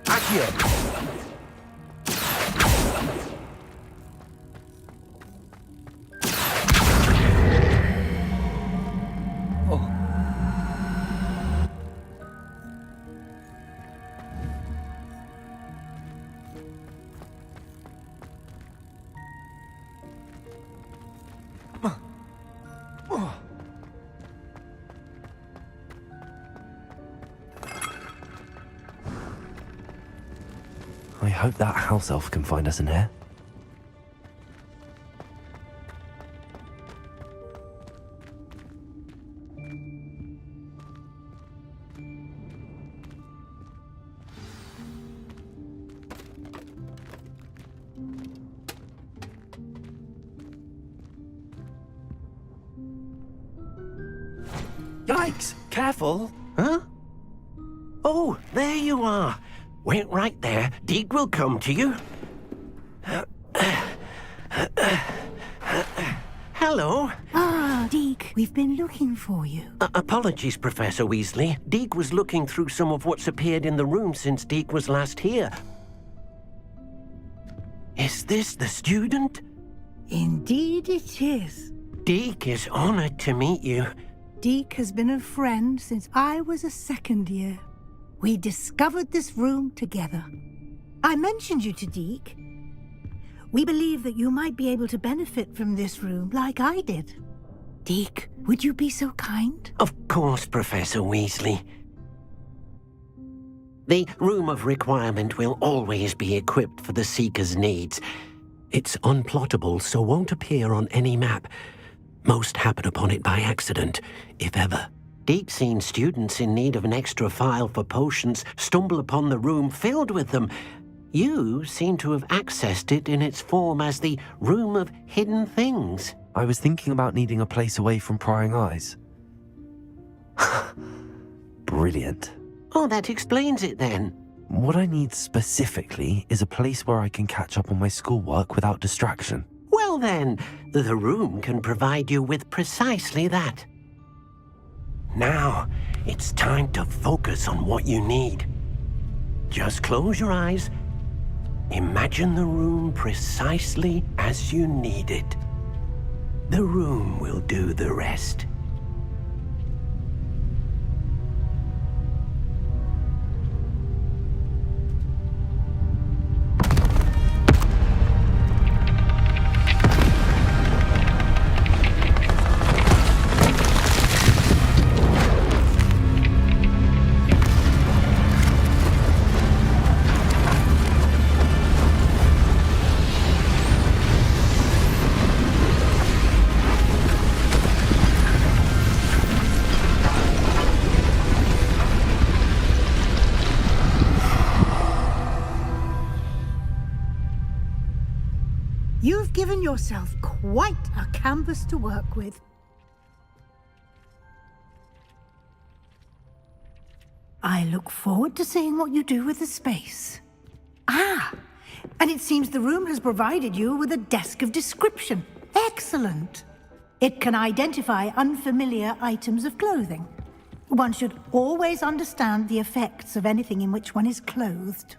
Accio! I hope that house elf can find us in here. Yikes! Careful! Huh? Oh, there you are. Wait right there. Deke will come to you. Hello. Ah, Deke, we've been looking for you. Apologies, Professor Weasley. Deke was looking through some of what's appeared in the room since Deke was last here. Is this the student? Indeed it is. Deke is honored to meet you. Deke has been a friend since I was a second year. We discovered this room together. I mentioned you to Deke. We believe that you might be able to benefit from this room like I did. Deke, would you be so kind? Of course, Professor Weasley. The Room of Requirement will always be equipped for the Seeker's needs. It's unplottable, so won't appear on any map. Most happen upon it by accident, if ever. Deke's seen students in need of an extra file for potions stumble upon the room filled with them. You seem to have accessed it in its form as the Room of Hidden Things. I was thinking about needing a place away from prying eyes. Brilliant. Oh, that explains it then. What I need specifically is a place where I can catch up on my schoolwork without distraction. Well then, the room can provide you with precisely that. Now, it's time to focus on what you need. Just close your eyes. Imagine the room precisely as you need it. The room will do the rest. You've given yourself quite a canvas to work with. I look forward to seeing what you do with the space. Ah, and it seems the room has provided you with a desk of description. Excellent. It can identify unfamiliar items of clothing. One should always understand the effects of anything in which one is clothed.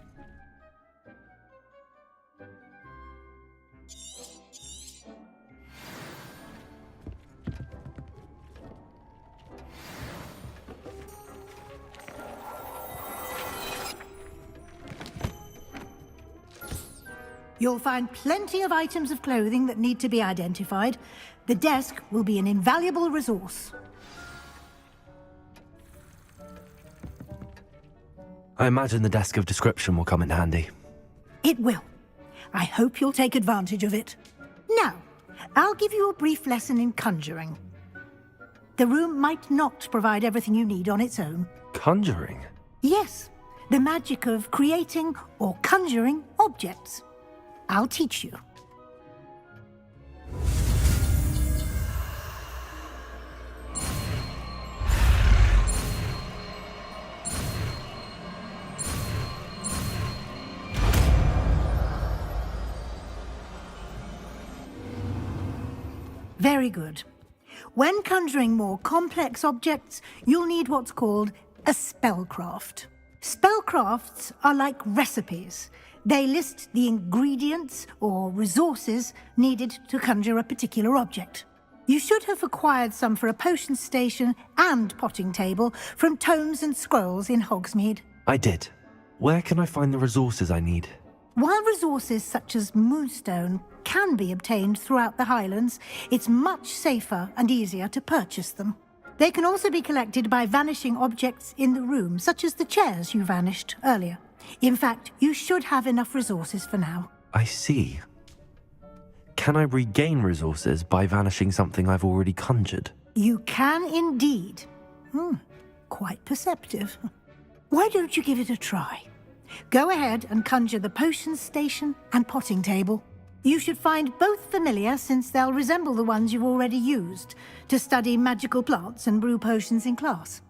You'll find plenty of items of clothing that need to be identified. The desk will be an invaluable resource. I imagine the desk of description will come in handy. It will. I hope you'll take advantage of it. Now, I'll give you a brief lesson in conjuring. The room might not provide everything you need on its own. Conjuring? Yes, the magic of creating or conjuring objects. I'll teach you. Very good. When conjuring more complex objects, you'll need what's called a spellcraft. Spellcrafts are like recipes. They list the ingredients or resources needed to conjure a particular object. You should have acquired some for a potion station and potting table from tomes and scrolls in Hogsmeade. I did. Where can I find the resources I need? While resources such as moonstone can be obtained throughout the Highlands, it's much safer and easier to purchase them. They can also be collected by vanishing objects in the room, such as the chairs you vanished earlier. In fact, you should have enough resources for now. I see. Can I regain resources by vanishing something I've already conjured? You can indeed. Quite perceptive. Why don't you give it a try? Go ahead and conjure the potion station and potting table. You should find both familiar, since they'll resemble the ones you've already used to study magical plants and brew potions in class.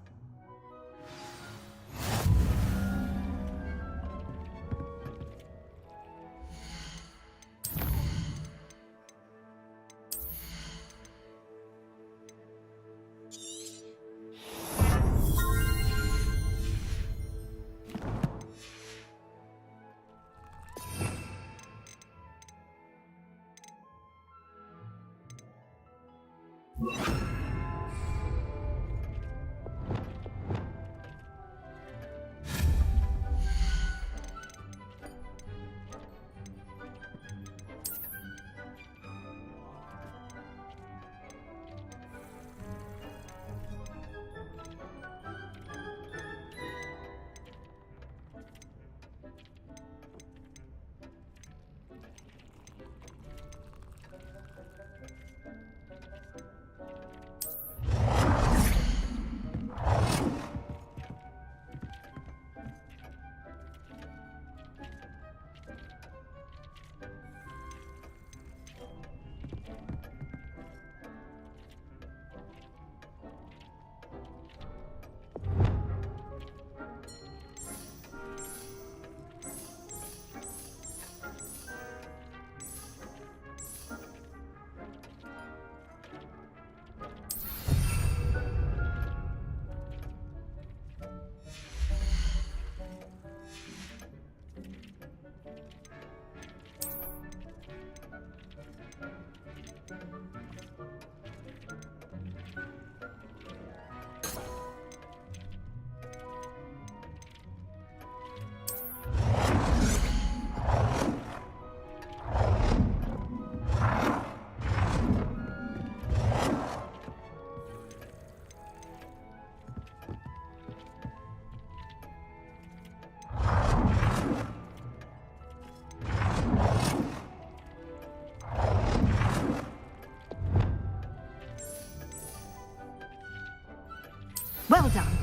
Well done.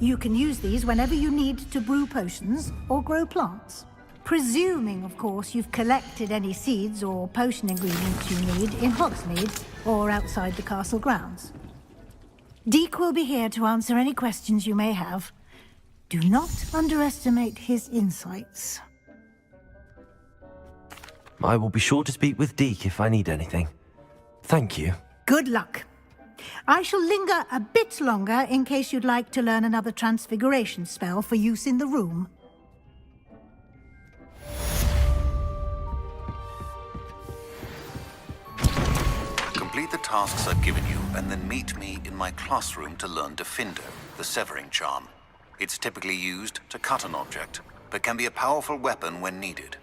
You can use these whenever you need to brew potions or grow plants. Presuming, of course, you've collected any seeds or potion ingredients you need in Hogsmeade or outside the castle grounds. Deke will be here to answer any questions you may have. Do not underestimate his insights. I will be sure to speak with Deke if I need anything. Thank you. Good luck. I shall linger a bit longer in case you'd like to learn another transfiguration spell for use in the room. Complete the tasks I've given you, and then meet me in my classroom to learn Defindo, the severing charm. It's typically used to cut an object, but can be a powerful weapon when needed.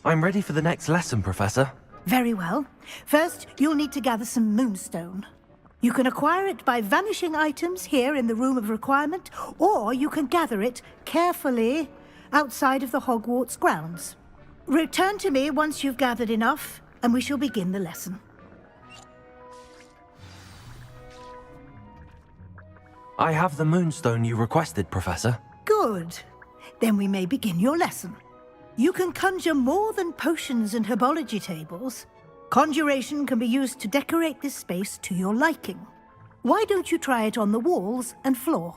I'm ready for the next lesson, Professor. Very well. First, you'll need to gather some moonstone. You can acquire it by vanishing items here in the Room of Requirement, or you can gather it carefully outside of the Hogwarts grounds. Return to me once you've gathered enough, and we shall begin the lesson. I have the moonstone you requested, Professor. Good. Then we may begin your lesson. You can conjure more than potions and herbology tables. Conjuration can be used to decorate this space to your liking. Why don't you try it on the walls and floor?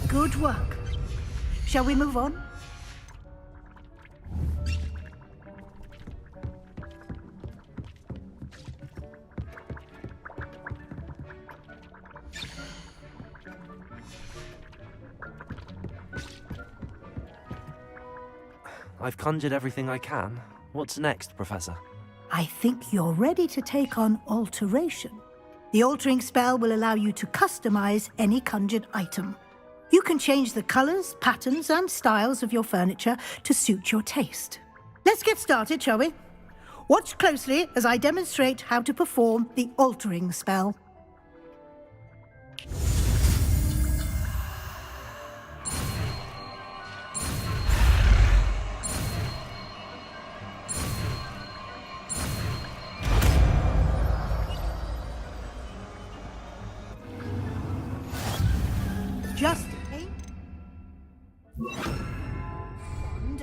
Good work. Shall we move on? I've conjured everything I can. What's next, Professor? I think you're ready to take on alteration. The altering spell will allow you to customize any conjured item. You can change the colors, patterns, and styles of your furniture to suit your taste. Let's get started, shall we? Watch closely as I demonstrate how to perform the altering spell. Just aim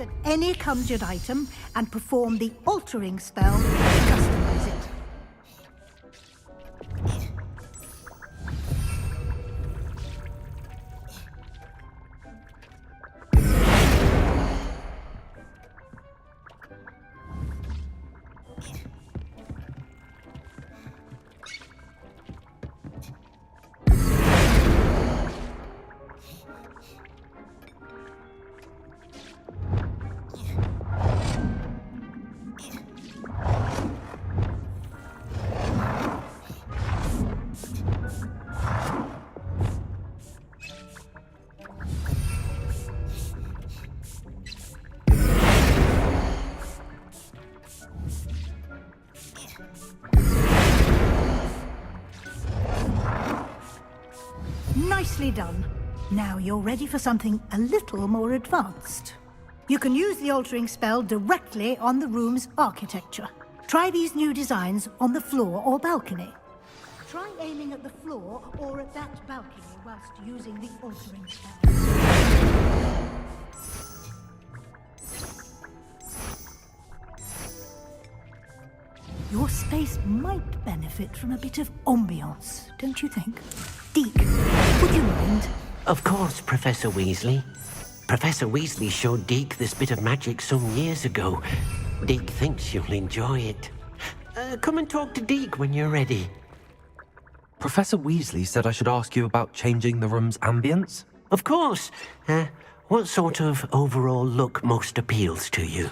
at any conjured item and perform the altering spell to customize it. Nicely done. Now you're ready for something a little more advanced. You can use the altering spell directly on the room's architecture. Try these new designs on the floor or balcony. Try aiming at the floor or at that balcony whilst using the altering spell. space might benefit from a bit of ambiance, don't you think? Deke, would you mind? Of course, Professor Weasley. Professor Weasley showed Deke this bit of magic some years ago. Deke thinks you'll enjoy it. Come and talk to Deke when you're ready. Professor Weasley said I should ask you about changing the room's ambience? Of course. What sort of overall look most appeals to you?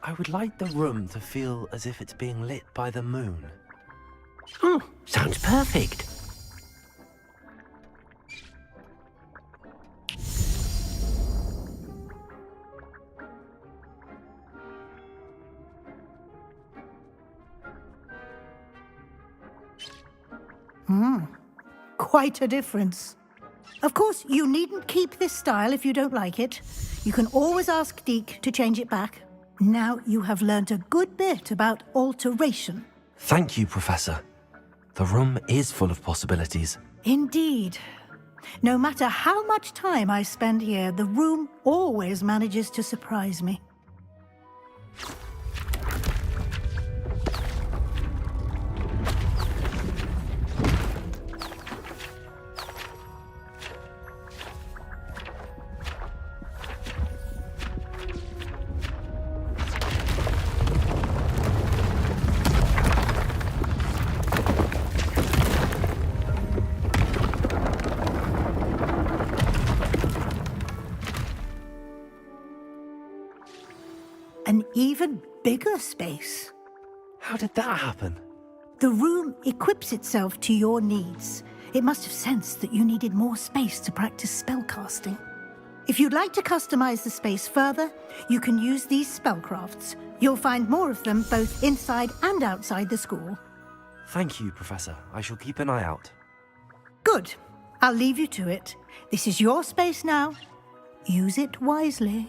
I would like the room to feel as if it's being lit by the moon. Oh, sounds perfect. Quite a difference. Of course, you needn't keep this style if you don't like it. You can always ask Deke to change it back. Now you have learnt a good bit about alteration. Thank you, Professor. The room is full of possibilities. Indeed. No matter how much time I spend here, the room always manages to surprise me. An even bigger space. How did that happen? The room equips itself to your needs. It must have sensed that you needed more space to practice spellcasting. If you'd like to customize the space further, you can use these spellcrafts. You'll find more of them both inside and outside the school. Thank you, Professor. I shall keep an eye out. Good. I'll leave you to it. This is your space now. Use it wisely.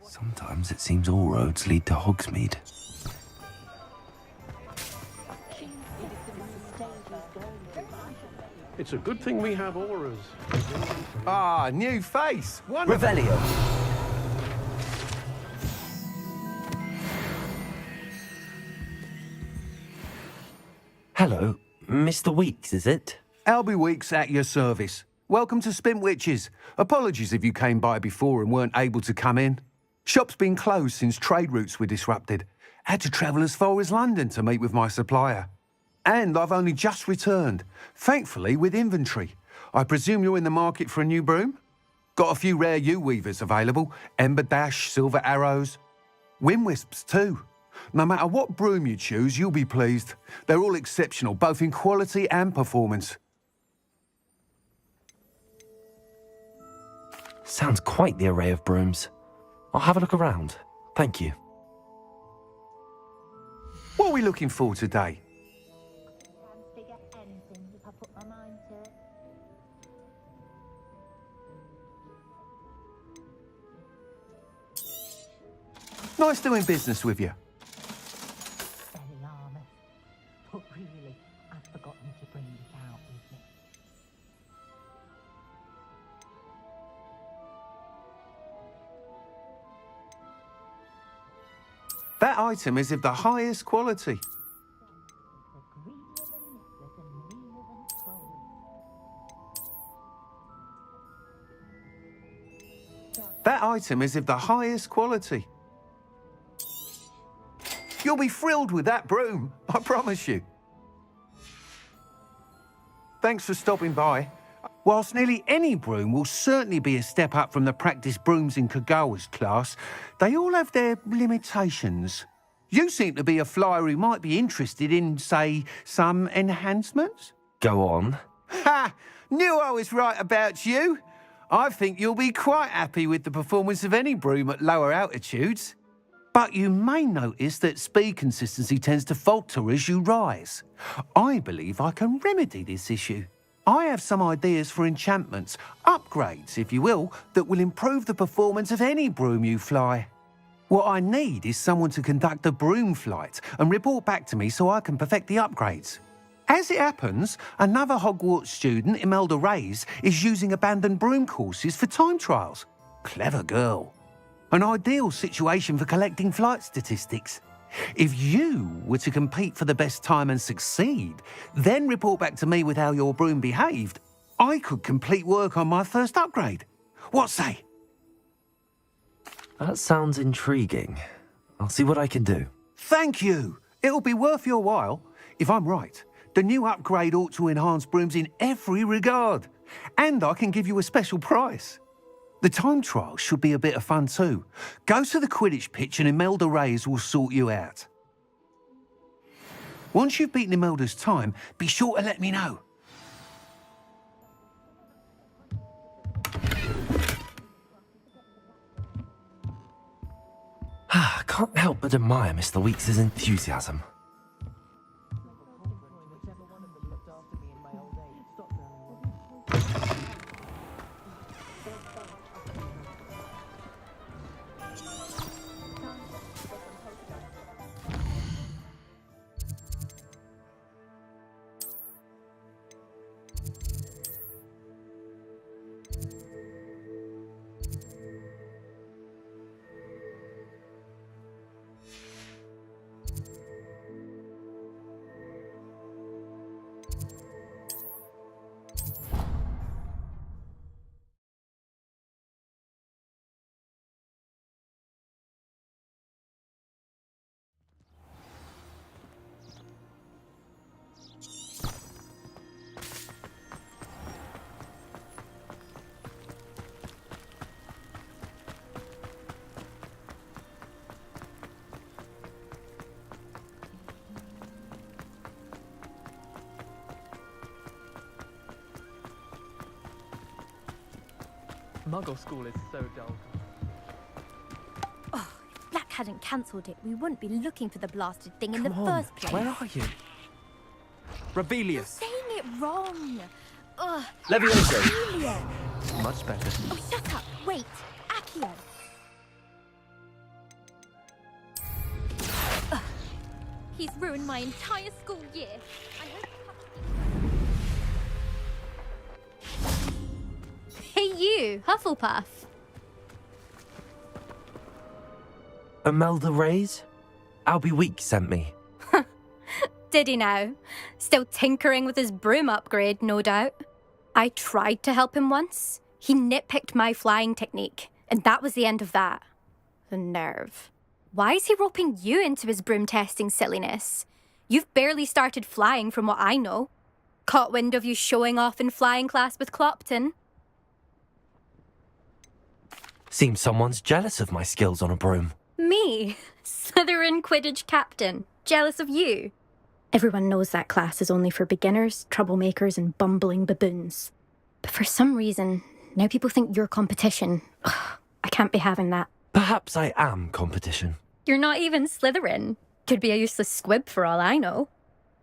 Sometimes it seems all roads lead to Hogsmeade. It's a good thing we have auras. Ah, new face. Wonderful. Revelio. Hello, Mr. Weeks, is it? Albie Weeks at your service. Welcome to Spintwitches. Apologies if you came by before and weren't able to come in. Shop's been closed since trade routes were disrupted. Had to travel as far as London to meet with my supplier. And I've only just returned, thankfully with inventory. I presume you're in the market for a new broom? Got a few rare U-weavers available. Ember Dash, Silver Arrows. Wind Wisps too. No matter what broom you choose, you'll be pleased. They're all exceptional, both in quality and performance. Sounds quite the array of brooms. I'll have a look around. Thank you. What are we looking for today? Nice doing business with you. But really, I've forgotten to bring it out with me. That item is of the highest quality. That item is of the highest quality. You'll be thrilled with that broom, I promise you. Thanks for stopping by. Whilst nearly any broom will certainly be a step up from the practice brooms in Kagawa's class, they all have their limitations. You seem to be a flyer who might be interested in, say, some enhancements? Go on. Ha! Knew I was right about you. I think you'll be quite happy with the performance of any broom at lower altitudes. But you may notice that speed consistency tends to falter as you rise. I believe I can remedy this issue. I have some ideas for enchantments, upgrades, if you will, that will improve the performance of any broom you fly. What I need is someone to conduct a broom flight and report back to me so I can perfect the upgrades. As it happens, another Hogwarts student, Imelda Reyes, is using abandoned broom courses for time trials. Clever girl. An ideal situation for collecting flight statistics. If you were to compete for the best time and succeed, then report back to me with how your broom behaved, I could complete work on my first upgrade. What say? That sounds intriguing. I'll see what I can do. Thank you. It'll be worth your while. If I'm right, the new upgrade ought to enhance brooms in every regard. And I can give you a special price. The time trial should be a bit of fun too. Go to the Quidditch pitch and Imelda Reyes will sort you out. Once you've beaten Imelda's time, be sure to let me know. I can't help but admire Mr. Weeks' enthusiasm. Muggle school is so dull. Oh, if Black hadn't cancelled it, we wouldn't be looking for the blasted thing in the Come on, first place. where are you? You're Rebellious. saying it wrong. Ugh. Levioso. Accio. Much better. Oh, shut up. Wait. Accio. Ugh. He's ruined my entire school year. I hope... Hey you, Hufflepuff. Imelda Reyes? Albie Week sent me. Did he now? Still tinkering with his broom upgrade, no doubt. I tried to help him once. He nitpicked my flying technique, and that was the end of that. The nerve. Why is he roping you into his broom testing silliness? You've barely started flying from what I know. Caught wind of you showing off in flying class with Clopton. Seems someone's jealous of my skills on a broom. Me? Slytherin Quidditch captain. Jealous of you? Everyone knows that class is only for beginners, troublemakers, and bumbling baboons. But for some reason, now people think you're competition. Ugh, I can't be having that. Perhaps I am competition. You're not even Slytherin. Could be a useless squib for all I know.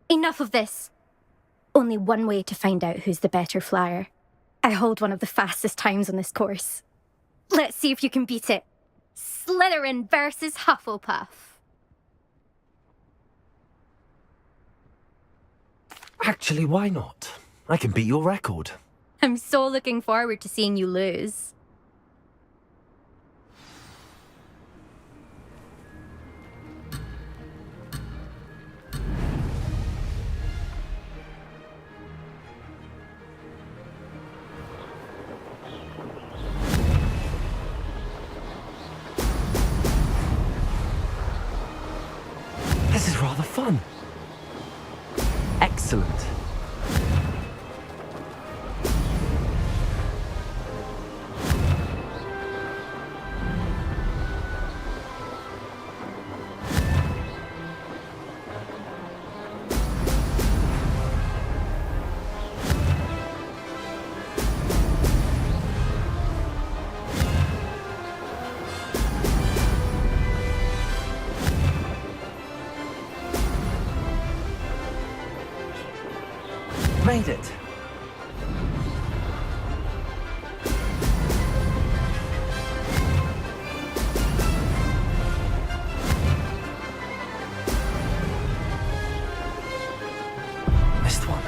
Enough of this. Only one way to find out who's the better flyer. I hold one of the fastest times on this course. Let's see if you can beat it. Slytherin versus Hufflepuff. Actually, why not? I can beat your record. I'm so looking forward to seeing you lose. This is rather fun. Excellent. Made it. Missed one.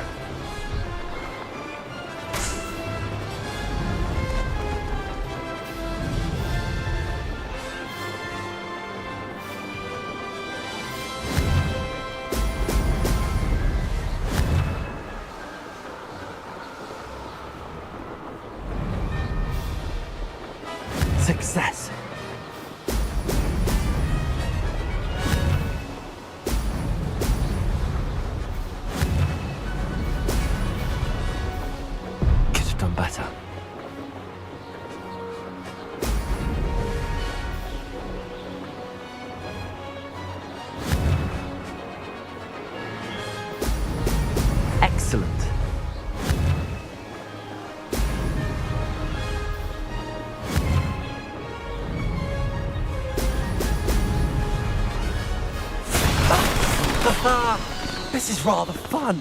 Success. Could have done better. Excellent. This is rather fun.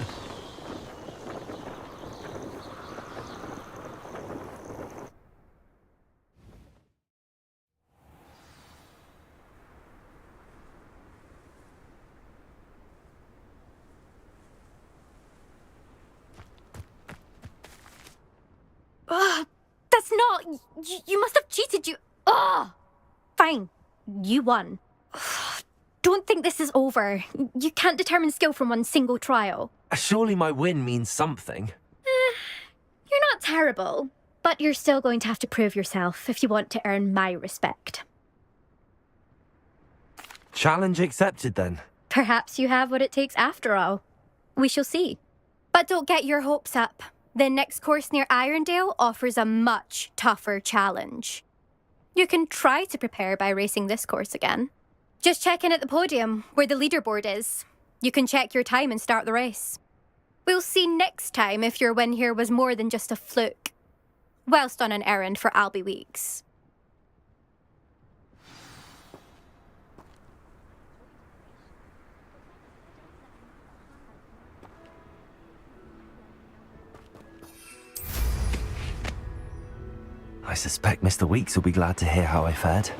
That's not... You must have cheated, you... Fine. You won. Don't think this is over. You can't determine skill from one single trial. Surely my win means something. You're not terrible, but you're still going to have to prove yourself if you want to earn my respect. Challenge accepted then. Perhaps you have what it takes after all. We shall see. But don't get your hopes up. The next course near Irondale offers a much tougher challenge. You can try to prepare by racing this course again. Just check in at the podium, where the leaderboard is. You can check your time and start the race. We'll see next time if your win here was more than just a fluke. whilst on an errand for Albie Weeks. I suspect Mr. Weeks will be glad to hear how I fared.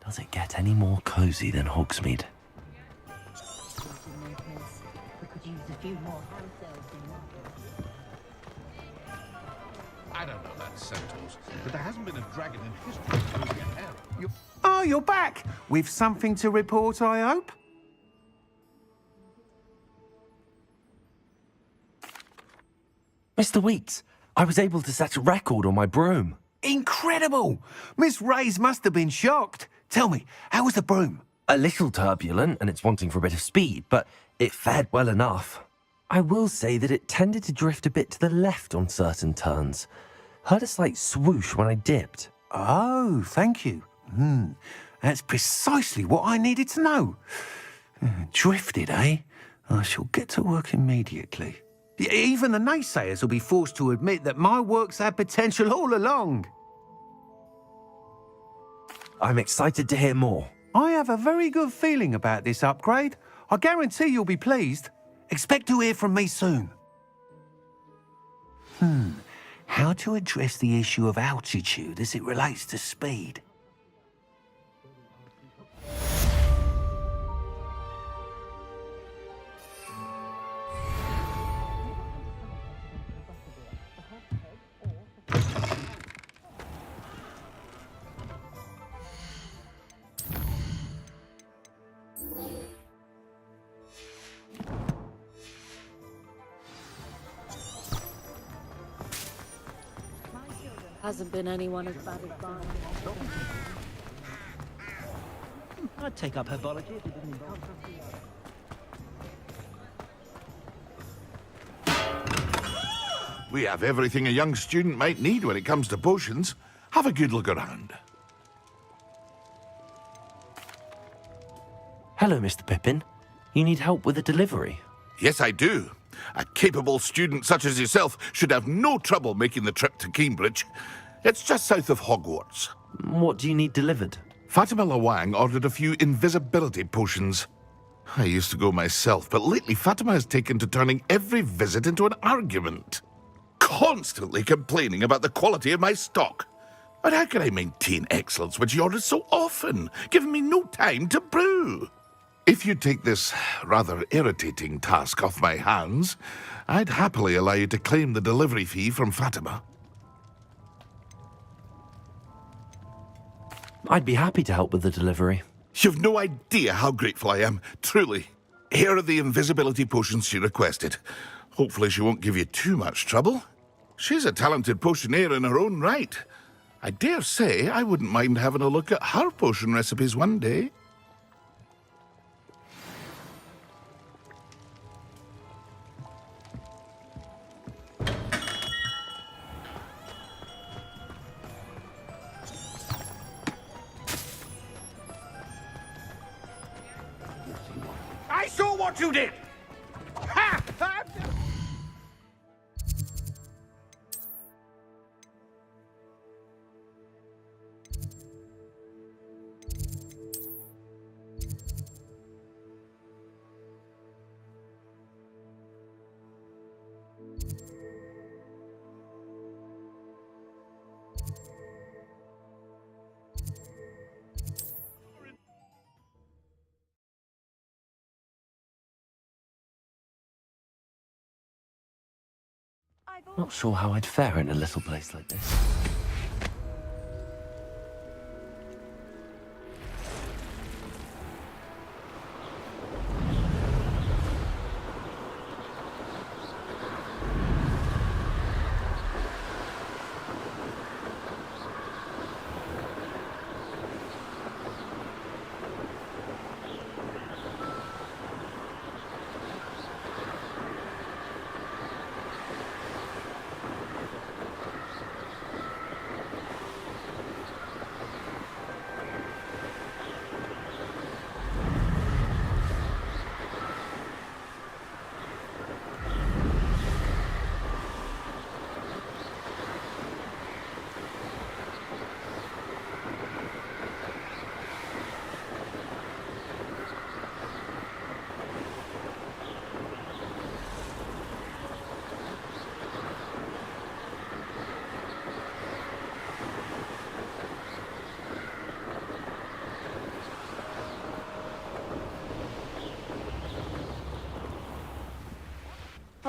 Does it get any more cozy than Hogsmeade? I don't know that Centaurs, but there hasn't been a dragon in history to get hell. Oh, you're back! With something to report, I hope? Mr. Weeks, I was able to set a record on my broom. Incredible! Miss Reyes must have been shocked. Tell me, how was the broom? A little turbulent, and it's wanting for a bit of speed, but it fared well enough. I will say that it tended to drift a bit to the left on certain turns. Heard a slight swoosh when I dipped. Oh, thank you. That's precisely what I needed to know. Drifted, eh? I shall get to work immediately. Even the naysayers will be forced to admit that my work's had potential all along. I'm excited to hear more. I have a very good feeling about this upgrade. I guarantee you'll be pleased. Expect to hear from me soon. How to address the issue of altitude as it relates to speed? Hasn't been anyone as bad as Barney. I'd take up herbology if it didn't involve. We have everything a young student might need when it comes to potions. Have a good look around. Hello, Mr. Pippin. You need help with a delivery? Yes, I do. A capable student such as yourself should have no trouble making the trip to Cambridge. It's just south of Hogwarts. What do you need delivered? Fatima Lawang ordered a few invisibility potions. I used to go myself, but lately Fatima has taken to turning every visit into an argument. Constantly complaining about the quality of my stock. But how can I maintain excellence when she orders so often, giving me no time to brew? If you take this rather irritating task off my hands, I'd happily allow you to claim the delivery fee from Fatima. I'd be happy to help with the delivery. You've no idea how grateful I am, truly. Here are the invisibility potions she requested. Hopefully she won't give you too much trouble. She's a talented potioneer in her own right. I dare say I wouldn't mind having a look at her potion recipes one day. I saw what you did! Ha! Not sure how I'd fare in a little place like this.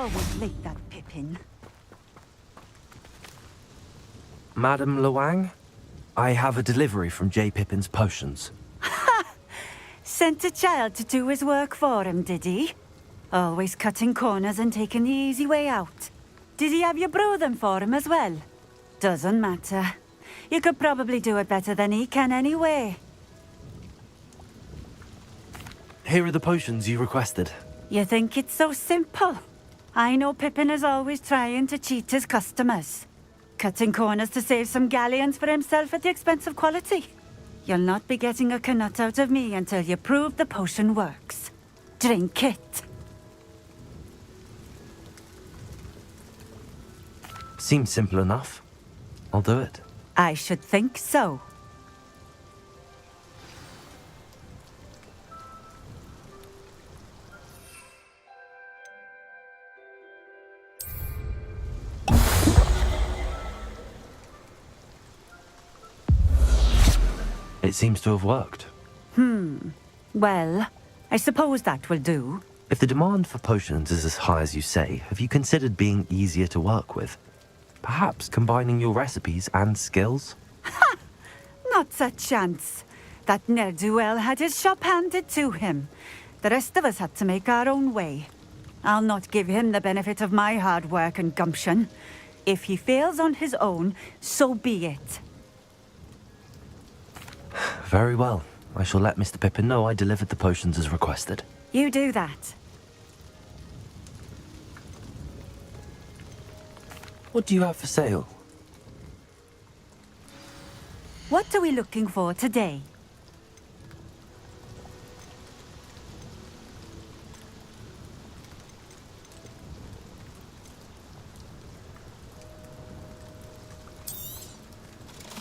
Always late, that Pippin. Madam Luang, I have a delivery from J. Pippin's potions. Sent a child to do his work for him, did he? Always cutting corners and taking the easy way out. Did he have you brew them for him as well? Doesn't matter. You could probably do it better than he can anyway. Here are the potions you requested. You think it's so simple? I know Pippin is always trying to cheat his customers. Cutting corners to save some galleons for himself at the expense of quality. You'll not be getting a canut out of me until you prove the potion works. Drink it. Seems simple enough. I'll do it. I should think so. It seems to have worked. Well, I suppose that will do. If the demand for potions is as high as you say, have you considered being easier to work with? Perhaps combining your recipes and skills? Not a chance. That ne'er-do-well had his shop handed to him. The rest of us had to make our own way. I'll not give him the benefit of my hard work and gumption. If he fails on his own, so be it. Very well. I shall let Mr. Pippin know I delivered the potions as requested. You do that. What do you have for sale? What are we looking for today?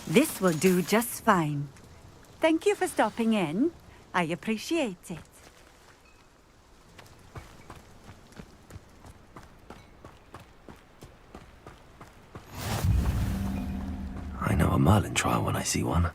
This will do just fine. Thank you for stopping in. I appreciate it. I know a Merlin trial when I see one.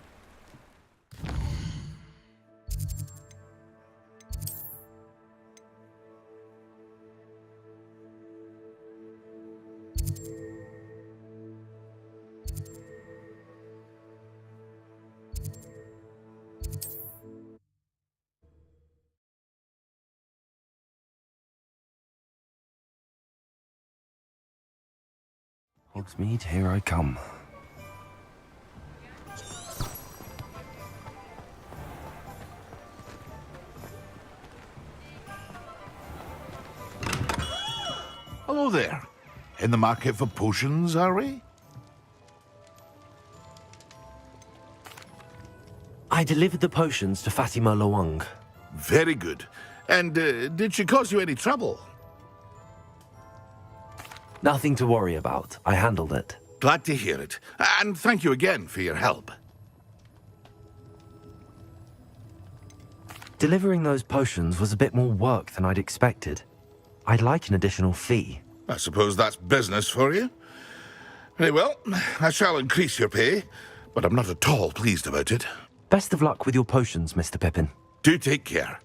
Hogsmeade, here I come. Hello there. In the market for potions, are we? I delivered the potions to Fatima Luang. Very good. And did she cause you any trouble? Nothing to worry about. I handled it. Glad to hear it. And thank you again for your help. Delivering those potions was a bit more work than I'd expected. I'd like an additional fee. I suppose that's business for you. Very well, I shall increase your pay, but I'm not at all pleased about it. Best of luck with your potions, Mr. Pippin. Do take care.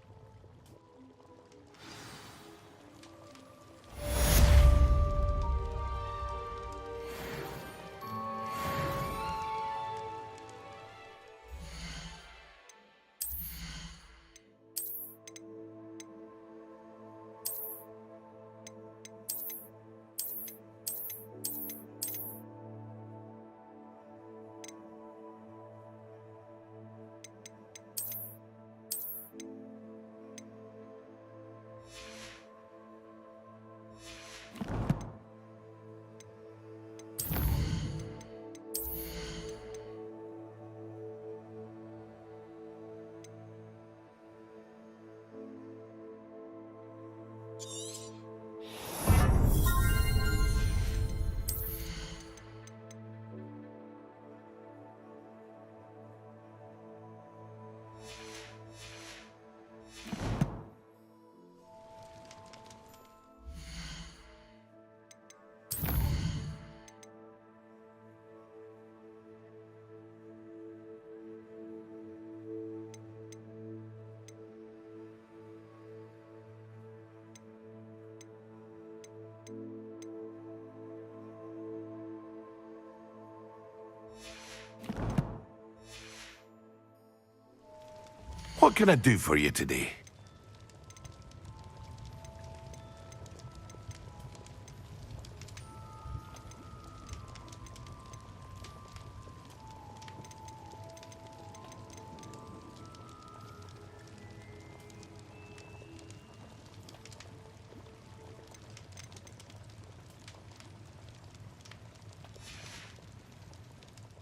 What can I do for you today?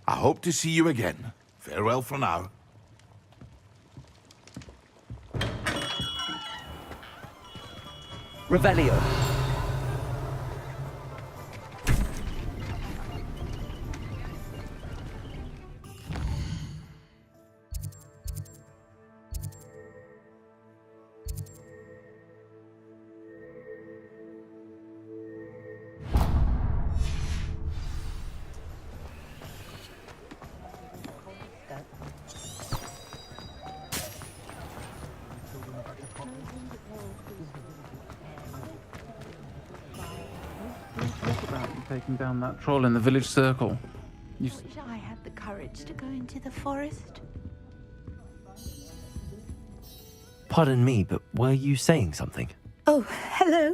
I hope to see you again. Farewell for now. Revelio. Taking down that troll in the village circle. Wish I had the courage to go into the forest. Pardon me, but were you saying something? Oh, hello.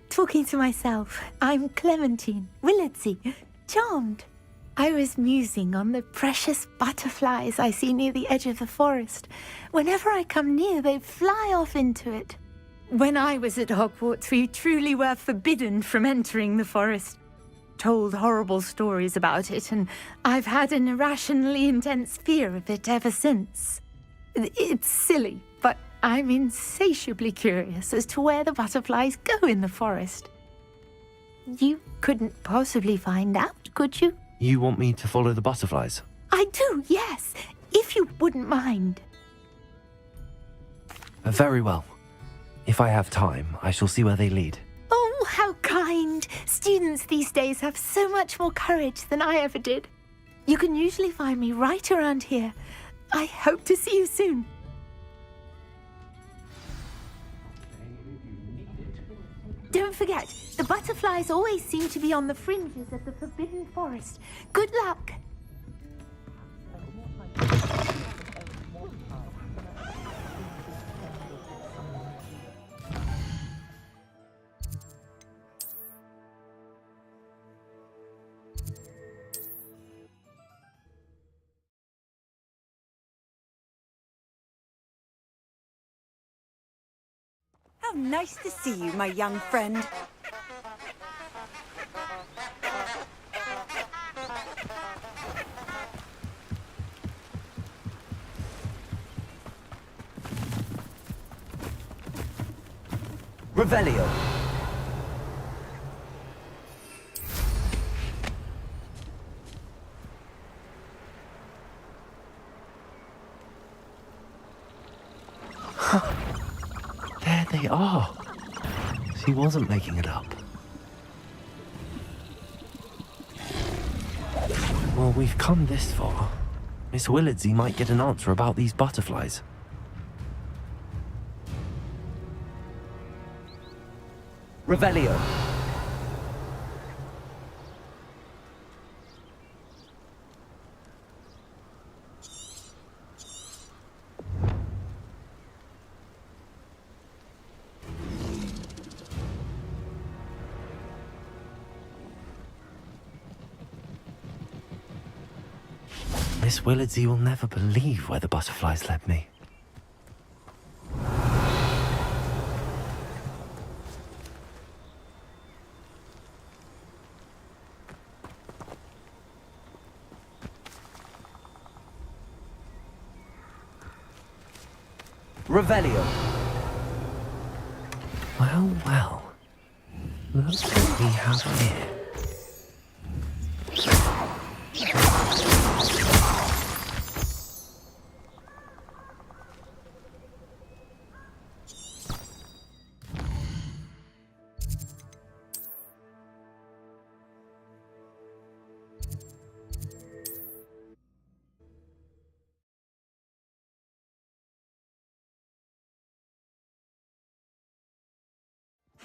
Talking to myself. I'm Clementine, Willardsey, charmed. I was musing on the precious butterflies I see near the edge of the forest. Whenever I come near, they fly off into it. When I was at Hogwarts, we truly were forbidden from entering the forest. Told horrible stories about it, and I've had an irrationally intense fear of it ever since. It's silly, but I'm insatiably curious as to where the butterflies go in the forest. You couldn't possibly find out, could you? You want me to follow the butterflies? I do, yes, if you wouldn't mind. Very well. If I have time, I shall see where they lead. Oh, how kind! Students these days have so much more courage than I ever did. You can usually find me right around here. I hope to see you soon. Don't forget, the butterflies always seem to be on the fringes of the Forbidden Forest. Good luck! How nice to see you, my young friend. Revelio. There they are. She wasn't making it up. Well, we've come this far. Miss Willardsey might get an answer about these butterflies. Revelio. Miss Willardsey will never believe where the butterflies led me. Revelio. Well, well. Look what we have here.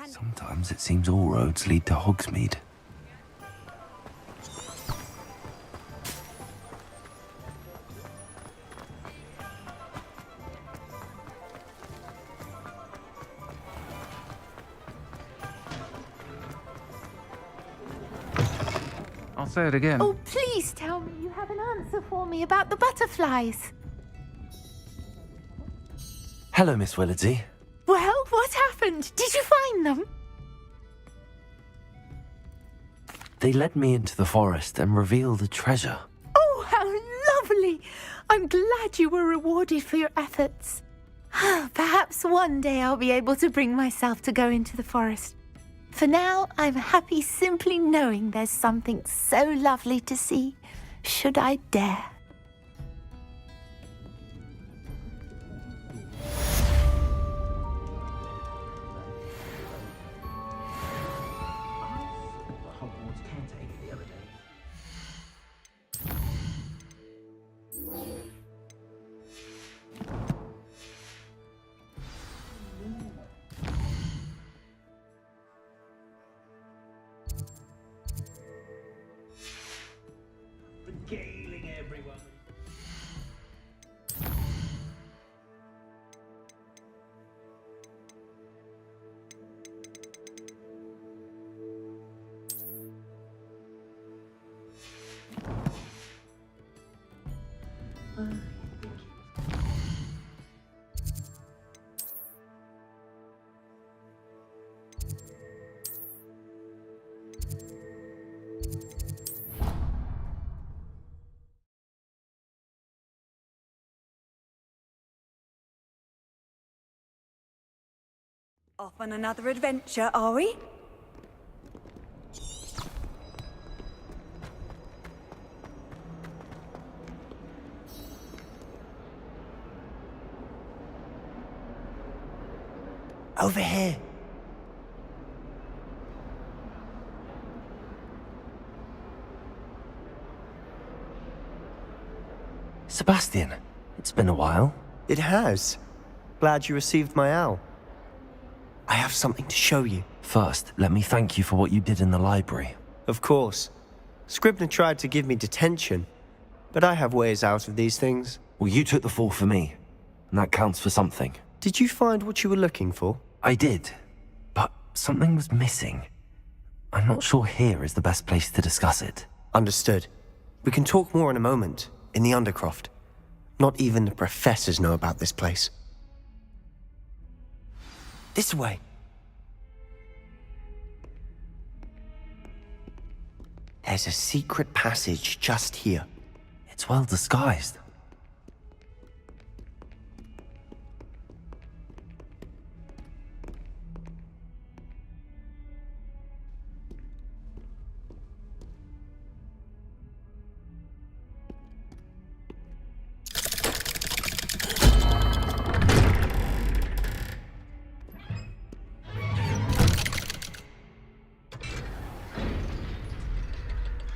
Sometimes it seems all roads lead to Hogsmeade. I'll say it again. Oh, please tell me you have an answer for me about the butterflies. Hello, Miss Willardsey. Well, what happened? Did you find them? They led me into the forest and revealed a treasure. Oh, how lovely! I'm glad you were rewarded for your efforts. Perhaps one day I'll be able to bring myself to go into the forest. For now, I'm happy simply knowing there's something so lovely to see, should I dare. Regaling everyone. Off on another adventure, are we? Over here. Sebastian, it's been a while. It has. Glad you received my owl. I have something to show you. First, let me thank you for what you did in the library. Of course. Scribner tried to give me detention, but I have ways out of these things. Well, you took the fall for me, and that counts for something. Did you find what you were looking for? I did, but something was missing. I'm not sure here is the best place to discuss it. Understood. We can talk more in a moment, in the Undercroft. Not even the professors know about this place. This way. There's a secret passage just here. It's well disguised.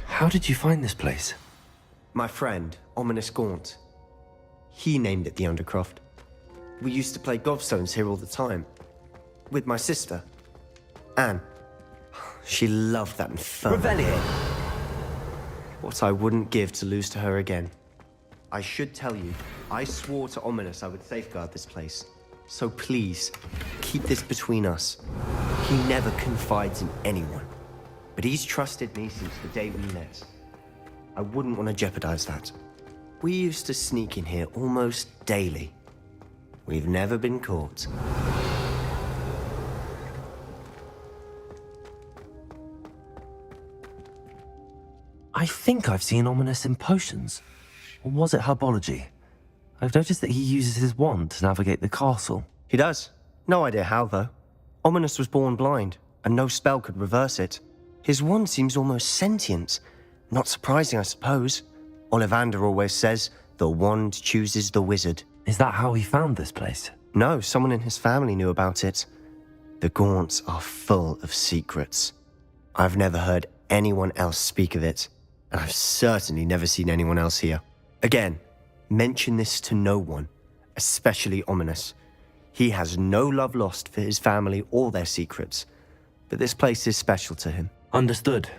How did you find this place? My friend, Ominous Gaunt. He named it the Undercroft. We used to play gobstones here all the time. With my sister, Anne. She loved that infernal. Revelio! What I wouldn't give to lose to her again. I should tell you, I swore to Ominous I would safeguard this place. So please, keep this between us. He never confides in anyone. But he's trusted me since the day we met. I wouldn't want to jeopardize that. We used to sneak in here almost daily. We've never been caught. I think I've seen Ominous in potions. Or was it herbology? I've noticed that he uses his wand to navigate the castle. He does. No idea how, though. Ominous was born blind, and no spell could reverse it. His wand seems almost sentient. Not surprising, I suppose. Ollivander always says, the wand chooses the wizard. Is that how he found this place? No, someone in his family knew about it. The Gaunts are full of secrets. I've never heard anyone else speak of it, and I've certainly never seen anyone else here. Again, mention this to no one, especially Ominous. He has no love lost for his family or their secrets, but this place is special to him. Understood.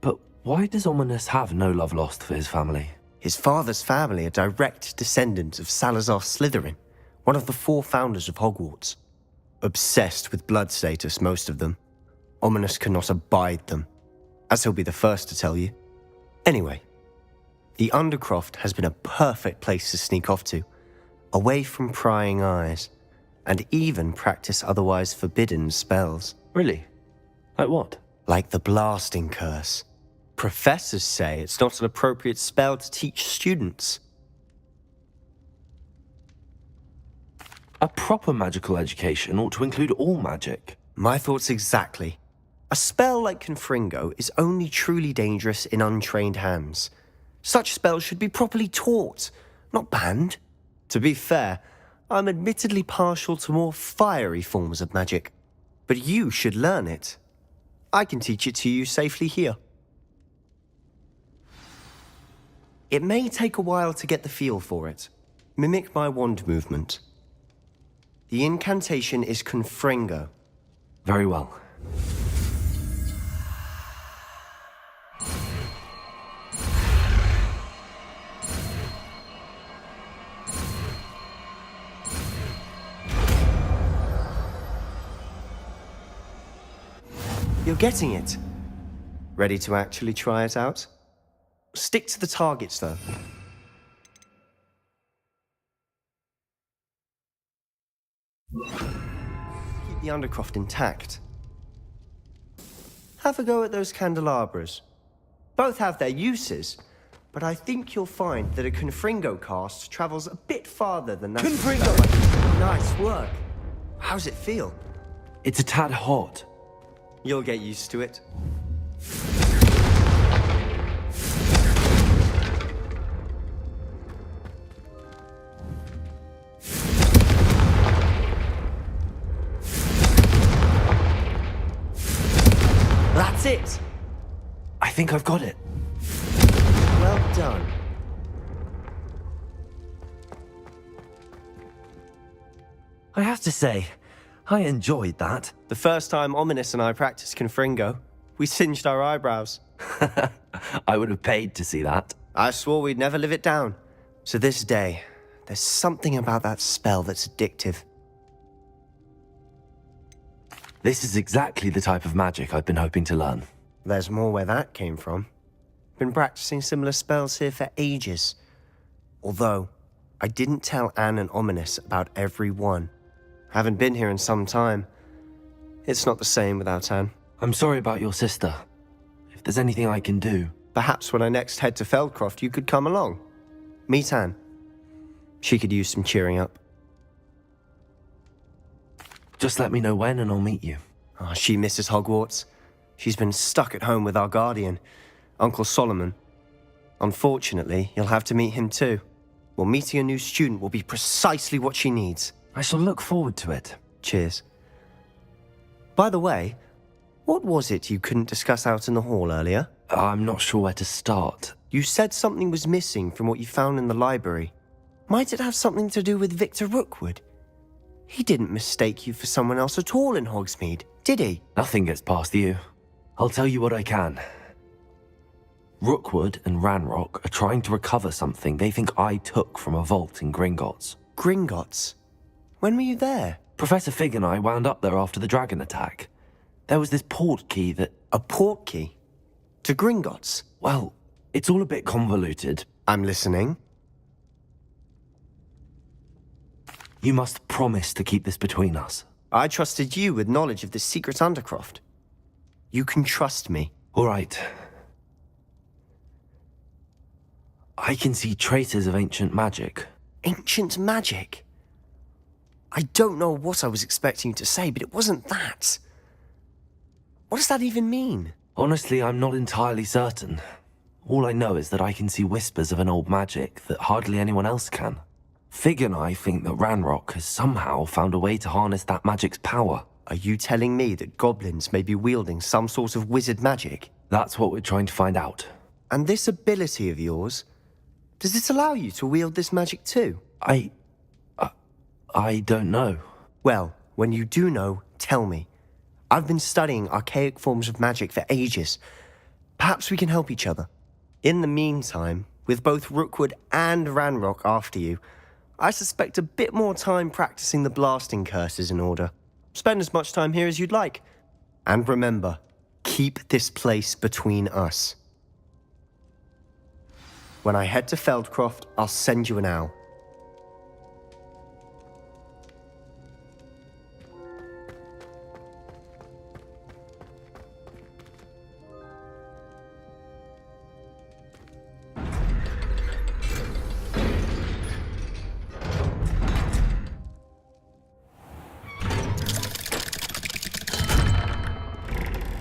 But why does Ominous have no love lost for his family? His father's family are direct descendants of Salazar Slytherin, one of the 4 founders of Hogwarts. Obsessed with blood status, most of them. Ominous cannot abide them. as he'll be the first to tell you. Anyway, the Undercroft has been a perfect place to sneak off to, away from prying eyes, and even practice otherwise forbidden spells. Really? Like what? Like the blasting curse. Professors say it's not an appropriate spell to teach students. A proper magical education ought to include all magic. My thoughts exactly. A spell like Confringo is only truly dangerous in untrained hands. Such spells should be properly taught, not banned. To be fair, I'm admittedly partial to more fiery forms of magic. But you should learn it. I can teach it to you safely here. It may take a while to get the feel for it. Mimic my wand movement. The incantation is Confringo. Very well. You're getting it. Ready to actually try it out? Stick to the targets, though. Keep the Undercroft intact. Have a go at those candelabras. Both have their uses, but I think you'll find that a Confringo cast travels a bit farther than that. Confringo! Nice work. How's it feel? It's a tad hot. You'll get used to it. That's it! I think I've got it. Well done. I have to say, I enjoyed that. The first time Ominous and I practiced Confringo, we singed our eyebrows. I would have paid to see that. I swore we'd never live it down. To this day, there's something about that spell that's addictive. This is exactly the type of magic I've been hoping to learn. There's more where that came from. Been practicing similar spells here for ages. Although, I didn't tell Anne and Ominous about every one. Haven't been here in some time. It's not the same without Anne. I'm sorry about your sister. If there's anything I can do... Perhaps when I next head to Feldcroft, you could come along. Meet Anne. She could use some cheering up. Just let me know when and I'll meet you. Oh, she misses Hogwarts. She's been stuck at home with our guardian, Uncle Solomon. Unfortunately, you'll have to meet him too. Well, meeting a new student will be precisely what she needs. I shall look forward to it. Cheers. By the way, what was it you couldn't discuss out in the hall earlier? I'm not sure where to start. You said something was missing from what you found in the library. Might it have something to do with Victor Rookwood? He didn't mistake you for someone else at all in Hogsmeade, did he? Nothing gets past you. I'll tell you what I can. Rookwood and Ranrock are trying to recover something they think I took from a vault in Gringotts. Gringotts? When were you there? Professor Fig and I wound up there after the dragon attack. There was this port key that... A port key? To Gringotts? Well, it's all a bit convoluted. I'm listening. You must promise to keep this between us. I trusted you with knowledge of the secret Undercroft. You can trust me. All right. I can see traces of ancient magic. Ancient magic? I don't know what I was expecting you to say, but it wasn't that. What does that even mean? Honestly, I'm not entirely certain. All I know is that I can see whispers of an old magic that hardly anyone else can. Fig and I think that Ranrock has somehow found a way to harness that magic's power. Are you telling me that goblins may be wielding some sort of wizard magic? That's what we're trying to find out. And this ability of yours, does it allow you to wield this magic too? I don't know. Well, when you do know, tell me. I've been studying archaic forms of magic for ages. Perhaps we can help each other. In the meantime, with both Rookwood and Ranrock after you, I suspect a bit more time practicing the blasting curse is in order. Spend as much time here as you'd like. And remember, Keep this place between us. When I head to Feldcroft, I'll send you an owl.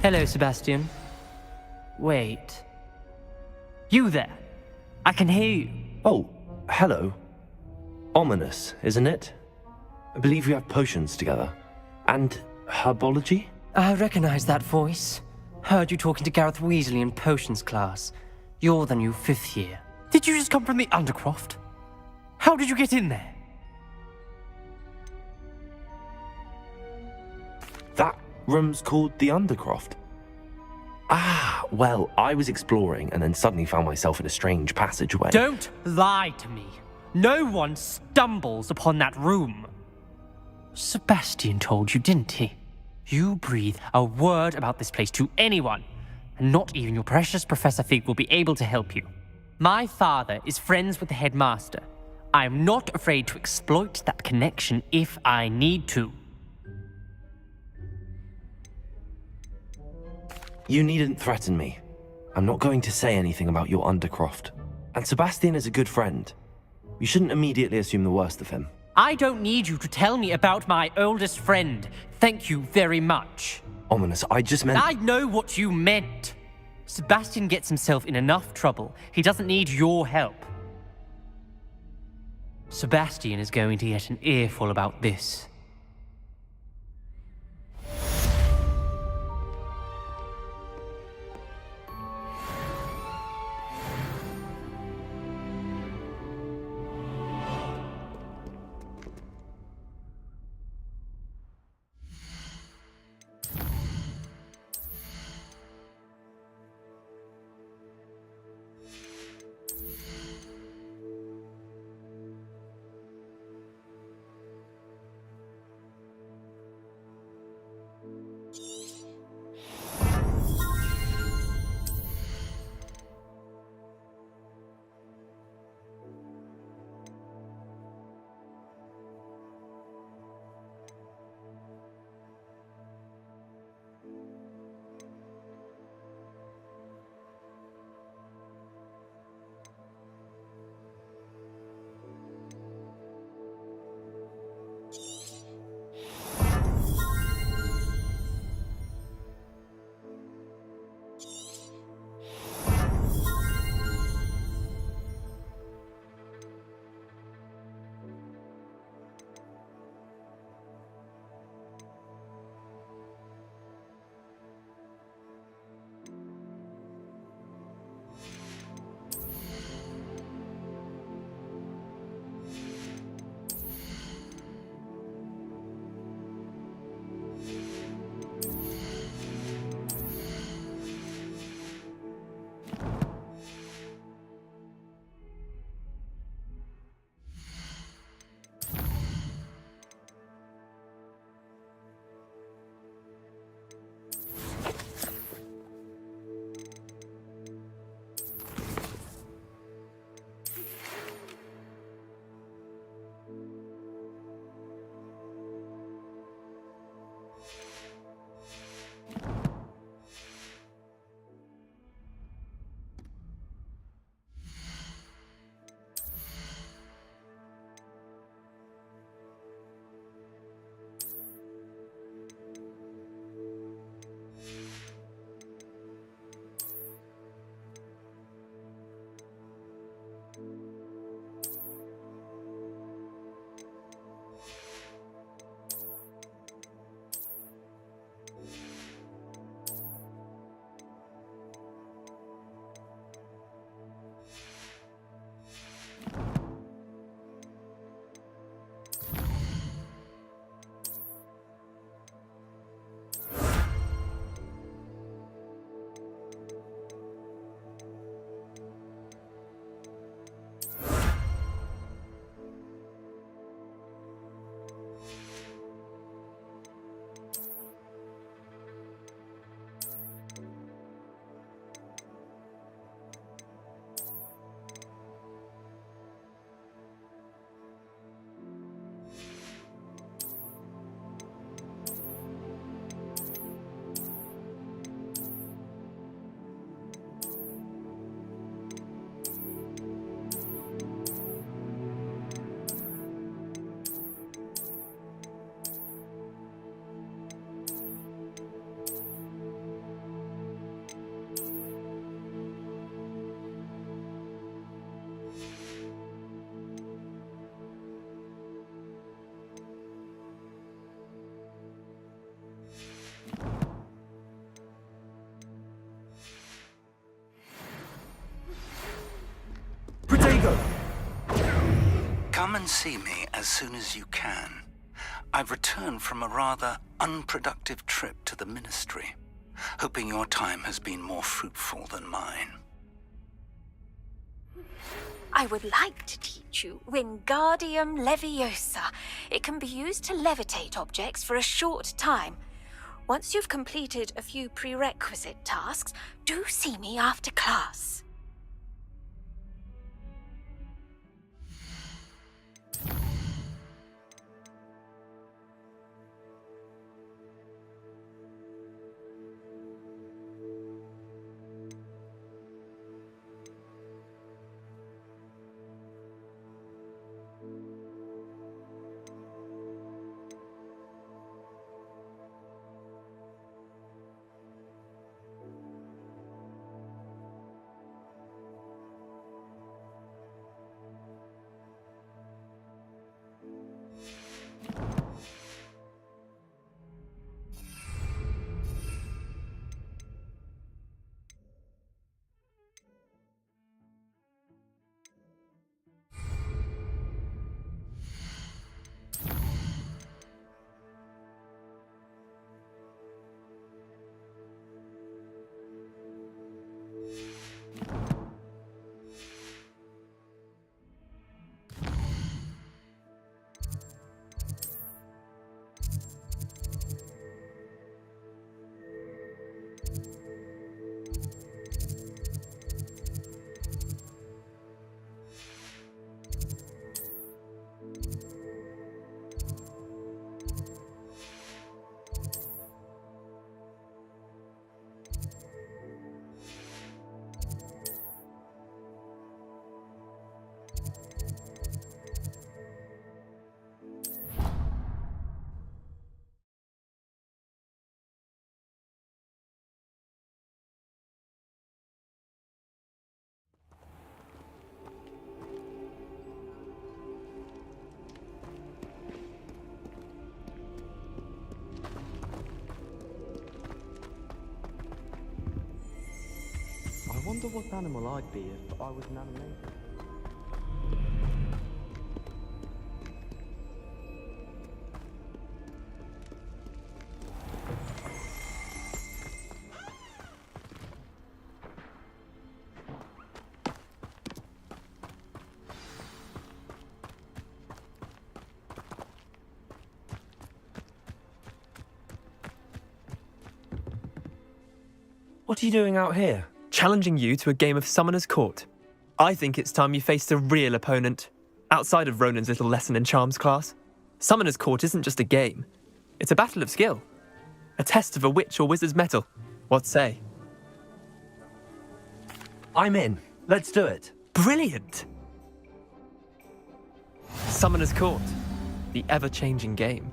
Hello, Sebastian. Wait. You there? I can hear you. Oh, hello. Ominous, isn't it? I believe you have potions together. And herbology? I recognize that voice. Heard you talking to Gareth Weasley in potions class. You're the new 5th year. Did you just come from the Undercroft? How did you get in there? That room's called the Undercroft. Ah, well, I was exploring and then suddenly found myself in a strange passageway. Don't lie to me. No one stumbles upon that room. Sebastian told you, didn't he? You breathe a word about this place to anyone, and not even your precious Professor Fig will be able to help you. My father is friends with the headmaster. I am not afraid to exploit that connection if I need to. You needn't threaten me. I'm not going to say anything about your Undercroft. And Sebastian is a good friend. You shouldn't immediately assume the worst of him. I don't need you to tell me about my oldest friend. Thank you very much. Ominous, I just meant... I know what you meant. Sebastian gets himself in enough trouble. He doesn't need your help. Sebastian is going to get an earful about this. Come and see me as soon as you can. I've returned from a rather unproductive trip to the Ministry, hoping your time has been more fruitful than mine. I would like to teach you Wingardium Leviosa. It can be used to levitate objects for a short time. Once you've completed a few prerequisite tasks, do see me after class. I wonder what animal I'd be if I was an animator. What are you doing out here? Challenging you to a game of Summoner's Court. I think it's time you faced a real opponent, outside of Ronan's little lesson in charms class. Summoner's Court isn't just a game. It's a battle of skill. A test of a witch or wizard's mettle. What say? I'm in. Let's do it. Brilliant! Summoner's Court. The ever-changing game.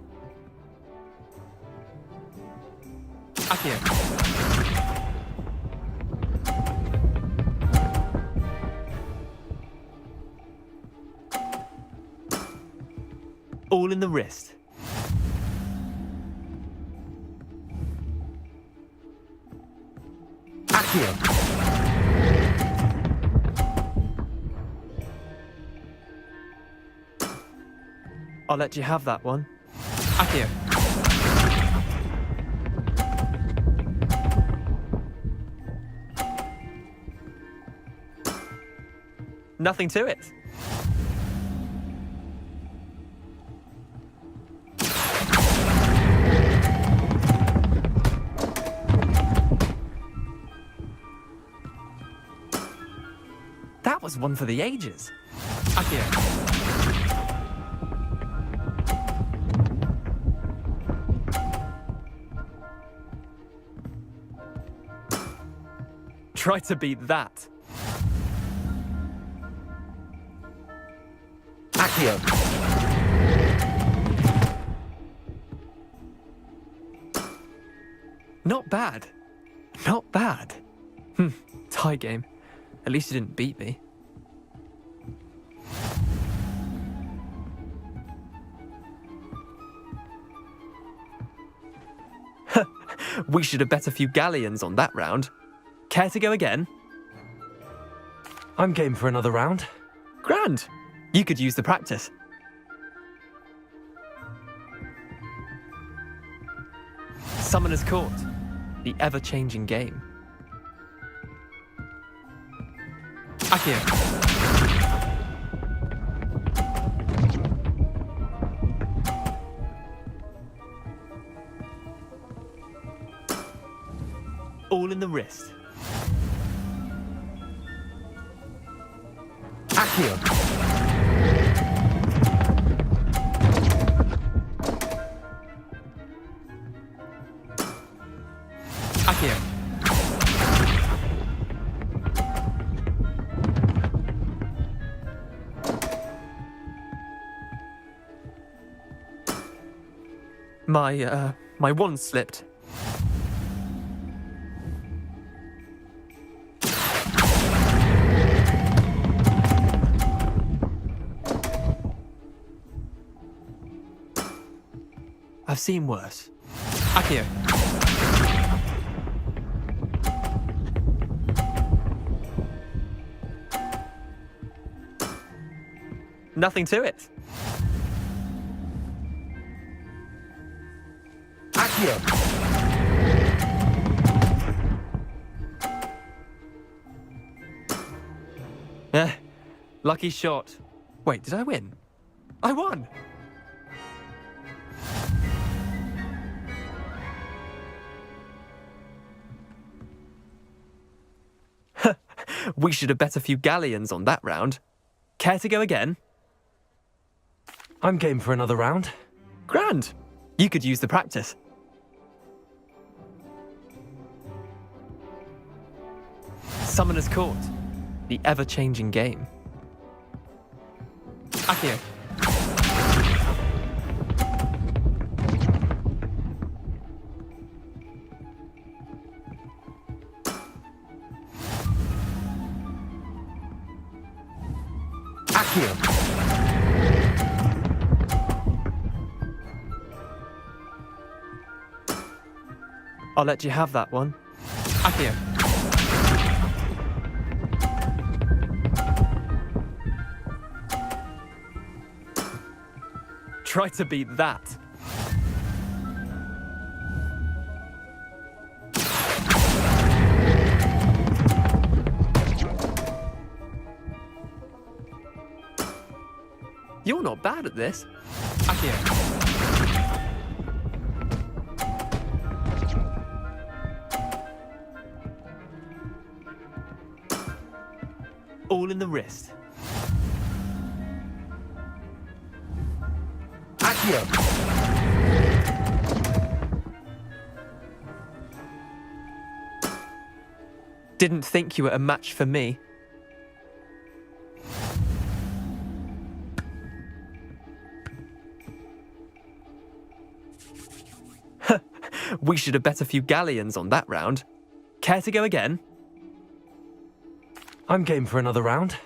Akio. All in the wrist. Accio. I'll let you have that one. Accio. Nothing to it. That was one for the ages. Akio. Try to beat that. Akio. Not bad. Not bad. Tie game. At least you didn't beat me. We should have bet a few galleons on that round. Care to go again? I'm game for another round. Grand. You could use the practice. Summoner's Court, the ever-changing game. Accio. All in the wrist. Accio. Accio. My wand slipped. I've seen worse. Accio. Nothing to it. Accio. Lucky shot. Wait, did I win? I won! We should have bet a few galleons on that round. Care to go again? I'm game for another round. Grand. You could use the practice. Summoner's Court, the ever-changing game. Accio. Accio. I'll let you have that one. Accio. Try to beat that. You're not bad at this. Accio. All in the wrist. Accio. Didn't think you were a match for me. We should have bet a few galleons on that round. Care to go again? I'm game for another round.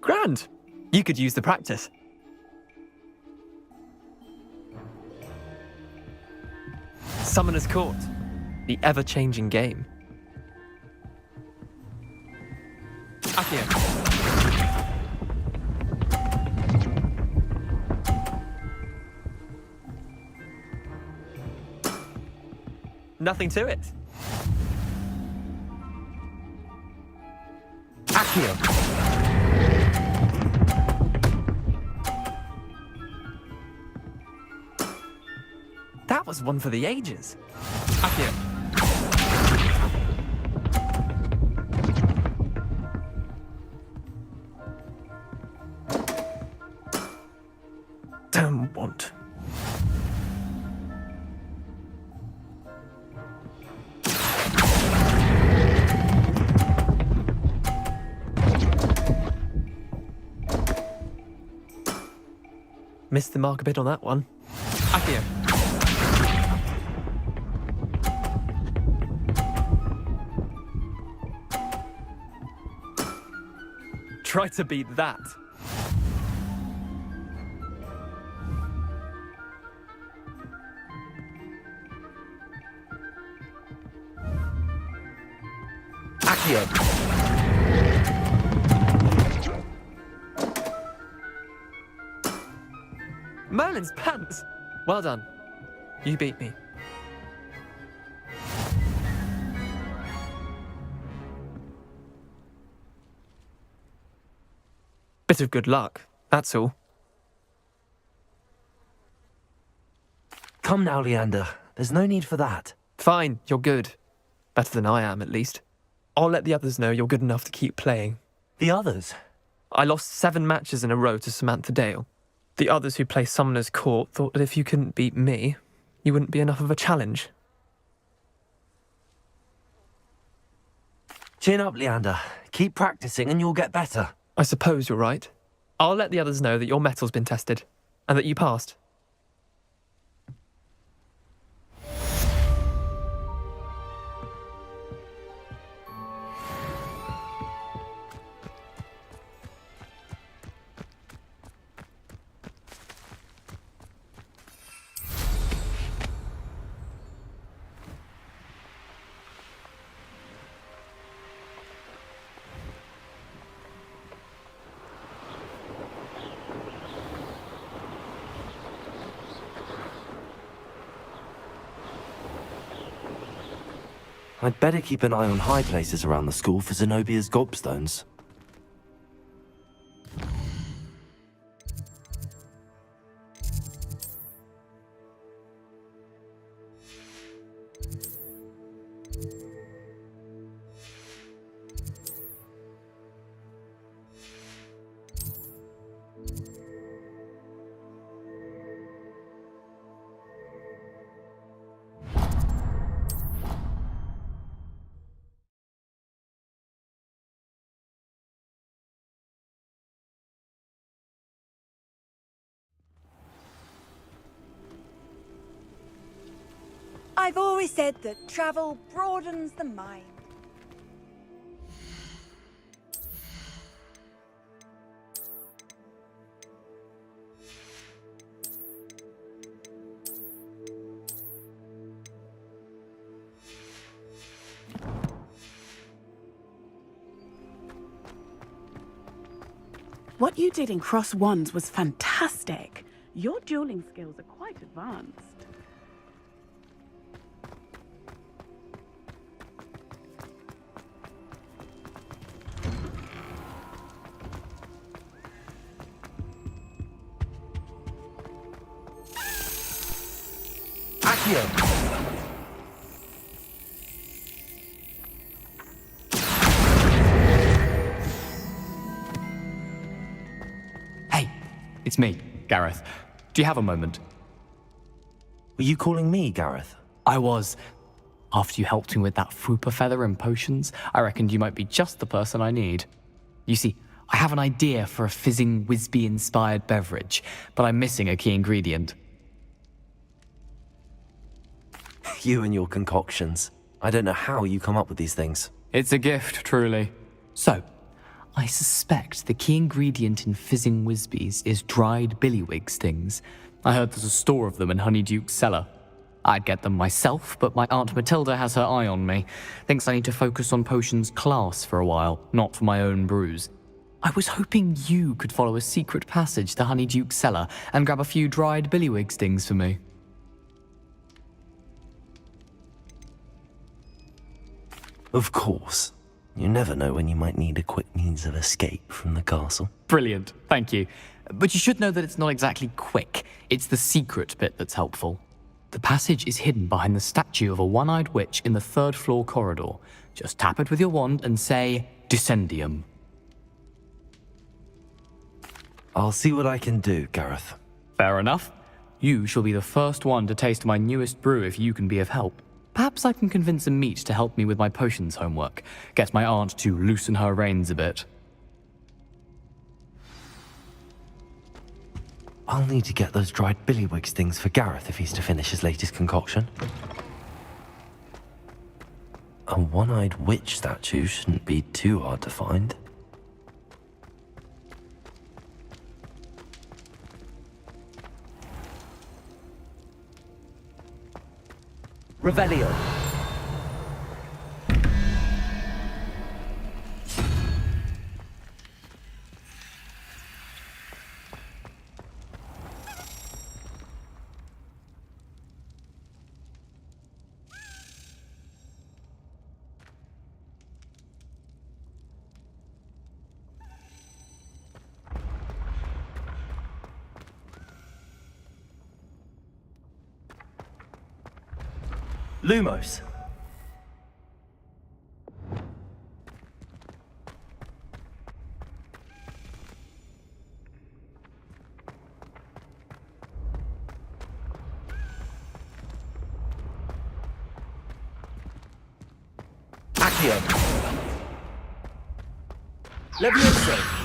Grand. You could use the practice. Summoner's Court, the ever-changing game. Accio. Nothing to it. Accio. That was one for the ages. Accio. Damn want. Missed the mark a bit on that one. Accio. Try to beat that. Accio. Merlin's pants! Well done. You beat me. bit of good luck, that's all. Come now, Leander. There's no need for that. Fine, you're good. Better than I am, at least. I'll let the others know you're good enough to keep playing. The others? I lost 7 matches in a row to Samantha Dale. The others who play Summoner's Court thought that if you couldn't beat me, you wouldn't be enough of a challenge. Chin up, Leander. Keep practicing and you'll get better. I suppose you're right. I'll let the others know that your metal's been tested, and that you passed. I'd better keep an eye on high places around the school for Zenobia's gobstones. I've always said that travel broadens the mind. What you did in Cross Wands was fantastic. Your dueling skills are quite advanced. Hey, it's me, Gareth. Do you have a moment? Were you calling me, Gareth? I was. After you helped me with that fupa feather and potions, I reckoned you might be just the person I need. You see, I have an idea for a fizzing Wisby-inspired beverage, but I'm missing a key ingredient. You and your concoctions. I don't know how you come up with these things. It's a gift, truly. So, I suspect the key ingredient in fizzing Wisbies is dried billywig stings. I heard there's a store of them in Honeyduke's cellar. I'd get them myself, but my Aunt Matilda has her eye on me. Thinks I need to focus on potions class for a while, not for my own brews. I was hoping you could follow a secret passage to Honeyduke's cellar and grab a few dried billywig stings for me. Of course. You never know when you might need a quick means of escape from the castle. Brilliant, thank you. But you should know that it's not exactly quick. It's the secret bit that's helpful. The passage is hidden behind the statue of a one-eyed witch in the 3rd floor corridor. Just tap it with your wand and say, Descendium. I'll see what I can do, Gareth. Fair enough. You shall be the first one to taste my newest brew if you can be of help. Perhaps I can convince a meat to help me with my potions homework. Get my aunt to loosen her reins a bit. I'll need to get those dried billywig stings for Gareth if he's to finish his latest concoction. A one-eyed witch statue shouldn't be too hard to find. Revelio. Lumos. Accio. Levioso.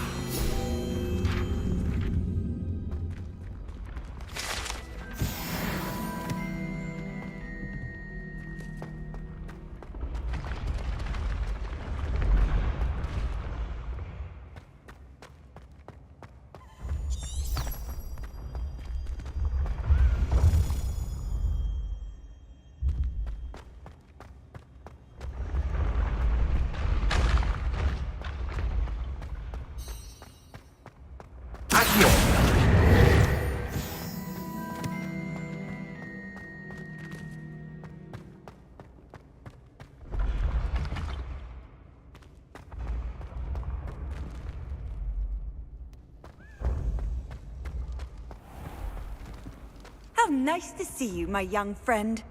How nice to see you, my young friend.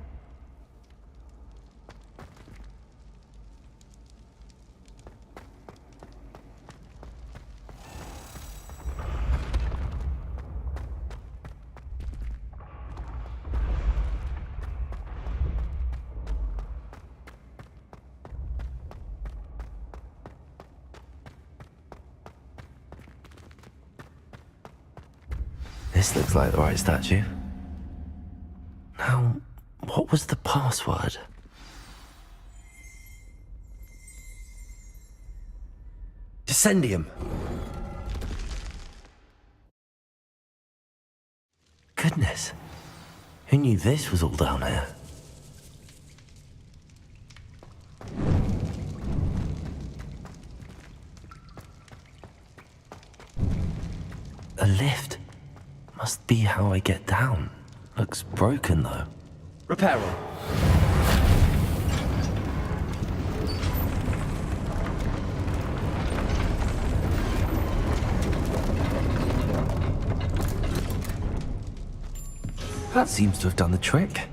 This looks like the right statue. Now, what was the password? Descendium. Goodness. Who knew this was all down here? A lift. Must be how I get down. Looks broken, though. Repair it. That seems to have done the trick.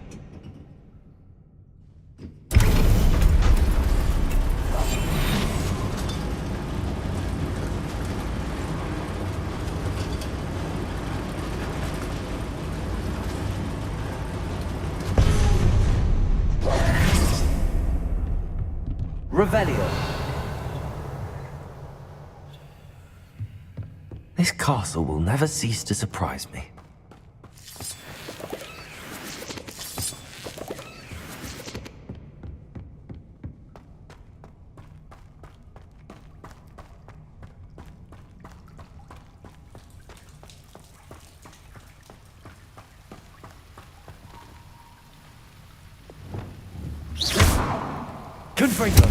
Revelio. This castle will never cease to surprise me. Confringo.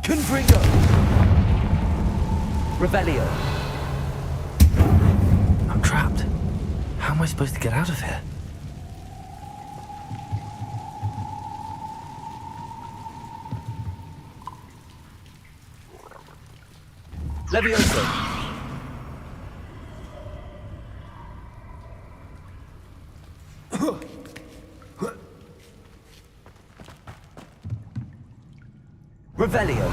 Confringo. Revelio. I'm trapped. How am I supposed to get out of here? Levioso. Revelio.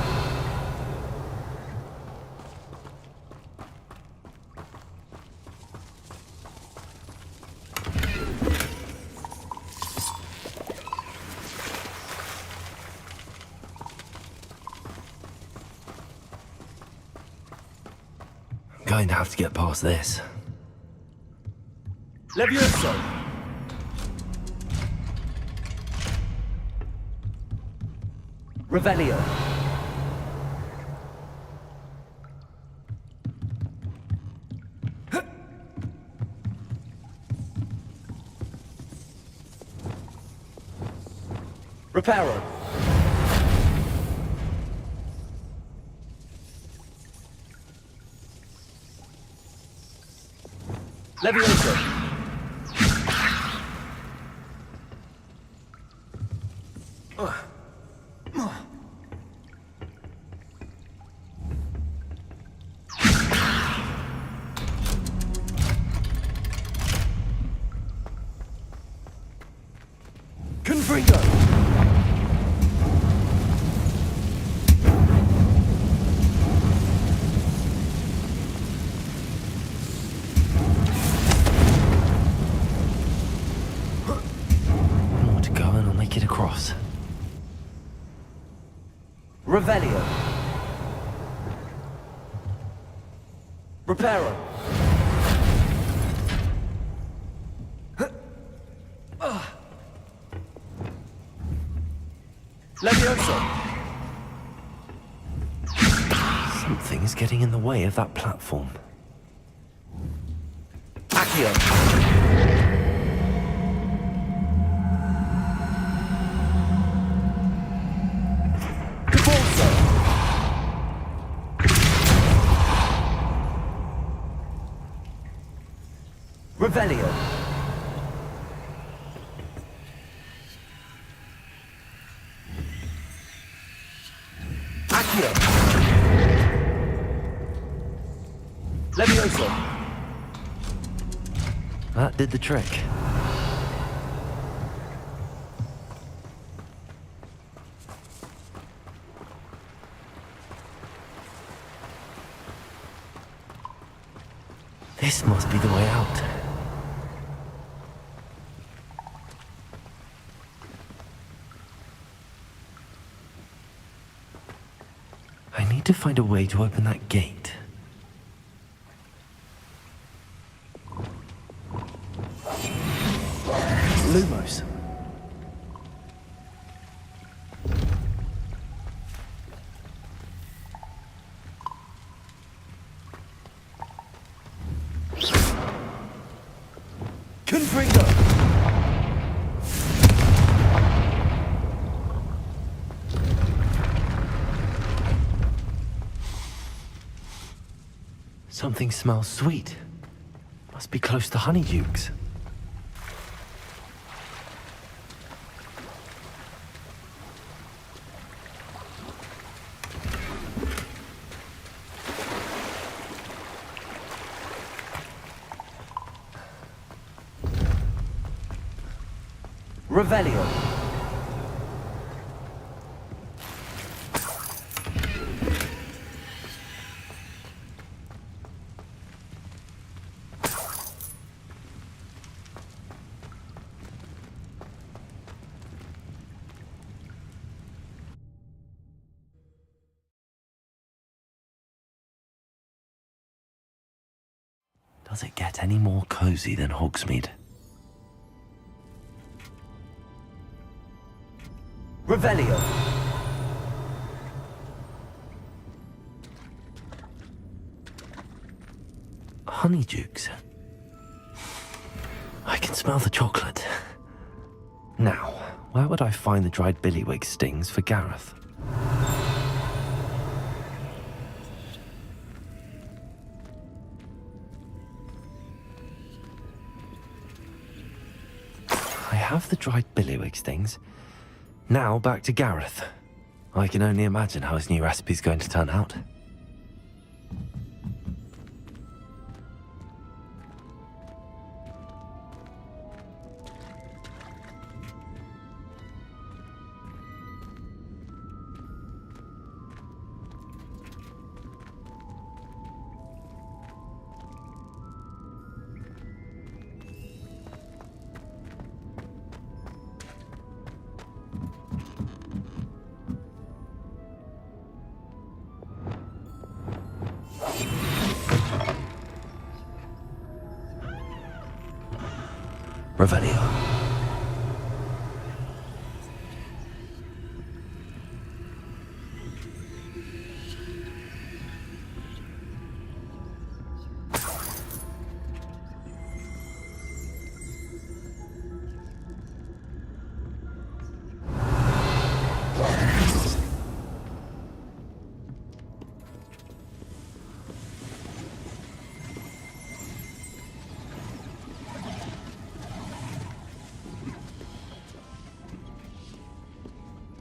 I'm going to have to get past this. Levioso. Revelio. Reparo. Levioso. Confringo! One more to go and I'll make it across. Revelio. Reparo. Levioso. Something is getting in the way of that platform. Accio. Caporzo. Revelio. Accio. Levioso. That did the trick. This must be the way out. I need to find a way to open that gate. Lumos. Confringo. Something smells sweet. Must be close to Honeydukes. Revelio. Does it get any more cozy than Hogsmeade? Revelio. Honeydukes. I can smell the chocolate. Now, where would I find the dried billywig stings for Gareth? I have the dried billywig stings. Now back to Gareth. I can only imagine how his new recipe's going to turn out. Revelio.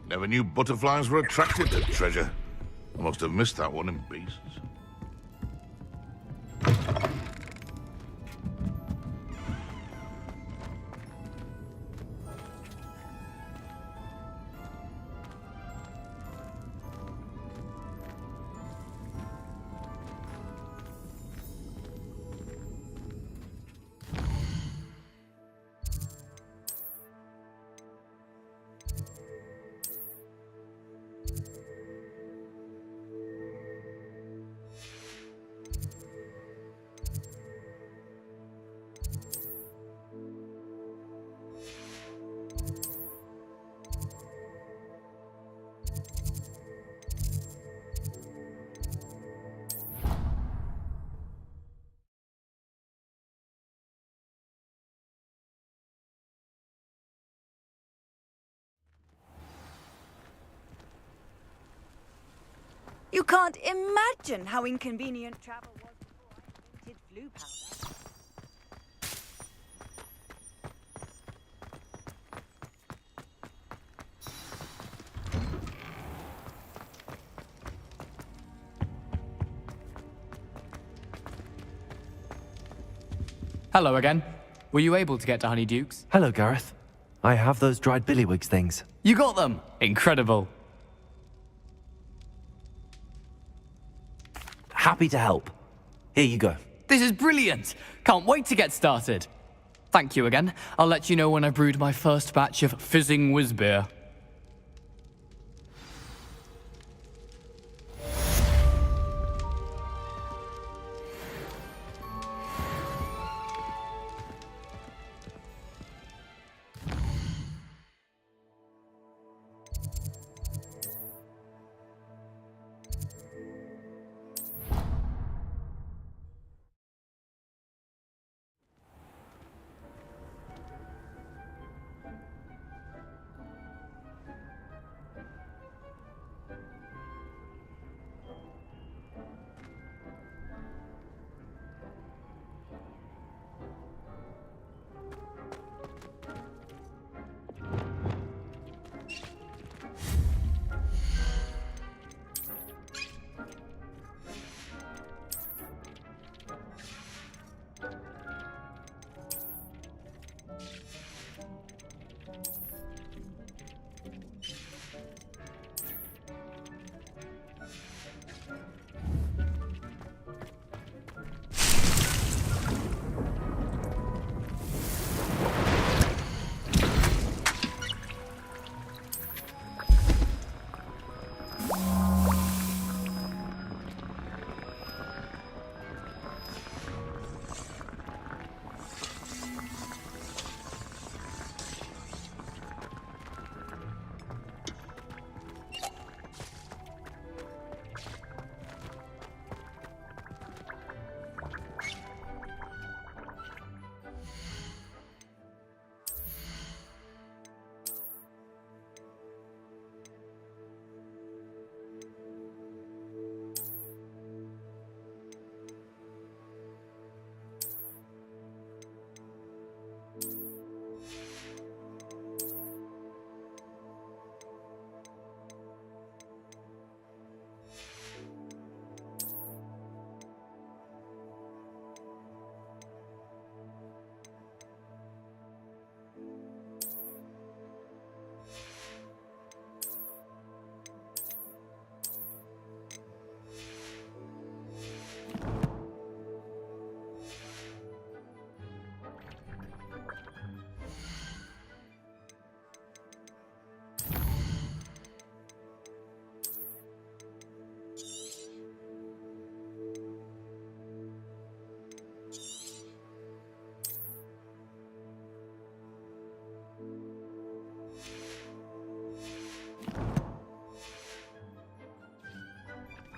Never knew butterflies were attracted to treasure. I must have missed that one in beasts. You can't imagine how inconvenient travel was before I invented blue powder. Hello again. Were you able to get to Honeyduke's? Hello, Gareth. I have those dried billywigs things. You got them! Incredible. Happy to help. Here you go. This is brilliant! Can't wait to get started. Thank you again. I'll let you know when I brewed my first batch of fizzing whiz beer.